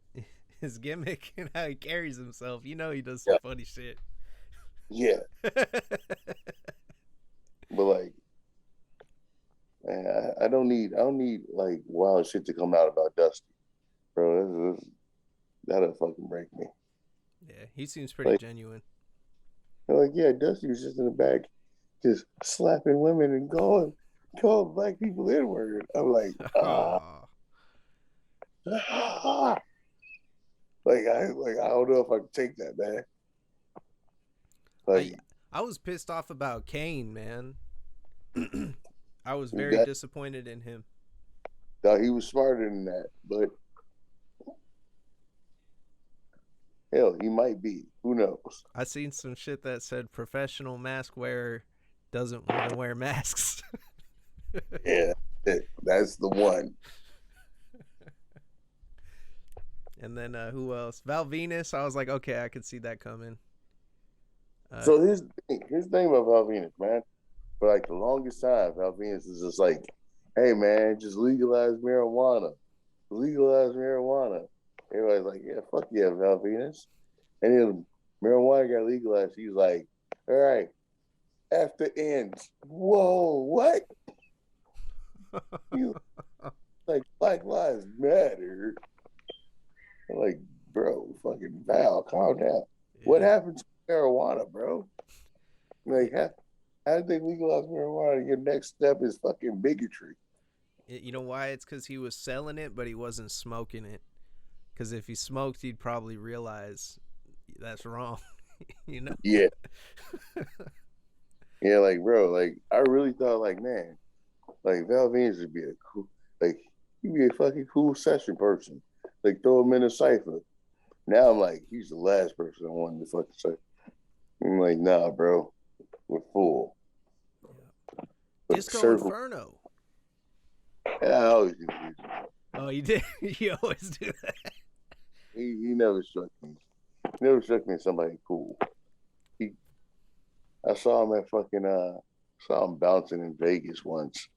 his gimmick and how he carries himself. You know, he does some yeah, funny shit. yeah. But like, man, I don't need like wild shit to come out about Dusty, bro. that'll fucking break me. Yeah, he seems pretty Like, genuine. they're like, yeah, Dusty was just in the back, just slapping women and calling black people N-word. I'm like, Oh, ah. I don't know if I can take that, man. I Like I was pissed off about Kane, man. I was very that, disappointed in him. thought he was smarter than that, but hell, he might be. Who knows? I seen some shit that said professional mask wearer doesn't want to wear masks. Yeah, that's the one. And then who else? Val Venus. I was like, okay, I could see that coming. Uh, So here's the thing about Val Venus, man. For like the longest time, Val Venus is just like, hey man, just legalize marijuana. Legalize marijuana. Everybody's like, yeah, fuck yeah, Val Venus. And then marijuana got legalized. He's like, all right, after ends. Whoa, what? You like Black Lives Matter? I'm like, bro, fucking Val, calm down. What yeah. happened to marijuana, bro? Like, how did they legalize marijuana? Your next step is fucking bigotry. You know why? It's because he was selling it, but he wasn't smoking it. Because if he smoked, he'd probably realize that's wrong. you know? Yeah, yeah, like, bro, like, I really thought, like, man, like, Val Venus would be a cool, like, he'd be a fucking cool session person. Like, throw him in a cipher. Now I'm like, he's the last person I wanted to fucking say. I'm like, nah, bro, we're full. Yeah. But Disco circle, Inferno. yeah, I always do this. Oh, you did? You always do that. He never struck me. He never struck me as somebody cool. He, I saw him at fucking, saw him bouncing in Vegas once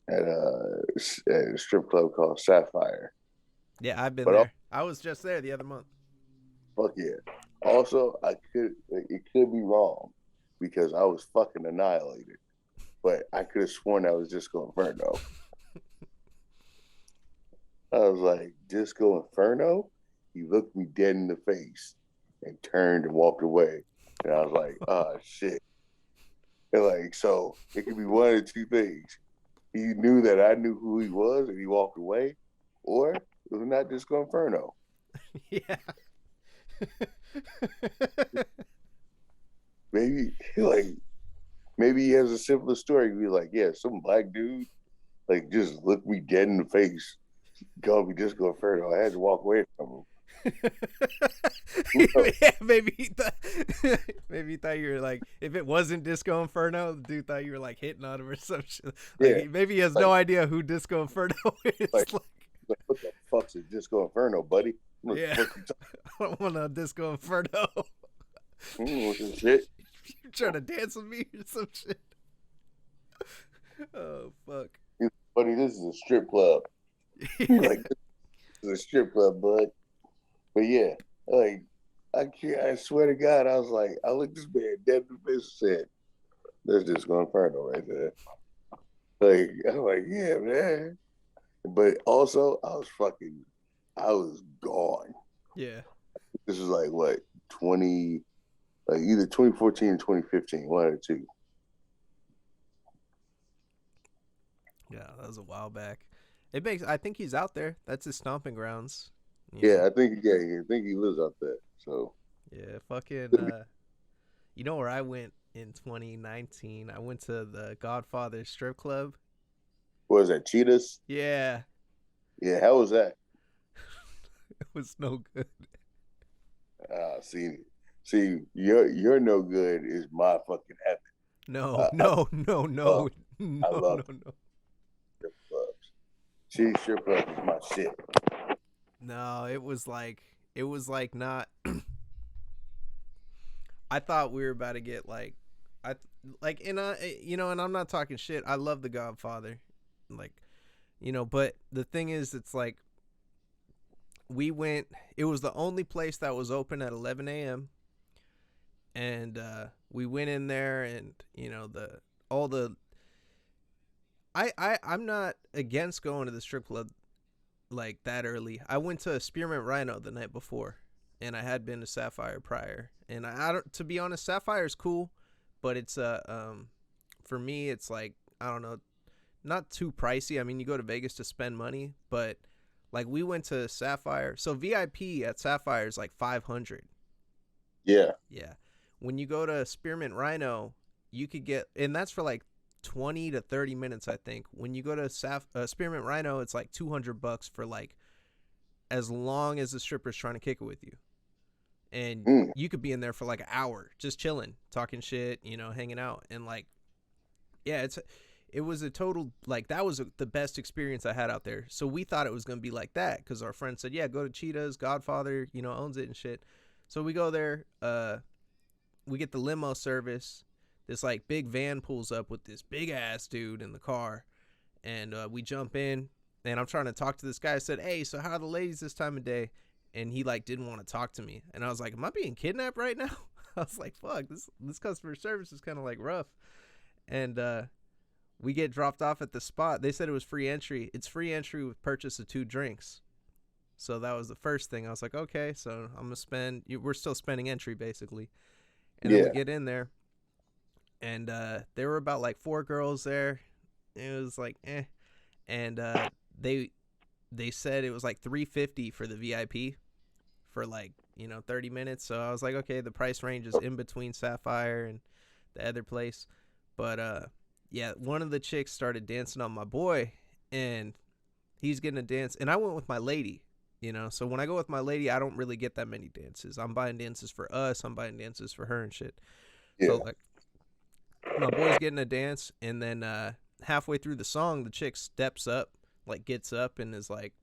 at a strip club called Sapphire. Yeah, I've been But there. I was just there the other month. fuck yeah. Also, it could be wrong because I was fucking annihilated, but I could have sworn that was Disco Inferno. I was like, Disco Inferno? He looked me dead in the face and turned and walked away. And I was like, oh shit. And like, so it could be one of two things. He knew that I knew who he was and he walked away, or it was not Disco Inferno. yeah. Maybe like maybe he has a simpler story. He'd be like, yeah, some black dude like just looked me dead in the face, called me Disco Inferno. I had to walk away from him. yeah, maybe he thought maybe he thought you were like if it wasn't Disco Inferno, the dude thought you were like hitting on him or some shit. Yeah, Like maybe he has like, no idea who Disco Inferno is. like, like what the fuck's a Disco Inferno, buddy? What yeah, the fuck you I don't want a Disco Inferno. what's this shit? You're trying to dance with me or some shit. Oh fuck. Buddy, this is a strip club. Like this is a strip club, bud. But yeah, like I swear to God, I was like, I looked this man dead in the face and said, "That's Disco Inferno right there." Like I'm like, yeah, man. But also, I was gone. Yeah. This was like what 20, like either 2014 or 2015, one of the two. Yeah, that was a while back. It makes I think he's out there. That's his stomping grounds. You Yeah, know? I think he lives out there. So Yeah, fucking you know where I went in 2019? I went to the Godfather strip club. what was that? Cheetahs? Yeah. Yeah, how was that? It was no good. See, your no good is my fucking heaven. No, Uh, I, no, no, love, no. I No, love no, no. strip clubs. See, strip clubs is my shit. No, it was like not I thought we were about to get I like and I you know and I'm not talking shit. I love The Godfather. Like but the thing is it's like we went it was the only place that was open at 11 a.m. and we went in there and the all the I'm not against going to the strip club like that early. I went to Spearmint Rhino the night before, and I had been to Sapphire prior. And I don't, to be honest, Sapphire's cool, but it's for me, it's like, I don't know, not too pricey. I mean, you go to Vegas to spend money, but like we went to Sapphire, so VIP at Sapphire is like 500. Yeah. Yeah, when you go to Spearmint Rhino, you could get, and that's for like 20 to 30 minutes, I think. When you go to Spearmint Rhino, it's like $200 for like as long as the stripper's trying to kick it with you, and Mm. you could be in there for like an hour just chilling, talking shit, you know, hanging out, and like, yeah, it was a total, like, that was the best experience I had out there. So we thought it was gonna be like that because our friend said, yeah, go to Cheetah's, Godfather, you know, owns it and shit. So we go there, we get the limo service. This like big van pulls up with this big ass dude in the car, and we jump in, and I'm trying to talk to this guy. I said, hey, so how are the ladies this time of day? And he like didn't want to talk to me, and I was like, am I being kidnapped right now? I was like, fuck, this customer service is kind of like rough. And we get dropped off at the spot. They said it was free entry. It's free entry with purchase of 2 drinks. So that was the first thing. I was like, okay, so I'm gonna spend, we're still spending entry basically. And then we Yeah. get in there, and there were about like 4 girls there. It was like, eh. And they said it was like $350 for the VIP for like, you know, 30 minutes. So I was like, okay, the price range is in between Sapphire and the other place. But yeah, one of the chicks started dancing on my boy, and he's getting a dance, and I went with my lady, you know. So when I go with my lady, I don't really get that many dances. I'm buying dances for us, I'm buying dances for her and shit. So Yeah. like, my boy's getting a dance, and then halfway through the song, the chick steps up, like gets up and is like,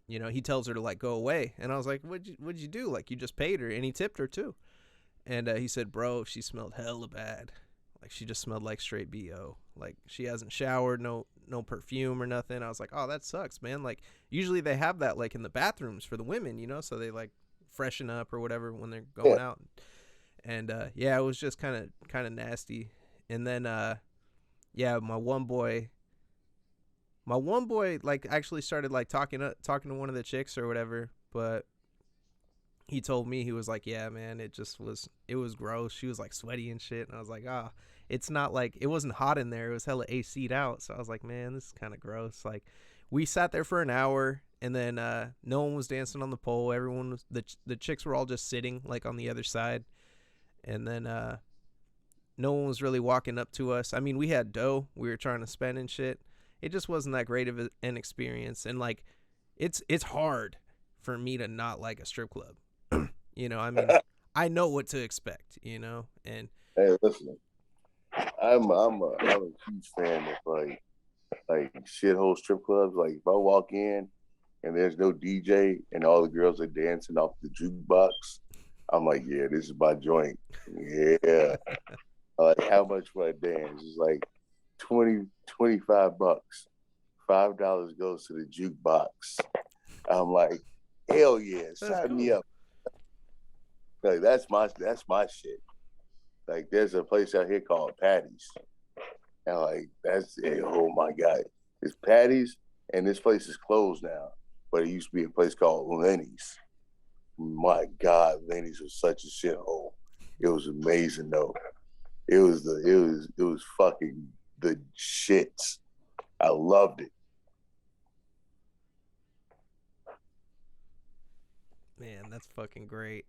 you know, he tells her to like go away, and I was like, what'd you do? Like, you just paid her, and he tipped her too. And he said, bro, she smelled hella bad. Like, she just smelled like straight BO. Like, she hasn't showered, no perfume or nothing. I was like, oh, that sucks, man. Like, usually they have that like in the bathrooms for the women, you know, so they like freshen up or whatever when they're Yeah. going out. And yeah, it was just kind of nasty. And then yeah, my one boy like actually started like talking to one of the chicks or whatever, but he told me, he was like, yeah, man, it was gross. She was like sweaty and shit, and I was like, ah, it's not like, it wasn't hot in there, it was hella AC'd out. So I was like, man, this is kind of gross. Like, we sat there for an hour, and then no one was dancing on the pole. Everyone was, the chicks were all just sitting like on the other side, and then no one was really walking up to us. I mean, we had dough we were trying to spend and shit. It just wasn't that great of an experience. And like, it's hard for me to not like a strip club. You know, I mean, I know what to expect, you know. And Hey, listen, I'm a huge fan of like shithole strip clubs. Like if I walk in and there's no DJ and all the girls are dancing off the jukebox, I'm like, yeah, this is my joint. Yeah. Like, how much for a dance? It's like 25 bucks. $5 goes to the jukebox. I'm like, hell yeah, sign me up. Like that's my shit. Like there's a place out here called Patty's. And like that's it. Oh my God. It's Patty's, and this place is closed now. But it used to be a place called Lenny's. My God, Lenny's was such a shithole. It was amazing though. It was fucking the shits. I loved it. man, that's fucking great.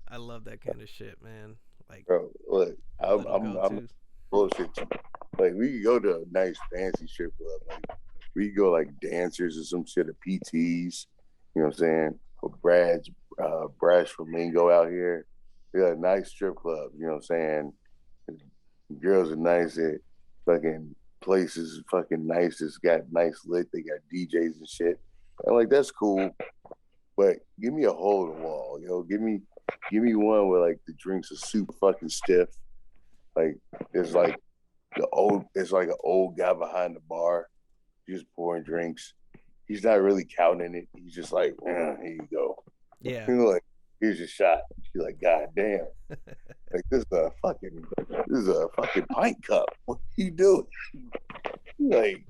I love that kind of shit, man. Like, Bro, look, little go I'm tos. bullshit you. Like we could go to a nice fancy strip club. Like we could go like dancers or some shit at PTs. You know what I'm saying? Or Brad's Flamingo out here. We got a nice strip club. You know what I'm saying? Girls are nice at fucking places. Fucking nice. It's got nice lit. They got DJs and shit. I'm like, that's cool. But give me a hole in the wall. You know, give me one where like the drinks are super fucking stiff. Like it's like an old guy behind the bar, just pouring drinks. He's not really counting it. He's just like, here you go. Yeah. You know, like, here's your shot. She's like, God damn. Like this is a fucking pint cup. What are you doing? Like,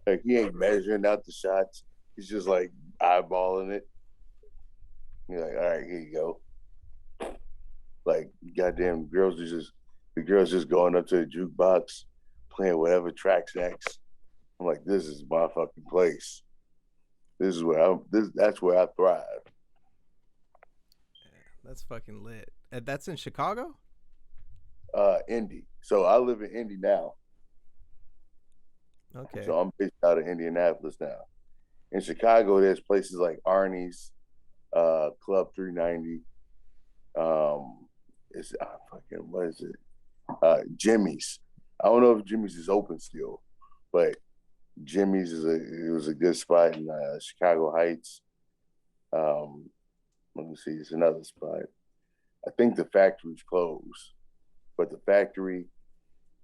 Like he ain't measuring out the shots. He's just like eyeballing it. You're like, all right, here you go. Like goddamn the girls just going up to the jukebox, playing whatever tracks next. I'm like, this is my fucking place. This is where that's where I thrive. Yeah, that's fucking lit. And that's in Chicago? Indy. So I live in Indy now. Okay. So I'm based out of Indianapolis now. In Chicago, there's places like Arnie's, Club 390. It's fucking what is it? Jimmy's. I don't know if Jimmy's is open still, but Jimmy's it was a good spot in Chicago Heights. Let me see, it's another spot. I think the factory's closed, but the factory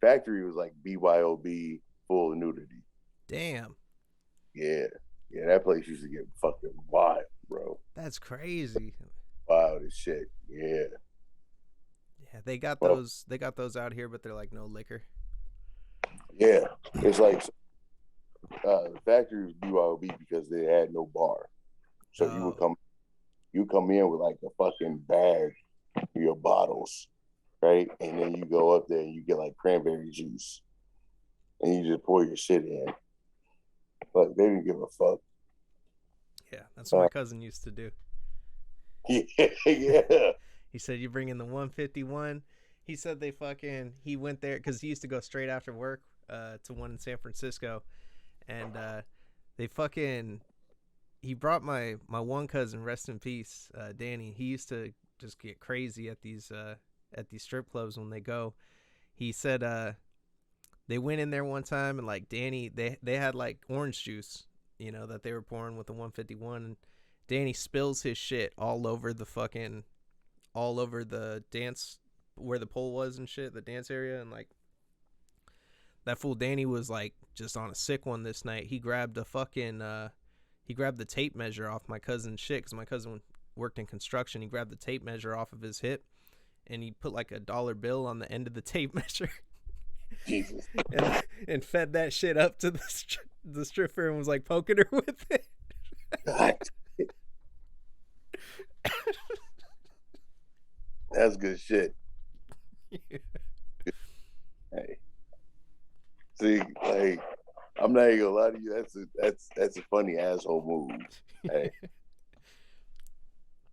was like BYOB full of nudity. Damn. Yeah, that place used to get fucking wild, bro. That's crazy. Wild as shit. Yeah. Yeah, they got those out here, but they're like no liquor. Yeah, it's like the factory was BYOB because they had no bar, so you come in with like a fucking bag of your bottles, right? And then you go up there and you get like cranberry juice, and you just pour your shit in. Like they didn't give a fuck. Yeah, that's what my cousin used to do. Yeah. He said, you bring in the 151. He said he went there because he used to go straight after work to one in San Francisco. And he brought my one cousin, rest in peace, Danny. He used to just get crazy at these strip clubs when they go. He said they went in there one time and like Danny, they had like orange juice, that they were pouring with the 151. And Danny spills his shit all over the dance where the pole was and shit, the dance area. And like that fool Danny was like just on a sick one this night. He grabbed the tape measure off my cousin's shit because my cousin worked in construction. He grabbed the tape measure off of his hip and he put like $1 bill on the end of the tape measure. Jesus. and fed that shit up to the stripper and was like poking her with it. That's good shit. Yeah. Hey, see, like I'm not even gonna lie to you. That's a funny asshole move. Hey,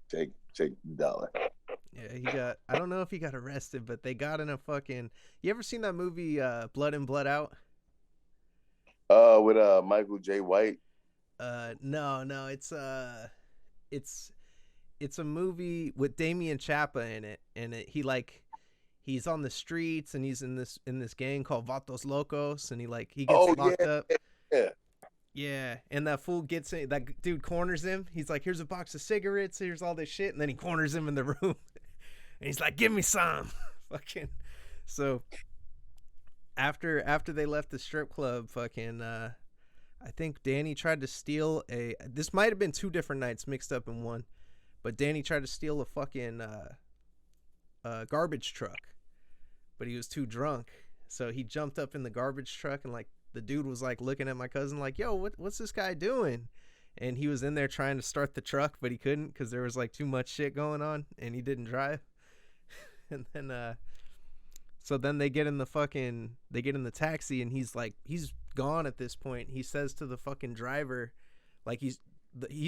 take the dollar. Yeah, I don't know if he got arrested, but they got in a fucking. You ever seen that movie Blood In Blood Out? With Michael J. White. No, it's a movie with Damian Chapa in it, and he's on the streets and he's in this gang called Vatos Locos, and he gets locked up. Yeah, and that fool gets in. That dude corners him. He's like, "Here's a box of cigarettes. Here's all this shit," and then he corners him in the room, and he's like, "Give me some." Fucking. So after they left the strip club, fucking. I think Danny tried to steal this might have been two different nights mixed up in one, but Danny tried to steal a fucking garbage truck, but he was too drunk, so he jumped up in the garbage truck and like the dude was like looking at my cousin like, yo, what's this guy doing? And he was in there trying to start the truck, but he couldn't because there was like too much shit going on and he didn't drive. And then so then they get in the taxi and he's gone at this point. He says to the fucking driver, like he's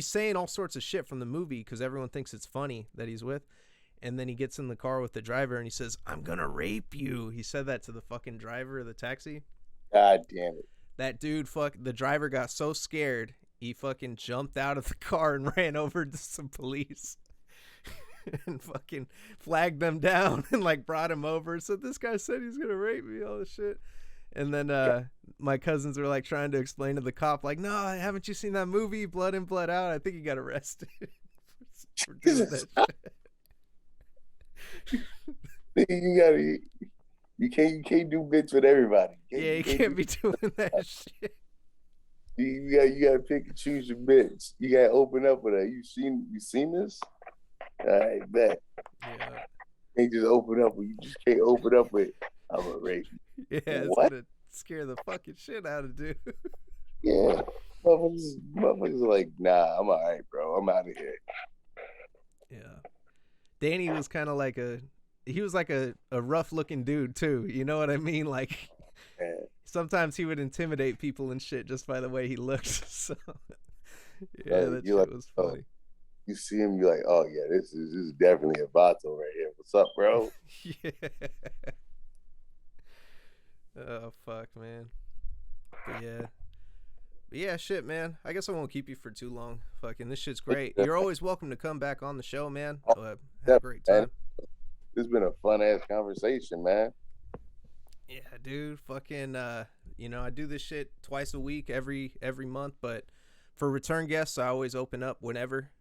saying all sorts of shit from the movie because everyone thinks it's funny that he's with. And then he gets in the car with the driver and he says, "I'm gonna rape you." He said that to the fucking driver of the taxi. God damn it. That dude, the driver got so scared, he fucking jumped out of the car and ran over to some police and fucking flagged them down and like brought him over. So this guy said he's gonna rape me, all this shit. And then my cousins were like trying to explain to the cop, like, "No, haven't you seen that movie, Blood In Blood Out? I think he got arrested for doing that shit." You can't do bits with everybody. You can't be doing that shit. You gotta pick and choose your bits. You gotta open up with that. You seen this? I bet. Yeah. You can't just open up. You just can't open up with, "I'm a rape." Yeah, it's gonna scare the fucking shit out of dude. Yeah. Motherfuckers are like, nah, I'm all right, bro. I'm out of here. Yeah. Danny was kind of like he was like a rough looking dude too. You know what I mean? Like Man. sometimes he would intimidate people and shit just by the way he looked. So yeah, Like that you like, shit was oh, funny. you see him, you're like, oh yeah, this is definitely a Vato right here. What's up, bro? Yeah. Oh fuck, man. But yeah. But yeah, shit, man. I guess I won't keep you for too long. Fucking this shit's great. You're always welcome to come back on the show, man. Had a great Man, time. this has been a fun ass conversation, man. Yeah, dude. Fucking I do this shit twice a week, every month, but for return guests, I always open up whenever,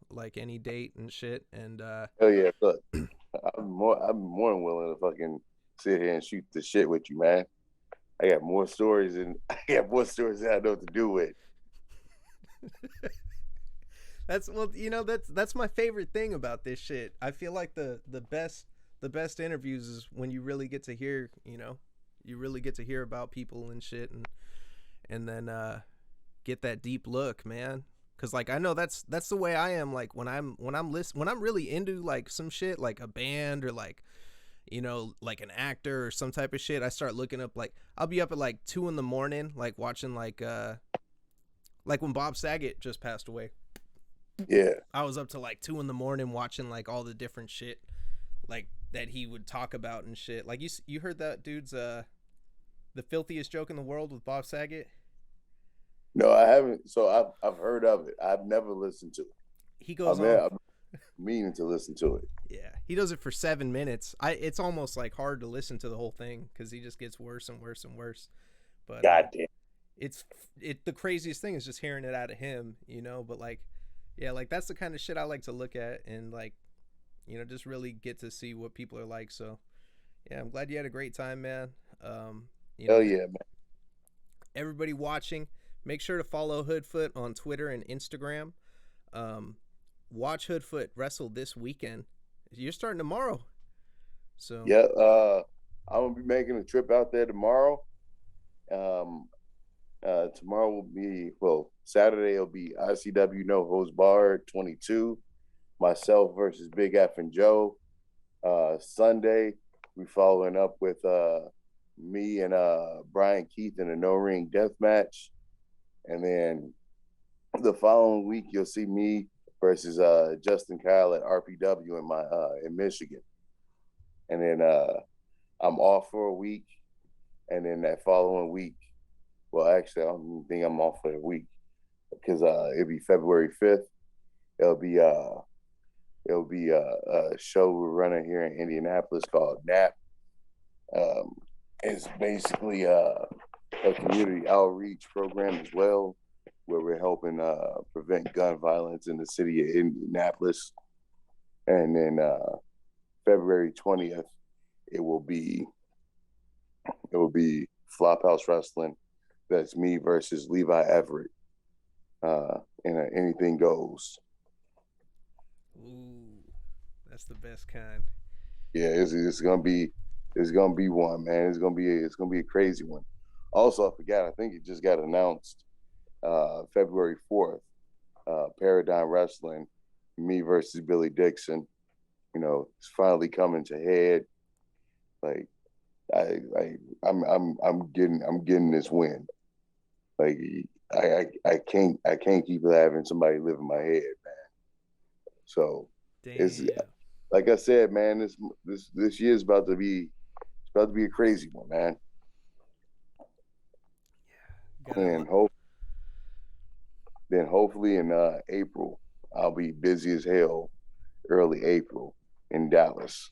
like any date and shit. And Hell yeah, look, I'm more than willing to fucking sit here and shoot the shit with you, man. I got more stories and I got more stories that I know what to do with. that's my favorite thing about this shit. I feel like the best interviews is when you really get to hear, you really get to hear about people and shit, and then get that deep look, man. Cause like I know that's the way I am. Like when I'm really into like some shit, like a band or like like an actor or some type of shit, I start looking up. Like I'll be up at like 2 a.m, like watching like when Bob Saget just passed away. Yeah. I was up to like 2 a.m watching like all the different shit like that he would talk about and shit. Like you heard that dude's the filthiest joke in the world with Bob Saget. No, I haven't. So I've heard of it. I've never listened to it. He goes on. I'm meaning to listen to it. Yeah, he does it for 7 minutes. It's almost like hard to listen to the whole thing because he just gets worse and worse and worse. But God damn. it's the craziest thing is just hearing it out of him, But like, yeah, like that's the kind of shit I like to look at and like, just really get to see what people are like. So yeah, I'm glad you had a great time, man. You Hell know, yeah, man. everybody watching, make sure to follow Hoodfoot on Twitter and Instagram. Um, watch Hoodfoot wrestle this weekend. You're starting tomorrow, so Yeah, I'm gonna be making a trip out there tomorrow. Um, tomorrow will be Saturday will be ICW No Holds Barred 22, myself versus Big F and Joe. Sunday we following up with me and Brian Keith in a no ring death match, and then the following week you'll see me versus Justin Kyle at RPW in Michigan, and then I'm off for a week, and then that following week, well, actually, I don't think I'm off for a week because it'll be February 5th. It'll be a show we're running here in Indianapolis called NAP. It's basically a community outreach program as well, where we're helping prevent gun violence in the city of Indianapolis. And then February 20th, it will be Flophouse Wrestling. That's me versus Levi Everett. In anything goes. ooh, that's the best kind. Yeah, it's gonna be one, man. It's gonna be a crazy one. Also, I forgot. I think it just got announced February 4th. Paradigm Wrestling, me versus Billy Dixon. It's finally coming to head. Like I'm getting this win. Like I can't keep having somebody live in my head, man. So it's Damn. like I said, man. This year is about to be a crazy one, man. Got it. And hopefully in April I'll be busy as hell. Early April in Dallas.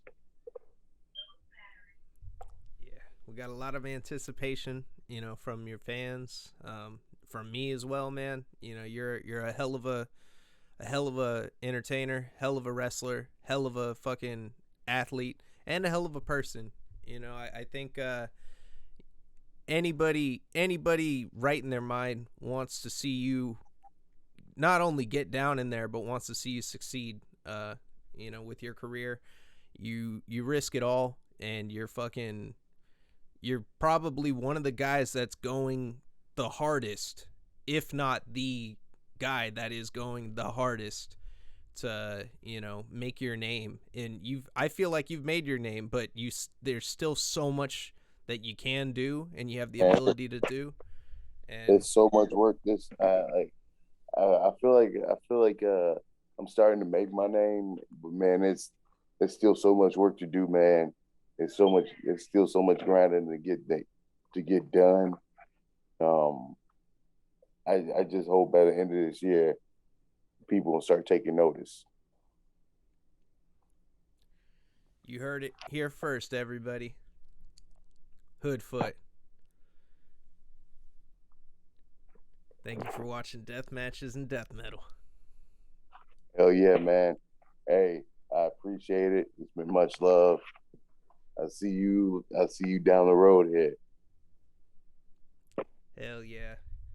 Yeah, we got a lot of anticipation, from your fans, from me as well, man. You're a hell of a entertainer, hell of a wrestler, hell of a fucking athlete, and a hell of a person. I think anybody right in their mind wants to see you not only get down in there, but wants to see you succeed. With your career, you risk it all, and you're probably one of the guys that's going the hardest, if not the guy that is going the hardest to, you know, make your name. And I feel like you've made your name, but there's still so much that you can do and you have the And ability to do. And it's so much work. This like I feel like I'm starting to make my name, but man, it's still so much work to do, man. It's still so much grinding to get done. Um, I just hope by the end of this year, people will start taking notice. you heard it here first, everybody. Hoodfoot. Thank you for watching Death Matches and Death Metal. Hell yeah, man. Hey, I appreciate it. It's been much love. I see you down the road here. Hell yeah.